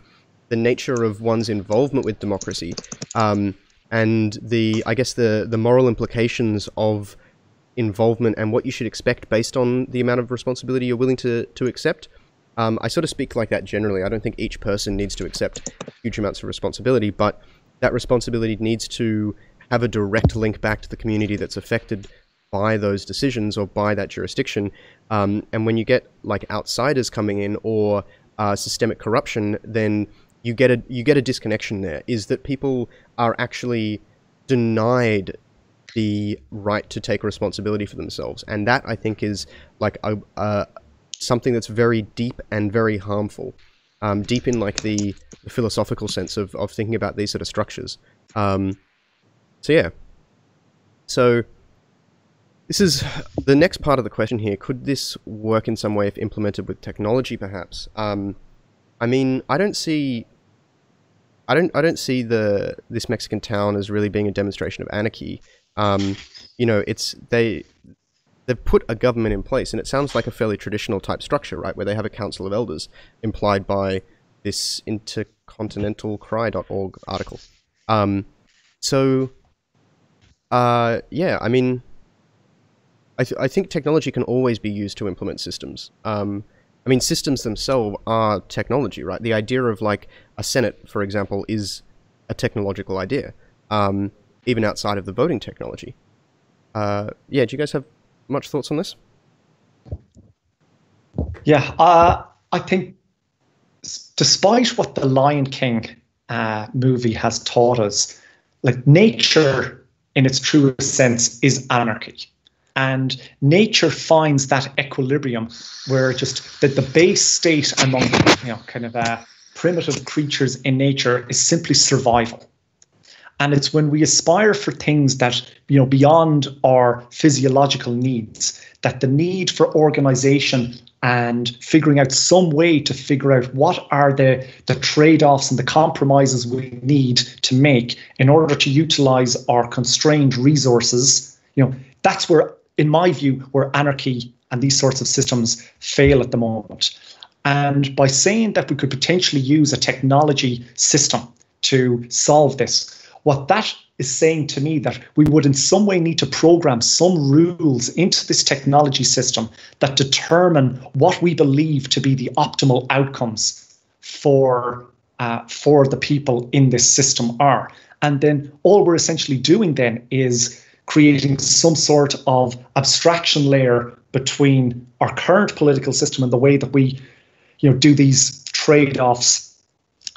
the nature of one's involvement with democracy, and I guess the moral implications of involvement and what you should expect based on the amount of responsibility you're willing to accept. I sort of speak like that generally. I don't think each person needs to accept huge amounts of responsibility, but that responsibility needs to have a direct link back to the community that's affected by those decisions or by that jurisdiction. And when you get like outsiders coming in, or systemic corruption, then you get a disconnection there, is that people are actually denied the right to take responsibility for themselves. And that, I think, is like something that's very deep and very harmful, deep in like the philosophical sense of thinking about these sort of structures. So yeah. So this is the next part of the question here. Could this work in some way if implemented with technology, perhaps? I mean, I don't see this Mexican town as really being a demonstration of anarchy. You know, they've put a government in place, and it sounds like a fairly traditional type structure, right, where they have a council of elders, implied by this intercontinentalcry.org article. Yeah, I mean, I think technology can always be used to implement systems. I mean, systems themselves are technology, right? The idea of like a Senate, for example, is a technological idea, even outside of the voting technology. Yeah, do you guys have much thoughts on this? Yeah, I think despite what the Lion King movie has taught us, like, nature in its truest sense is anarchy. And nature finds that equilibrium where just the base state among, kind of primitive creatures in nature is simply survival. And it's when we aspire for things that, beyond our physiological needs, that the need for organization and figuring out some way to figure out what are the trade-offs and the compromises we need to make in order to utilize our constrained resources, that's where, in my view, where anarchy and these sorts of systems fail at the moment. And by saying that we could potentially use a technology system to solve this, what that is saying to me that we would in some way need to program some rules into this technology system that determine what we believe to be the optimal outcomes for the people in this system are. And then all we're essentially doing then is creating some sort of abstraction layer between our current political system and the way that we, do these trade-offs,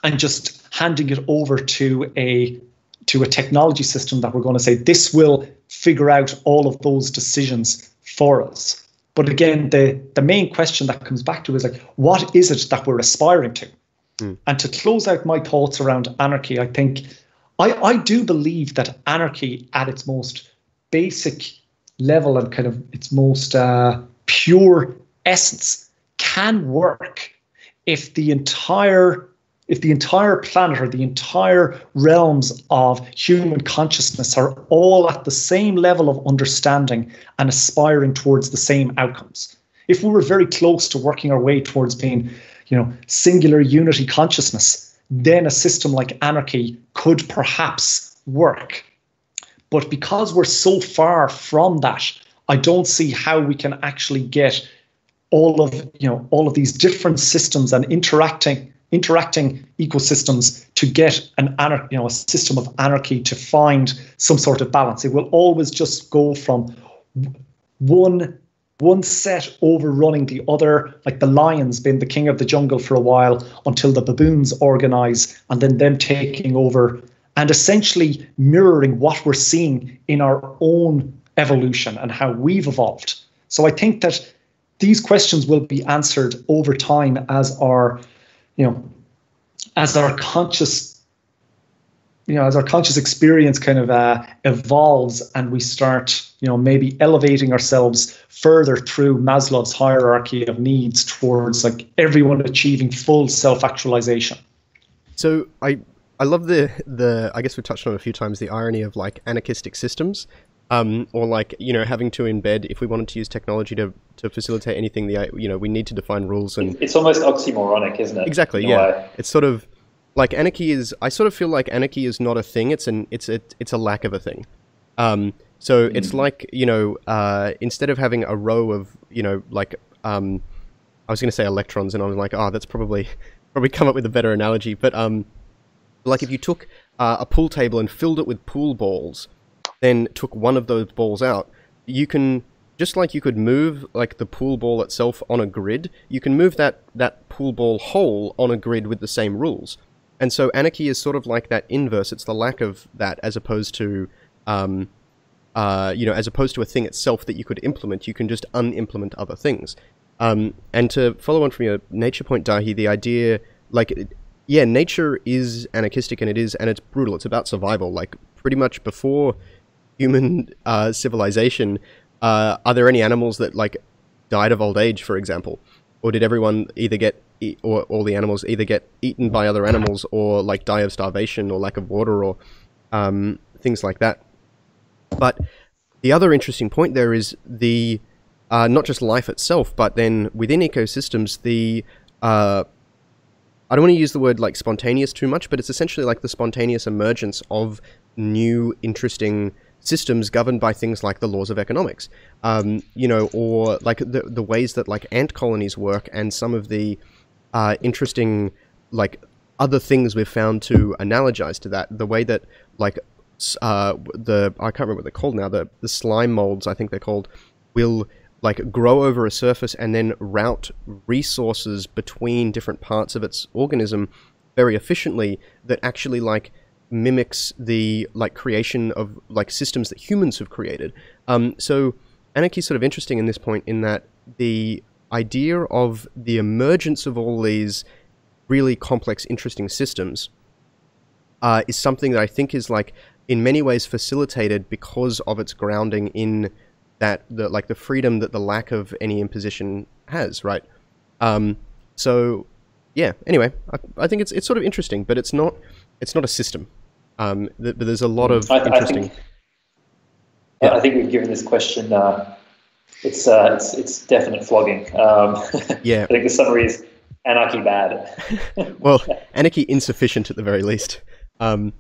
and just handing it over to a technology system that we're going to say, this will figure out all of those decisions for us. But again, the main question that comes back to is like, what is it that we're aspiring to? And to close out my thoughts around anarchy, I think I do believe that anarchy at its most basic level and kind of its most pure essence can work if the entire planet or the entire realms of human consciousness are all at the same level of understanding and aspiring towards the same outcomes. If we were very close to working our way towards being, singular unity consciousness, then a system like anarchy could perhaps work. But because we're so far from that, I don't see how we can actually get all of these different systems and interacting ecosystems to get a system of anarchy to find some sort of balance. It will always just go from one set overrunning the other, like the lion's been the king of the jungle for a while until the baboons organize and then them taking over and essentially mirroring what we're seeing in our own evolution and how we've evolved. So I think that these questions will be answered over time as our, as our conscious experience kind of evolves, and we start, maybe elevating ourselves further through Maslow's hierarchy of needs towards like everyone achieving full self-actualization. So I love the I guess we've touched on it a few times, the irony of like anarchistic systems, or like, having to embed, if we wanted to use technology to facilitate anything, we need to define rules. And it's almost oxymoronic, isn't it? Exactly, yeah. It's sort of like anarchy is, I sort of feel like anarchy is not a thing, it's a lack of a thing. So it's like, instead of having a row of, like, I was going to say electrons, and I was like, oh, that's probably come up with a better analogy. But like if you took a pool table and filled it with pool balls, then took one of those balls out, you can, just like you could move like the pool ball itself on a grid, you can move that pool ball whole on a grid with the same rules. And so anarchy is sort of like that inverse. It's the lack of that, as opposed to, as opposed to a thing itself that you could implement. You can just unimplement other things. And to follow on from your nature point, Dahi, the idea, like, yeah, nature is anarchistic, and it's brutal. It's about survival. Like, pretty much before human civilization, are there any animals that like died of old age, for example, or did everyone either get or all the animals either get eaten by other animals, or like die of starvation or lack of water, or things like that? But the other interesting point there is the not just life itself, but then within ecosystems, the I don't want to use the word like spontaneous too much, but it's essentially like the spontaneous emergence of new interesting systems governed by things like the laws of economics, or like the ways that like ant colonies work, and some of the interesting like other things we've found to analogize to that. The way that like I can't remember what they're called now, the slime molds, I think they're called, will like grow over a surface and then route resources between different parts of its organism very efficiently, that actually like mimics the like creation of like systems that humans have created. So anarchy is sort of interesting in this point, in that the idea of the emergence of all these really complex, interesting systems is something that I think is like in many ways facilitated because of its grounding in that the freedom that the lack of any imposition has, right? So yeah, anyway, I think it's sort of interesting, but it's not a system. But there's a lot of interesting. I think we've given this question it's definite flogging. Yeah. I think the summary is anarchy bad. Well, anarchy insufficient at the very least. I mean,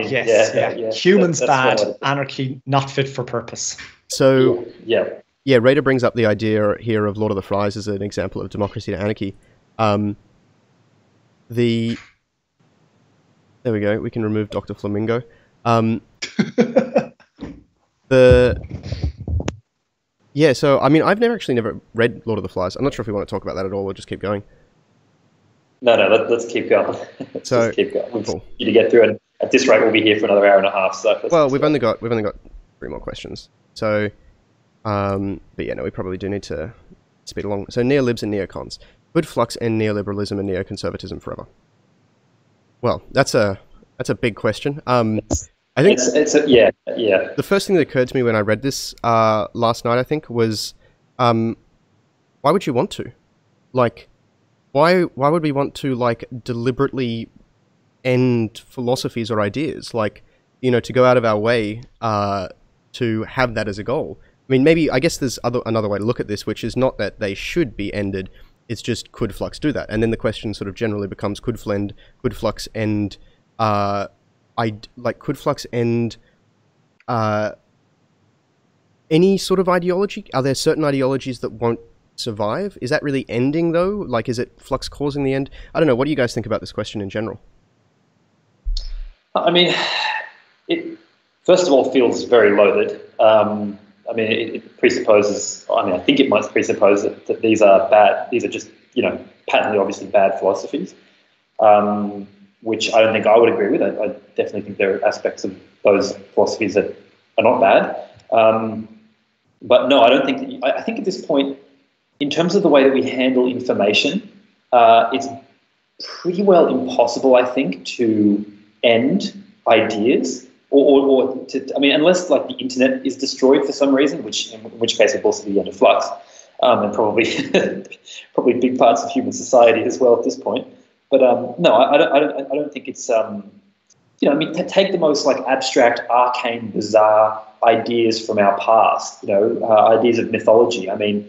yes, yeah. Humans that's bad, anarchy not fit for purpose. So yeah, Raider brings up the idea here of Lord of the Flies as an example of democracy to anarchy. There we go. We can remove Dr. Flamingo. So I mean, I've never read Lord of the Flies. I'm not sure if we want to talk about that at all. We'll just keep going. No, let's keep going. Just keep going. We've cool. You to get through it. At this rate, we'll be here for another hour and a half. So we've only got 3 more questions. So, but yeah, no, we probably do need to speed along. So, Neo-Libs and Neo-Cons. Would Flux end neoliberalism and neoconservatism forever? Well, that's a big question. I think yeah. The first thing that occurred to me when I read this last night, I think, was why would you want to? Like, why would we want to like deliberately end philosophies or ideas? Like, to go out of our way to have that as a goal. I mean, maybe, I guess there's another way to look at this, which is not that they should be ended. It's just, could Flux do that? And then the question sort of generally becomes, could Flux end could Flux end any sort of ideology? Are there certain ideologies that won't survive? Is that really ending, though? Like, is it Flux causing the end? I don't know. What do you guys think about this question in general? I mean, it first of all feels very loaded. I mean, it presupposes, I think it might presuppose that these are bad, these are just, patently obviously bad philosophies, which I don't think I would agree with. I definitely think there are aspects of those philosophies that are not bad. But no, I don't think, I think at this point, in terms of the way that we handle information, it's pretty well impossible, I think, to end ideas, or to, I mean, unless like the internet is destroyed for some reason, in which case, of course, it'll be the end of Flux, and probably probably big parts of human society as well at this point. But no, I don't think it's you know, I mean, take the most like abstract, arcane, bizarre ideas from our past. You know, ideas of mythology. I mean,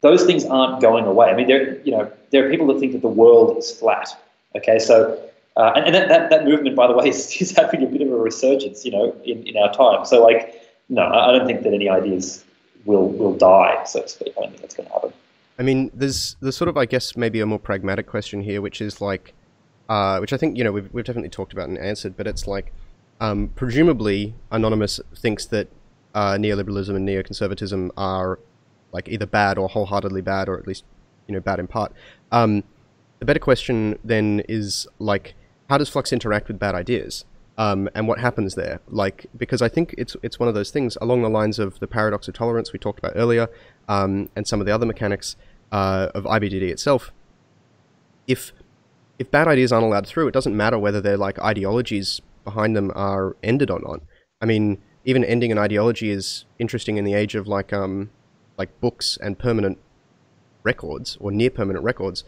those things aren't going away. I mean, there are people that think that the world is flat. Okay, so and that movement, by the way, is having a bit of a resurgence, you know, in our time. So like, no, I don't think that any ideas will die, so to speak. I don't think that's going to happen. I mean, there's sort of, I guess, maybe a more pragmatic question here, which is like, which I think, you know, we've definitely talked about and answered, but it's like, presumably Anonymous thinks that neoliberalism and neoconservatism are like either bad or wholeheartedly bad, or at least, you know, bad in part. The better question then is like, how does Flux interact with bad ideas? And what happens there? Like, because I think it's one of those things along the lines of the paradox of tolerance we talked about earlier, and some of the other mechanics of IBDD itself. If bad ideas aren't allowed through, it doesn't matter whether they're like ideologies behind them are ended or not. I mean, even ending an ideology is interesting in the age of like books and permanent records or near permanent records.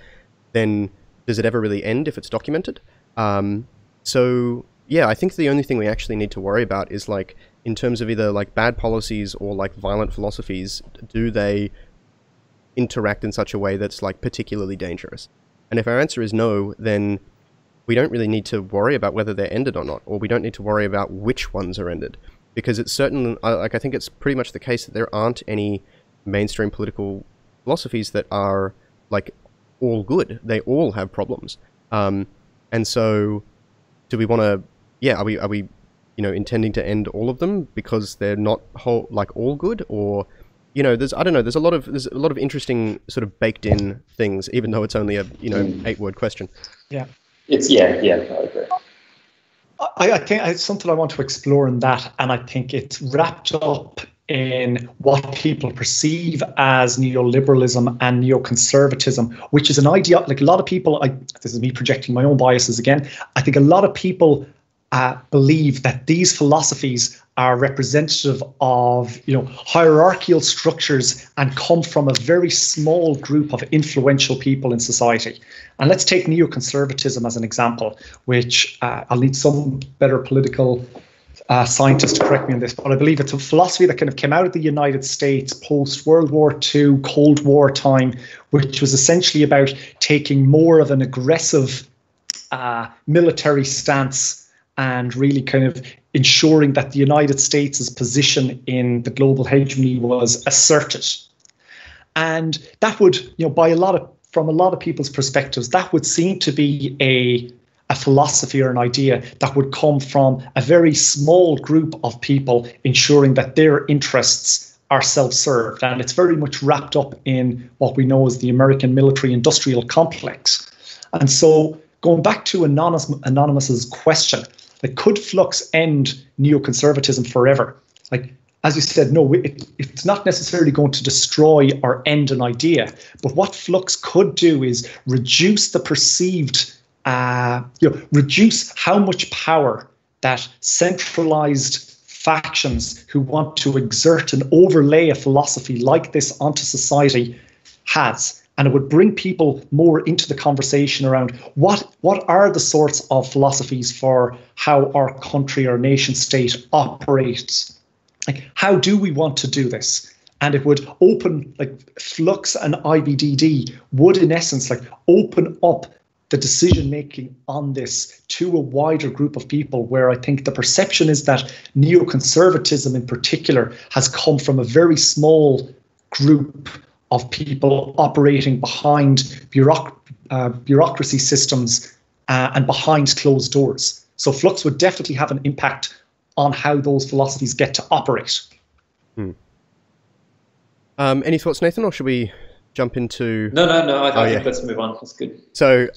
Then does it ever really end if it's documented? So yeah, I think the only thing we actually need to worry about is like, in terms of either like bad policies or like violent philosophies, do they interact in such a way that's like particularly dangerous? And if our answer is no, then we don't really need to worry about whether they're ended or not, or we don't need to worry about which ones are ended, because it's certain, like I think it's pretty much the case that there aren't any mainstream political philosophies that are like all good. They all have problems. And so do we want to, yeah, are we, you know, intending to end all of them because they're not all good? Or, you know, there's, I don't know, there's a lot of interesting sort of baked in things, even though it's only a, you know, 8-word question. Yeah. Yeah, I agree. I think it's something I want to explore in that, and I think it's wrapped up in what people perceive as neoliberalism and neoconservatism, which is an idea, like a lot of people, this is me projecting my own biases again, I think a lot of people believe that these philosophies are representative of, you know, hierarchical structures and come from a very small group of influential people in society. And let's take neoconservatism as an example, which I'll need some better political scientists to correct me on this, but I believe it's a philosophy that kind of came out of the United States post-World War II, Cold War time, which was essentially about taking more of an aggressive military stance and really kind of ensuring that the United States' position in the global hegemony was asserted. And that would, you know, from a lot of people's perspectives, that would seem to be a philosophy or an idea that would come from a very small group of people ensuring that their interests are self-served. And it's very much wrapped up in what we know as the American military-industrial complex. And so going back to Anonymous's question, like, could Flux end neoconservatism forever? Like, as you said, no, it's not necessarily going to destroy or end an idea. But what Flux could do is reduce the perceived, reduce how much power that centralized factions who want to exert and overlay a philosophy like this onto society has. And it would bring people more into the conversation around what are the sorts of philosophies for how our country or nation state operates. Like, how do we want to do this? And it would open, like, Flux and IBDD would in essence like open up the decision making on this to a wider group of people, where I think the perception is that neoconservatism in particular has come from a very small group of people operating behind bureaucracy systems and behind closed doors. So Flux would definitely have an impact on how those philosophies get to operate. Any thoughts, Nathan, or should we jump into... No, I think let's move on. That's good. So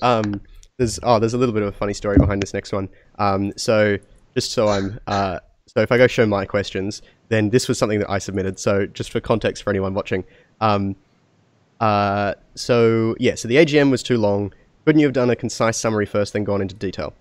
there's a little bit of a funny story behind this next one. So if I go show my questions, then this was something that I submitted. So just for context for anyone watching, So the AGM was too long. Couldn't you have done a concise summary first, then gone into detail?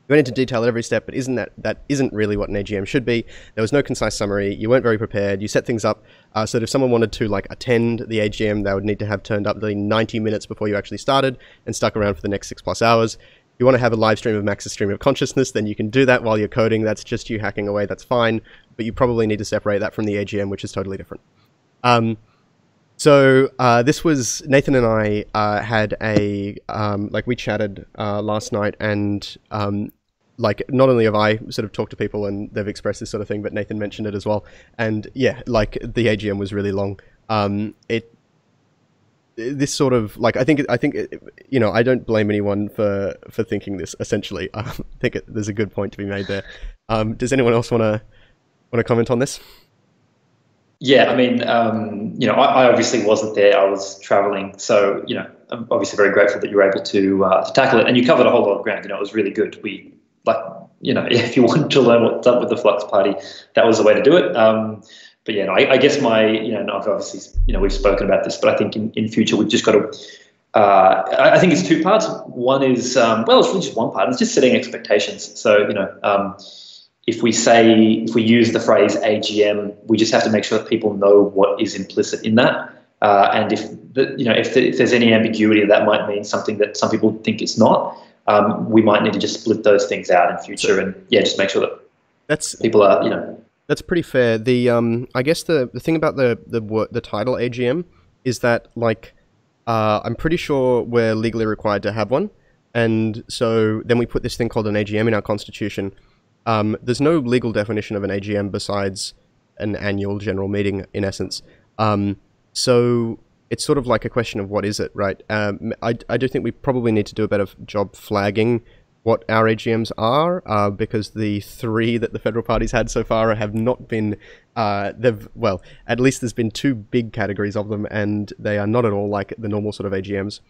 You went into detail at every step, but that isn't really what an AGM should be. There was no concise summary. You weren't very prepared. You set things up so that if someone wanted to attend the AGM, they would need to have turned up the 90 minutes before you actually started and stuck around for the next 6+ hours. If you want to have a live stream of Max's stream of consciousness, then you can do that while you're coding. That's just you hacking away. That's fine. But you probably need to separate that from the AGM, which is totally different. This was Nathan and I had a we chatted last night, and not only have I sort of talked to people and they've expressed this sort of thing, but Nathan mentioned it as well. And yeah, the AGM was really long. This sort of I think I don't blame anyone for thinking this. Essentially, I think there's a good point to be made there. Does anyone else want to comment on this? Yeah, I mean, I obviously wasn't there. I was traveling, so I'm obviously very grateful that you were able to tackle it, and you covered a whole lot of ground. It was really good. If you wanted to learn what's up with the Flux Party, that was the way to do it. But yeah, I guess I've obviously, we've spoken about this, but I think in future we've just got to. I think it's two parts. One is it's really just one part. It's just setting expectations. So if we use the phrase AGM, we just have to make sure that people know what is implicit in that. And if there's any ambiguity, that might mean something that some people think it's not. We might need to just split those things out in future, and just make sure that people are, That's pretty fair. I guess the thing about the title AGM is that I'm pretty sure we're legally required to have one, and so then we put this thing called an AGM in our constitution. There's no legal definition of an AGM besides an annual general meeting, in essence. So it's sort of like a question of what is it, right? I do think we probably need to do a better job flagging what our AGMs are, because the 3 that the federal parties had so far have not been, at least there's been 2 big categories of them, and they are not at all like the normal sort of AGMs.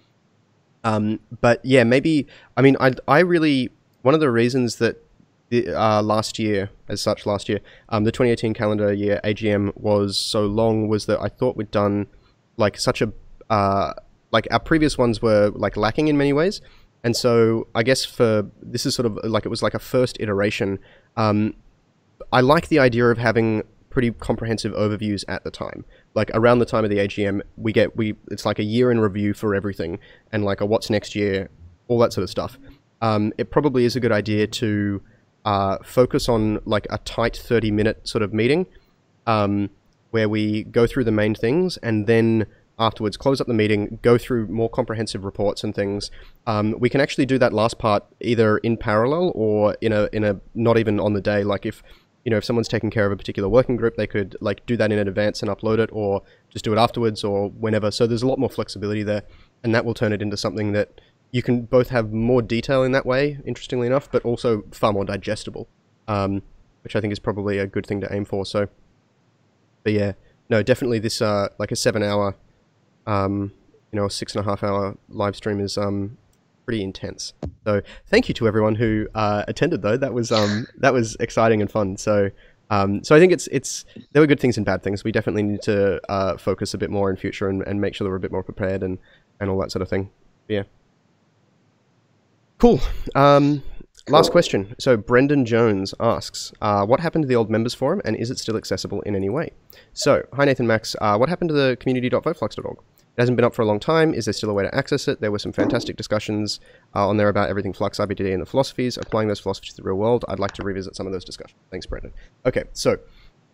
But yeah, maybe, I really, one of the reasons that last year, the 2018 calendar year AGM was so long was that I thought we'd done such a, our previous ones were lacking in many ways. And so I guess this is sort of it was like a first iteration. I like the idea of having pretty comprehensive overviews at the time. Around the time of the AGM, it's like a year in review for everything, and a what's next year, all that sort of stuff. It probably is a good idea to focus on a tight 30-minute sort of meeting, where we go through the main things, and then afterwards close up the meeting, go through more comprehensive reports and things. We can actually do that last part either in parallel or in a not even on the day. If someone's taking care of a particular working group, they could do that in advance and upload it, or just do it afterwards or whenever. So there's a lot more flexibility there, and that will turn it into something that you can both have more detail in that way, interestingly enough, but also far more digestible, which I think is probably a good thing to aim for. So, but yeah, no, definitely this a 7-hour, a 6.5-hour live stream is pretty intense. So thank you to everyone who attended, though. That was exciting and fun. So I think there were good things and bad things. We definitely need to focus a bit more in future and make sure that we're a bit more prepared and all that sort of thing. Yeah. Cool. Last question. So Brendan Jones asks, what happened to the old members forum, and is it still accessible in any way? So, hi Nathan, Max. What happened to the community.voteflux.org? It hasn't been up for a long time. Is there still a way to access it? There were some fantastic discussions on there about everything Flux, IBDD, and the philosophies, applying those philosophies to the real world. I'd like to revisit some of those discussions. Thanks, Brendan. Okay, so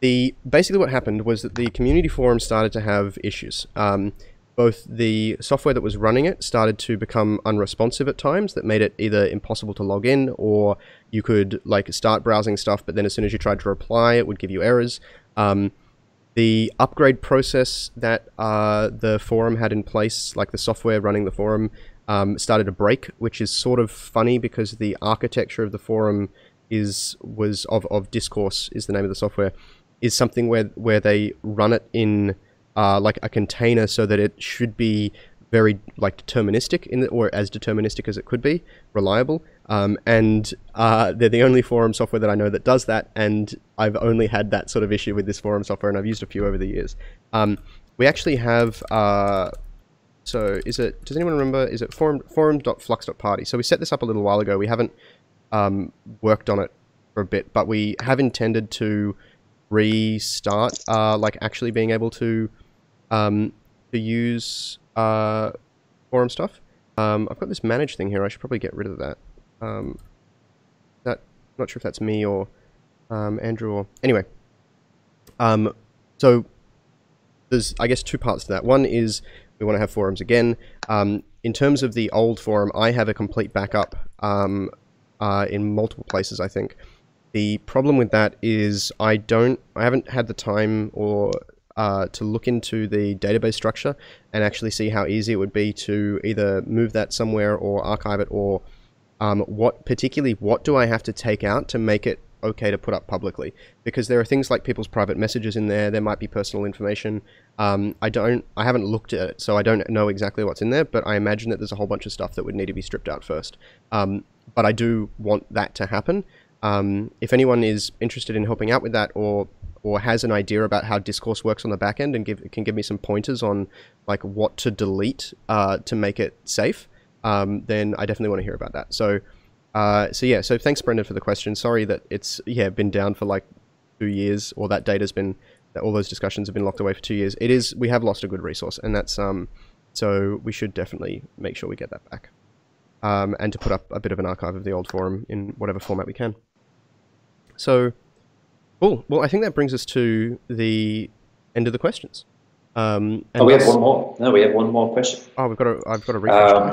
basically what happened was that the community forum started to have issues. Both the software that was running it started to become unresponsive at times. That made it either impossible to log in, or you could start browsing stuff, but then as soon as you tried to reply, it would give you errors. The upgrade process that the forum had in place, the software running the forum, started to break, which is sort of funny because the architecture of the forum was of Discourse is the name of the software, is something where they run it in a container so that it should be very deterministic or as deterministic as it could be, reliable. And they're the only forum software that I know that does that, and I've only had that sort of issue with this forum software, and I've used a few over the years. We actually have So is it, does anyone remember, is it forum.flux.party? So we set this up a little while ago. We haven't worked on it for a bit, but we have intended to restart like actually being able to use forum stuff. I've got this manage thing here. I should probably get rid of that. Not sure if that's me or Andrew or... Anyway. So there's, I guess, two parts to that. One is we want to have forums again. In terms of the old forum, I have a complete backup in multiple places, I think. The problem with that is I haven't had the time or to look into the database structure and actually see how easy it would be to either move that somewhere or archive it, or what do I have to take out to make it okay to put up publicly, because there are things like people's private messages in there. There might be personal information. I haven't looked at it, so I don't know exactly what's in there, but I imagine that there's a whole bunch of stuff that would need to be stripped out first. But I do want that to happen. If anyone is interested in helping out with that, or has an idea about how discourse works on the back end and can give me some pointers on like what to delete to make it safe, then I definitely want to hear about that. So so thanks, Brendan, for the question. Sorry that it's been down for like 2 years, or that data's been, that all those discussions have been locked away for 2 years. We have lost a good resource, and that's so we should definitely make sure we get that back, and to put up a bit of an archive of the old forum in whatever format we can. So cool. Well, I think that brings us to the end of the questions. And we have one more. No, we have one more question. Oh, I've got a refresh.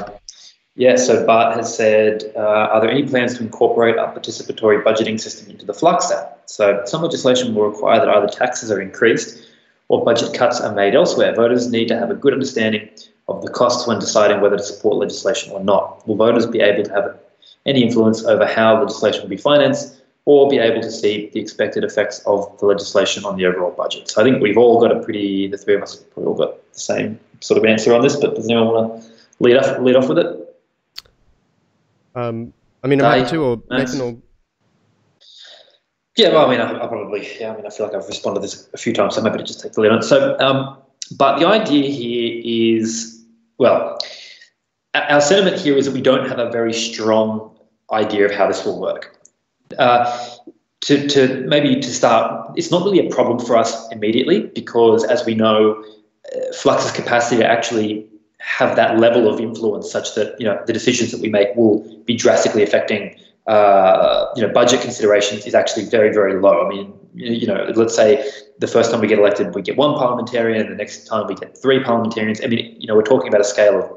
Yeah, so Bart has said, are there any plans to incorporate a participatory budgeting system into the Flux App? So some legislation will require that either taxes are increased or budget cuts are made elsewhere. Voters need to have a good understanding of the costs when deciding whether to support legislation or not. Will voters be able to have any influence over how legislation will be financed, or be able to see the expected effects of the legislation on the overall budget? So I think we've all got the three of us have probably all got the same sort of answer on this, but does anyone want to lead off with it? I mean, I'm happy to, or Nathan, or... Yeah, well, I mean, I probably, I feel like I've responded to this a few times, so I'm happy to just take the lead on it. So, but the idea here is, well, our sentiment here is that we don't have a very strong idea of how this will work. To start, it's not really a problem for us immediately, because as we know, Flux's capacity to actually have that level of influence such that, the decisions that we make will be drastically affecting, budget considerations is actually very, very low. I mean, let's say the first time we get elected, we get one parliamentarian, and the next time we get 3 parliamentarians. I mean, we're talking about a scale of,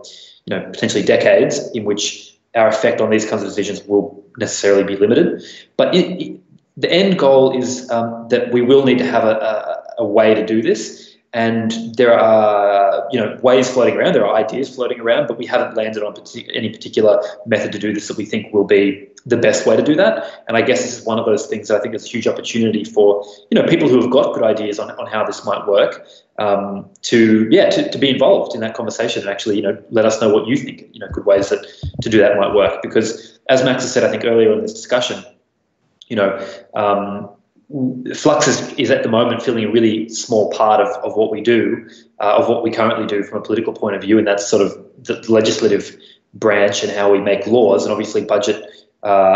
potentially decades in which our effect on these kinds of decisions will necessarily be limited. But the end goal is that we will need to have a way to do this. And there are, ways floating around, there are ideas floating around, but we haven't landed on any particular method to do this that we think will be the best way to do that. And I guess this is one of those things that I think is a huge opportunity for, people who have got good ideas on how this might work, to be involved in that conversation and actually, let us know what you think, good ways to do that might work. Because as Max has said, I think earlier in this discussion, Flux is at the moment filling a really small part of what we do, of what we currently do from a political point of view, and that's sort of the legislative branch and how we make laws. And obviously budget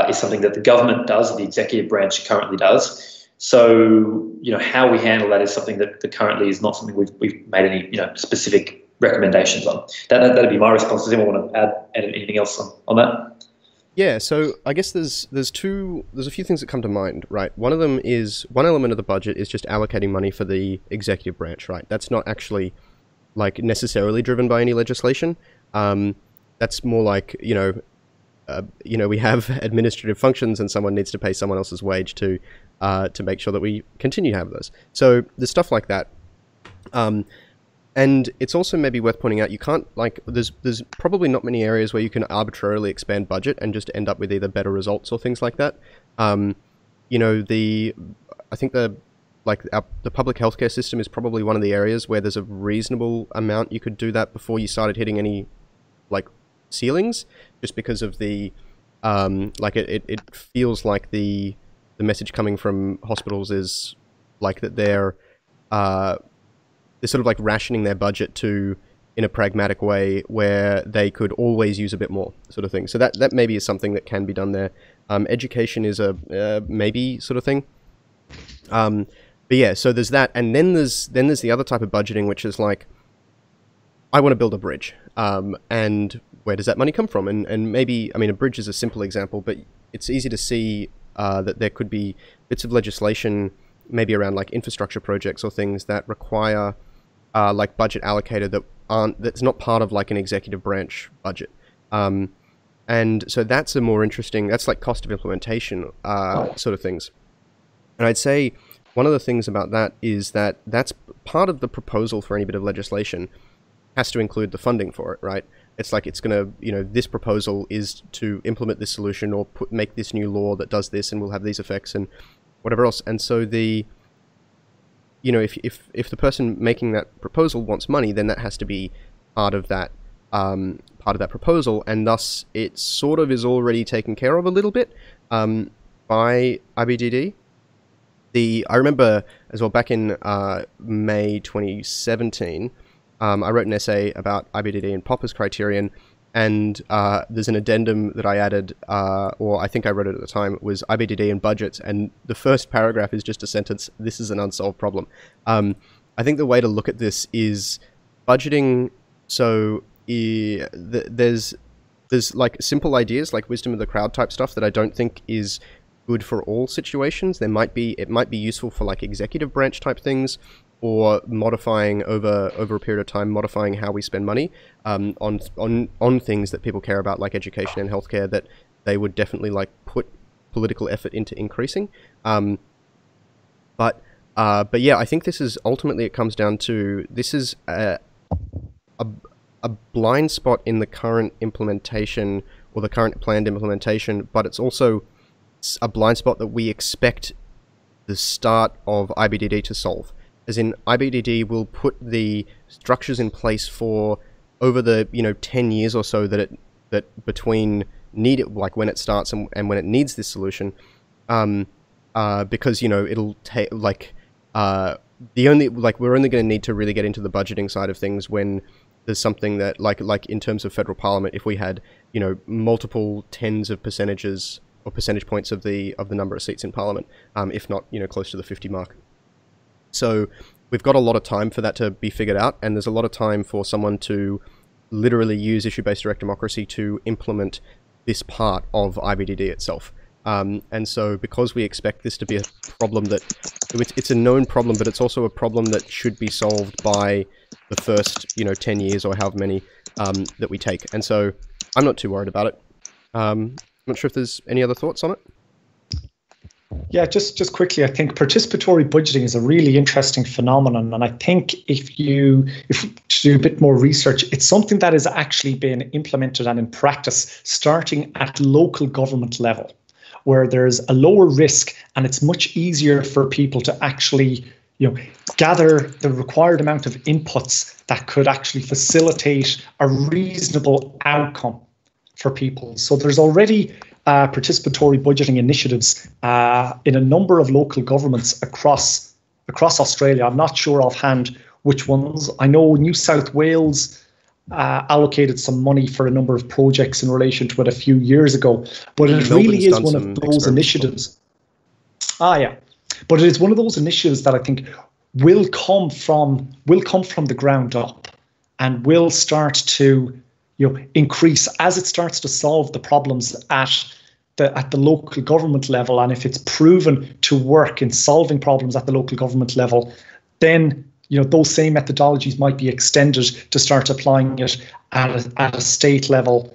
is something that the government does, the executive branch currently does. So, how we handle that is something that currently is not something we've made any, specific recommendations on. That'd be my response. Does anyone want to add anything else on that? Yeah, so I guess there's a few things that come to mind, right? One element of the budget is just allocating money for the executive branch, right? That's not actually like necessarily driven by any legislation. That's more like, we have administrative functions and someone needs to pay someone else's wage to make sure that we continue to have those. So there's stuff like that. And it's also maybe worth pointing out, you can't, there's probably not many areas where you can arbitrarily expand budget and just end up with either better results or things like that. I think the public healthcare system is probably one of the areas where there's a reasonable amount you could do that before you started hitting any, ceilings, just because of the, it feels like the message coming from hospitals is, that they're sort of rationing their budget to in a pragmatic way where they could always use a bit more, sort of thing. So that maybe is something that can be done there. Education is a maybe sort of thing. But yeah, so there's that, and then there's the other type of budgeting, which is like, I want to build a bridge, and where does that money come from? And maybe, I mean, a bridge is a simple example, but it's easy to see that there could be bits of legislation, maybe around like infrastructure projects or things that require like budget allocated that's not part of like an executive branch budget. And so that's a more interesting, that's like cost of implementation sort of things. And I'd say one of the things about that is that that's part of the proposal for any bit of legislation has to include the funding for it, right? It's like it's going to, you know, this proposal is to implement this solution or make this new law that does this and will have these effects and whatever else. And so the, you know, if the person making that proposal wants money, then that has to be part of that proposal, and thus it sort of is already taken care of a little bit by IBDD. I remember as well back in May 2017, I wrote an essay about IBDD and Popper's criterion, and there's an addendum that I added, or I think I wrote it at the time. It was IBDD and budgets, and the first paragraph is just a sentence: "This is an unsolved problem." I think the way to look at this is budgeting. So there's like simple ideas like wisdom of the crowd type stuff that I don't think is good for all situations. It might be useful for like executive branch type things, or modifying over a period of time, modifying how we spend money on things that people care about, like education and healthcare, that they would definitely like put political effort into increasing. But yeah, I think this is ultimately, it comes down to, this is a blind spot in the current implementation or the current planned implementation, but it's also a blind spot that we expect the start of IBDD to solve. As in, IBDD will put the structures in place for over the 10 years or so that between like when it starts and when it needs this solution, because it'll take like we're only going to need to really get into the budgeting side of things when there's something that like in terms of federal parliament, if we had multiple tens of percentages or percentage points of the number of seats in parliament, if not close to the 50 mark. So we've got a lot of time for that to be figured out, and there's a lot of time for someone to literally use issue-based direct democracy to implement this part of IBDD itself. And so because we expect this to be a problem that, it's a known problem, but it's also a problem that should be solved by the first 10 years or however many that we take. And so I'm not too worried about it. I'm not sure if there's any other thoughts on it. Yeah, just quickly, I think participatory budgeting is a really interesting phenomenon, and I think if you do a bit more research, it's something that has actually been implemented and in practice starting at local government level, where there's a lower risk and it's much easier for people to actually gather the required amount of inputs that could actually facilitate a reasonable outcome for people. So there's already participatory budgeting initiatives in a number of local governments across Australia. I'm not sure offhand which ones. I know New South Wales allocated some money for a number of projects in relation to it a few years ago, but it really is one of those initiatives. Yeah, but it is one of those initiatives that I think will come from the ground up and will start to increase as it starts to solve the problems at the local government level. And if it's proven to work in solving problems at the local government level, then those same methodologies might be extended to start applying it at a state level.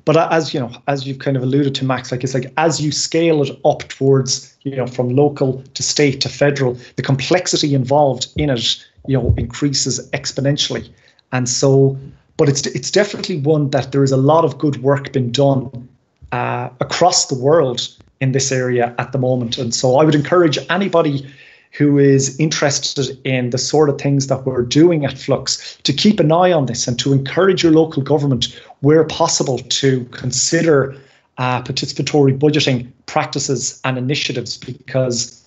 But as you've kind of alluded to, Max, it's like as you scale it up towards from local to state to federal, the complexity involved in it increases exponentially. And so, but it's definitely one that there is a lot of good work being done across the world in this area at the moment. And so I would encourage anybody who is interested in the sort of things that we're doing at Flux to keep an eye on this and to encourage your local government, where possible, to consider participatory budgeting practices and initiatives, because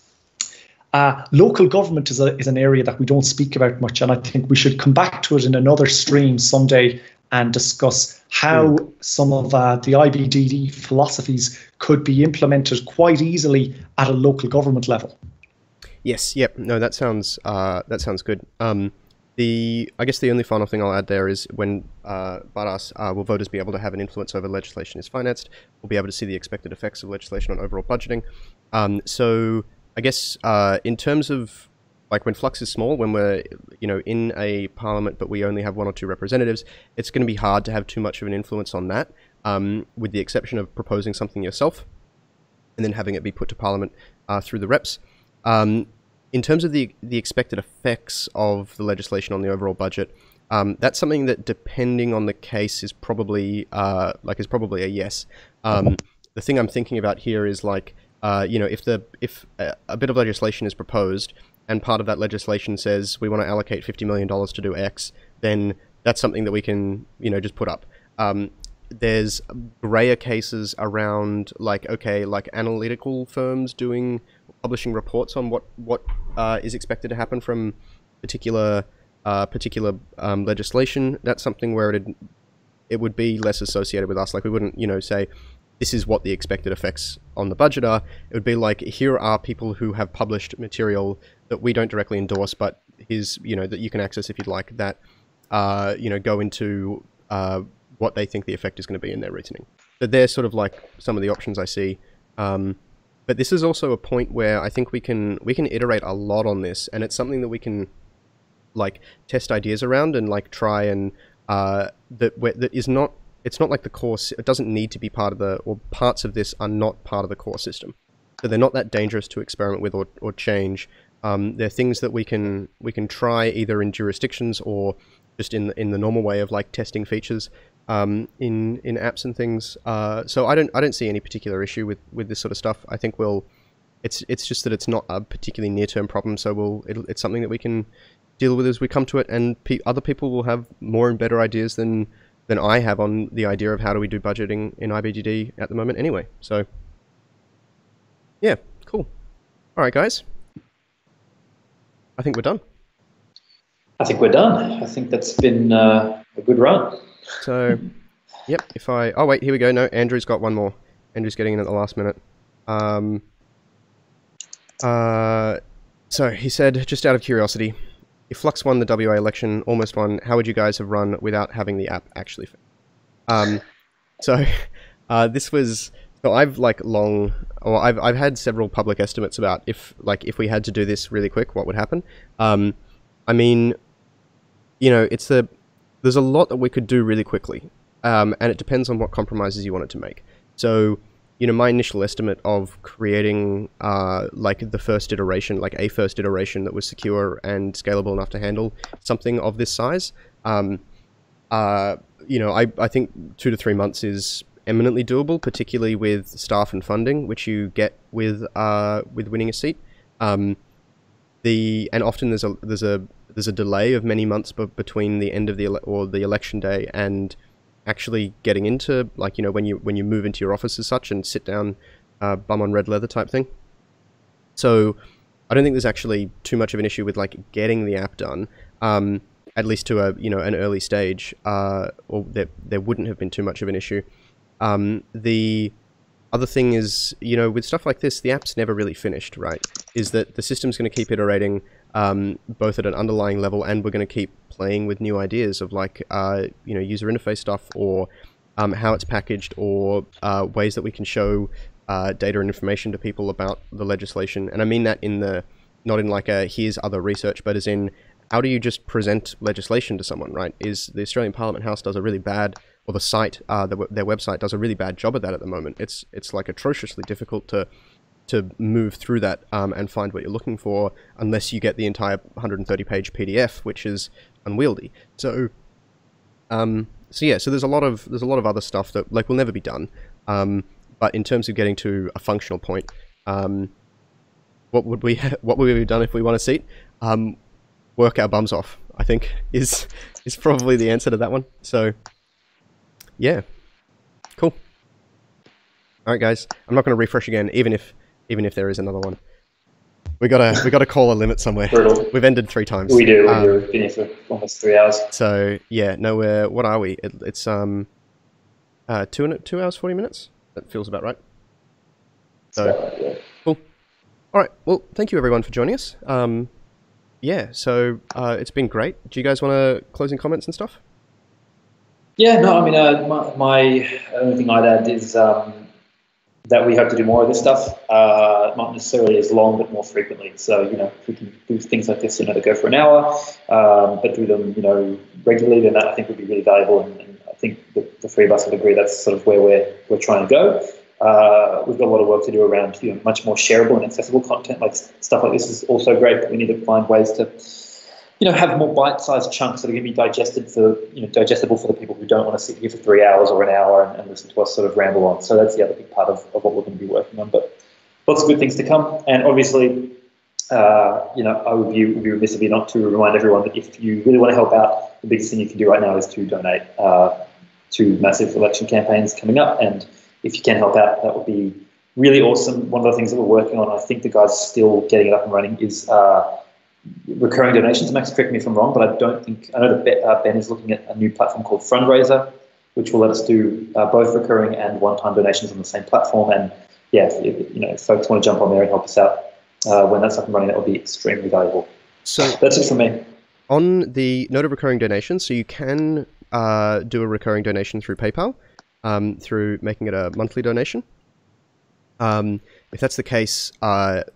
Local government is an area that we don't speak about much, and I think we should come back to it in another stream someday and discuss how some of the IBDD philosophies could be implemented quite easily at a local government level. Yes, yep, no, that sounds good. I guess the only final thing I'll add there is when Baras, will voters be able to have an influence over legislation is financed? We'll be able to see the expected effects of legislation on overall budgeting. So I guess in terms of like when Flux is small, when we're in a parliament but we only have 1 or 2 representatives, it's going to be hard to have too much of an influence on that, with the exception of proposing something yourself and then having it be put to parliament through the reps. In terms of the expected effects of the legislation on the overall budget, that's something that, depending on the case, is probably a yes. The thing I'm thinking about here is like, if a bit of legislation is proposed and part of that legislation says we want to allocate $50 million to do X, then that's something that we can just put up. There's grayer cases around like analytical firms publishing reports on what is expected to happen from particular legislation. That's something where it would be less associated with us. Like we wouldn't say this is what the expected effects on the budget are. It would be like, here are people who have published material that we don't directly endorse, but is that you can access if you'd like, that go into what they think the effect is going to be in their reasoning. But they're sort of like some of the options I see. But this is also a point where I think we can iterate a lot on this, and it's something that we can like test ideas around and like try and it's not like the course. It doesn't need to be part of or parts of this are not part of the core system, so they're not that dangerous to experiment with or change. They're things that we can try either in jurisdictions or just in the normal way of like testing features in apps and things. So I don't see any particular issue with this sort of stuff. I think it's just that it's not a particularly near-term problem, so it's something that we can deal with as we come to it, and other people will have more and better ideas than I have on the idea of how do we do budgeting in IBDD at the moment anyway. So yeah, cool. All right, guys. I think we're done. I think we're done. I think that's been a good run. So, yep, oh wait, here we go. No, Andrew's got one more. Andrew's getting in at the last minute. So he said, just out of curiosity, if Flux won the WA election, almost won, how would you guys have run without having the app actually fit? So I've had several public estimates about if we had to do this really quick, what would happen. I mean, there's a lot that we could do really quickly, and it depends on what compromises you wanted to make. So, my initial estimate of creating the first iteration, like a first iteration that was secure and scalable enough to handle something of this size, I think 2 to 3 months is eminently doable, particularly with staff and funding, which you get with winning a seat. And often there's a delay of many months between the end of the election day and actually getting into, when you move into your office as such and sit down, bum on red leather type thing. So I don't think there's actually too much of an issue with getting the app done, at least to an early stage, or there wouldn't have been too much of an issue. The other thing is, with stuff like this, the app's never really finished, right? Is that the system's going to keep iterating, both at an underlying level, and we're going to keep playing with new ideas of user interface stuff, or how it's packaged, or ways that we can show data and information to people about the legislation. And I mean that not in a here's other research, but as in, how do you just present legislation to someone, right? Is the Australian Parliament House does a really bad, or the site, their website does a really bad job of that at the moment. It's atrociously difficult to move through that and find what you're looking for, unless you get the entire 130-page PDF, which is unwieldy. So there's a lot of other stuff that will never be done. But in terms of getting to a functional point, what would we have done if we won a seat? Work our bums off, I think, is probably the answer to that one. So yeah, cool. All right, guys, I'm not going to refresh again, even if there is another one. we gotta call a limit somewhere. Brutal. We've ended 3 times. We do. We've been here for almost 3 hours. So yeah, no, what are we? It's 2 hours 40 minutes. That feels about right. So Yeah. cool. All right. Well, thank you everyone for joining us. Yeah. So it's been great. Do you guys want to closing comments and stuff? Yeah. No. I mean, my only thing I'd add is that we hope to do more of this stuff. Not necessarily as long, but more frequently. So if we can do things like this, that go for an hour, but do them, regularly, then that I think would be really valuable. And I think the three of us would agree that's sort of where we're trying to go. We've got a lot of work to do around much more shareable and accessible content. Like stuff like this is also great, but we need to find ways to have more bite-sized chunks that are going to be digestible for the people who don't want to sit here for 3 hours or an hour and listen to us sort of ramble on. So that's the other big part of what we're going to be working on. But lots of good things to come. And obviously, I would be remiss of you not to remind everyone that if you really want to help out, the biggest thing you can do right now is to donate to massive election campaigns coming up. And if you can help out, that would be really awesome. One of the things that we're working on, I think the guys are still getting it up and running, is recurring donations. Max, correct me if I'm wrong, but I know that Ben is looking at a new platform called Fundraiser, which will let us do both recurring and one-time donations on the same platform. And yeah, if folks want to jump on there and help us out when that's up and running, that would be extremely valuable. So that's it from me. On the note of recurring donations, so you can do a recurring donation through PayPal, through making it a monthly donation. If that's the case,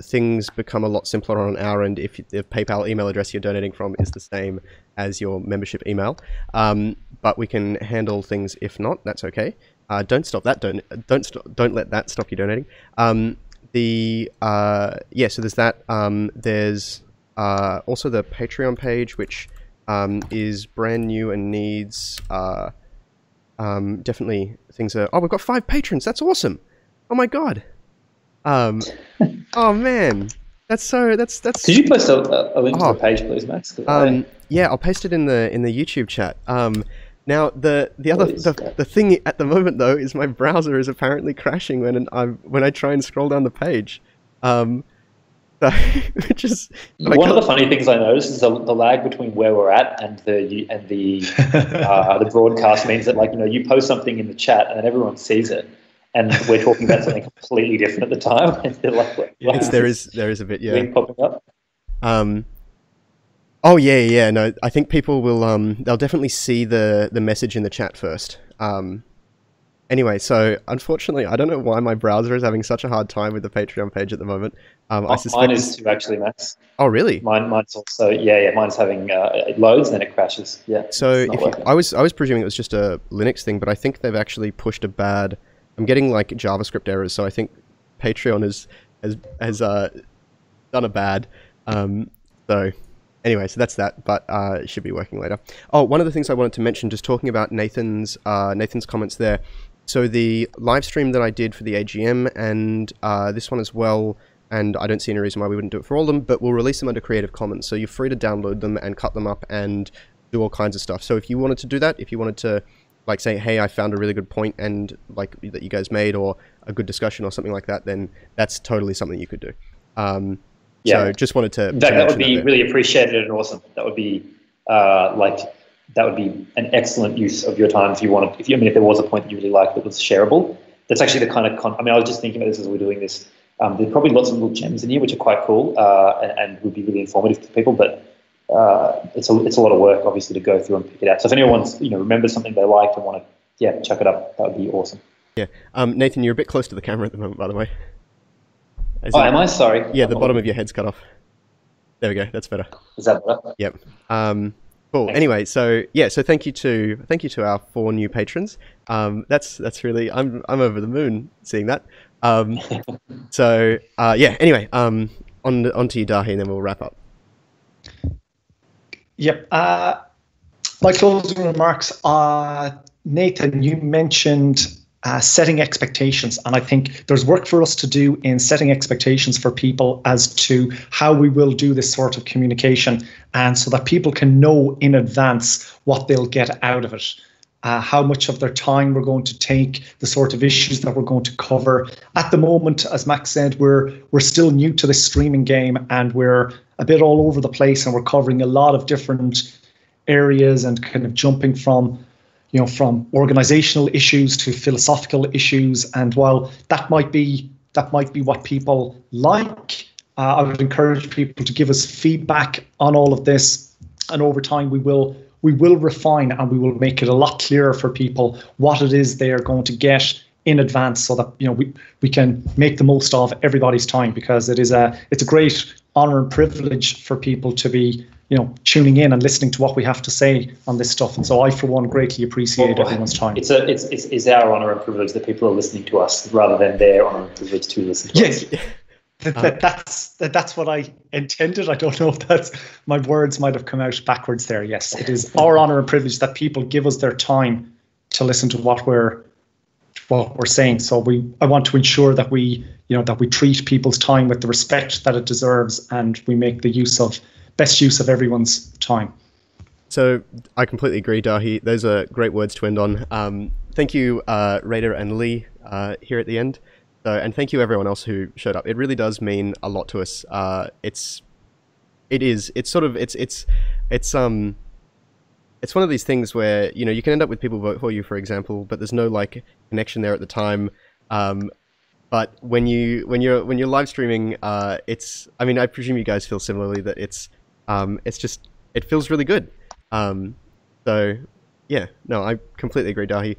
things become a lot simpler on our end if the PayPal email address you're donating from is the same as your membership email. But we can handle things if not. That's okay. Don't stop that. Don't let that stop you donating. Yeah. So there's that. There's also the Patreon page, which is brand new and needs definitely things are. Oh, we've got 5 patrons. That's awesome. Oh my god. Oh man, that's. Could you post a link to the page, please, Max? Yeah, I'll paste it in the YouTube chat. Now the thing at the moment though is my browser is apparently crashing when I try and scroll down the page. Which is one of the funny things I noticed is the lag between where we're at and the broadcast means that you post something in the chat and then everyone sees it. And we're talking about something completely different at the time. And they're like, there is a bit, yeah. Popping up. Oh yeah. No, I think people will. They'll definitely see the message in the chat first. Anyway, so unfortunately, I don't know why my browser is having such a hard time with the Patreon page at the moment. I suspect mine is too, actually, Max. Oh really? Mine's also mine's having it loads and then it crashes. Yeah. So I was presuming it was just a Linux thing, but I think they've actually pushed a bad. I'm getting like JavaScript errors, so I think Patreon has done a bad. So anyway, so that's that, but it should be working later. Oh, one of the things I wanted to mention, just talking about Nathan's comments there. So the live stream that I did for the AGM and this one as well, and I don't see any reason why we wouldn't do it for all of them, but we'll release them under Creative Commons, so you're free to download them and cut them up and do all kinds of stuff. So if you wanted to do that, if you wanted to like say, hey, I found a really good point and like that you guys made, or a good discussion or something like that, then that's totally something you could do. So just wanted to. In fact, that would be really appreciated and awesome. That would be that would be an excellent use of your time if you wanted. If there was a point that you really liked that was shareable, that's actually the kind of. I mean, I was just thinking about this as we're doing this. There's probably lots of little gems in here which are quite cool and would be really informative to people, but. It's a lot of work, obviously, to go through and pick it out. So if anyone's remembers something they liked and want to chuck it up, that would be awesome. Yeah, Nathan, you're a bit close to the camera at the moment, by the way. Am I? Sorry. Yeah, the bottom of your head's cut off. There we go. That's better. Is that better? Yep. Cool. Thanks. Anyway, so thank you to our 4 new patrons. That's really I'm over the moon seeing that. Anyway, on to you, Dahi, and then we'll wrap up. Yep. My closing remarks, Nathan, you mentioned setting expectations, and I think there's work for us to do in setting expectations for people as to how we will do this sort of communication, and so that people can know in advance what they'll get out of it. how much of their time we're going to take, the sort of issues that we're going to cover. At the moment, as Max said, we're still new to this streaming game, and we're a bit all over the place, and we're covering a lot of different areas and kind of jumping from, you know, from organizational issues to philosophical issues. And while that might be what people like, I would encourage people to give us feedback on all of this, and over time we will refine, and we will make it a lot clearer for people what it is they are going to get in advance, so that, you know, we can make the most of everybody's time, because it's a great honor and privilege for people to be, you know, tuning in and listening to what we have to say on this stuff. And so I, for one, greatly appreciate everyone's time. It's our honor and privilege that people are listening to us rather than their honor and privilege to listen to us. That's what I intended. I don't know if that's, my words might have come out backwards there. Yes, it is our honor and privilege that people give us their time to listen to what we're saying. So I want to ensure that we treat people's time with the respect that it deserves, and we make the best use of everyone's time. So I completely agree, Dahi. Those are great words to end on. Thank you, Raider and Lee, here at the end. And thank you everyone else who showed up. It really does mean a lot to us. It's one of these things where, you know, you can end up with people vote for you, for example, but there's no like connection there at the time. But when you're live streaming, I mean, I presume you guys feel similarly, that it feels really good. So yeah, no, I completely agree, Dahi.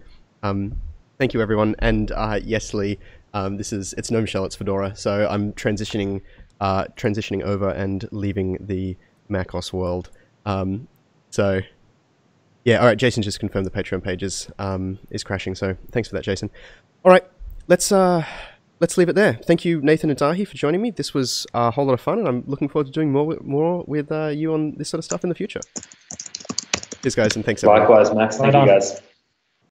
Thank you everyone, and yes, Lee. It's no Michelle, it's Fedora. So I'm transitioning over and leaving the MacOS world. So yeah, all right. Jason just confirmed the Patreon page is crashing. So thanks for that, Jason. All right, let's leave it there. Thank you, Nathan and Dahi, for joining me. This was a whole lot of fun, and I'm looking forward to doing more with you on this sort of stuff in the future. Cheers, guys, and thanks everyone. Likewise, Max. Thank you, guys.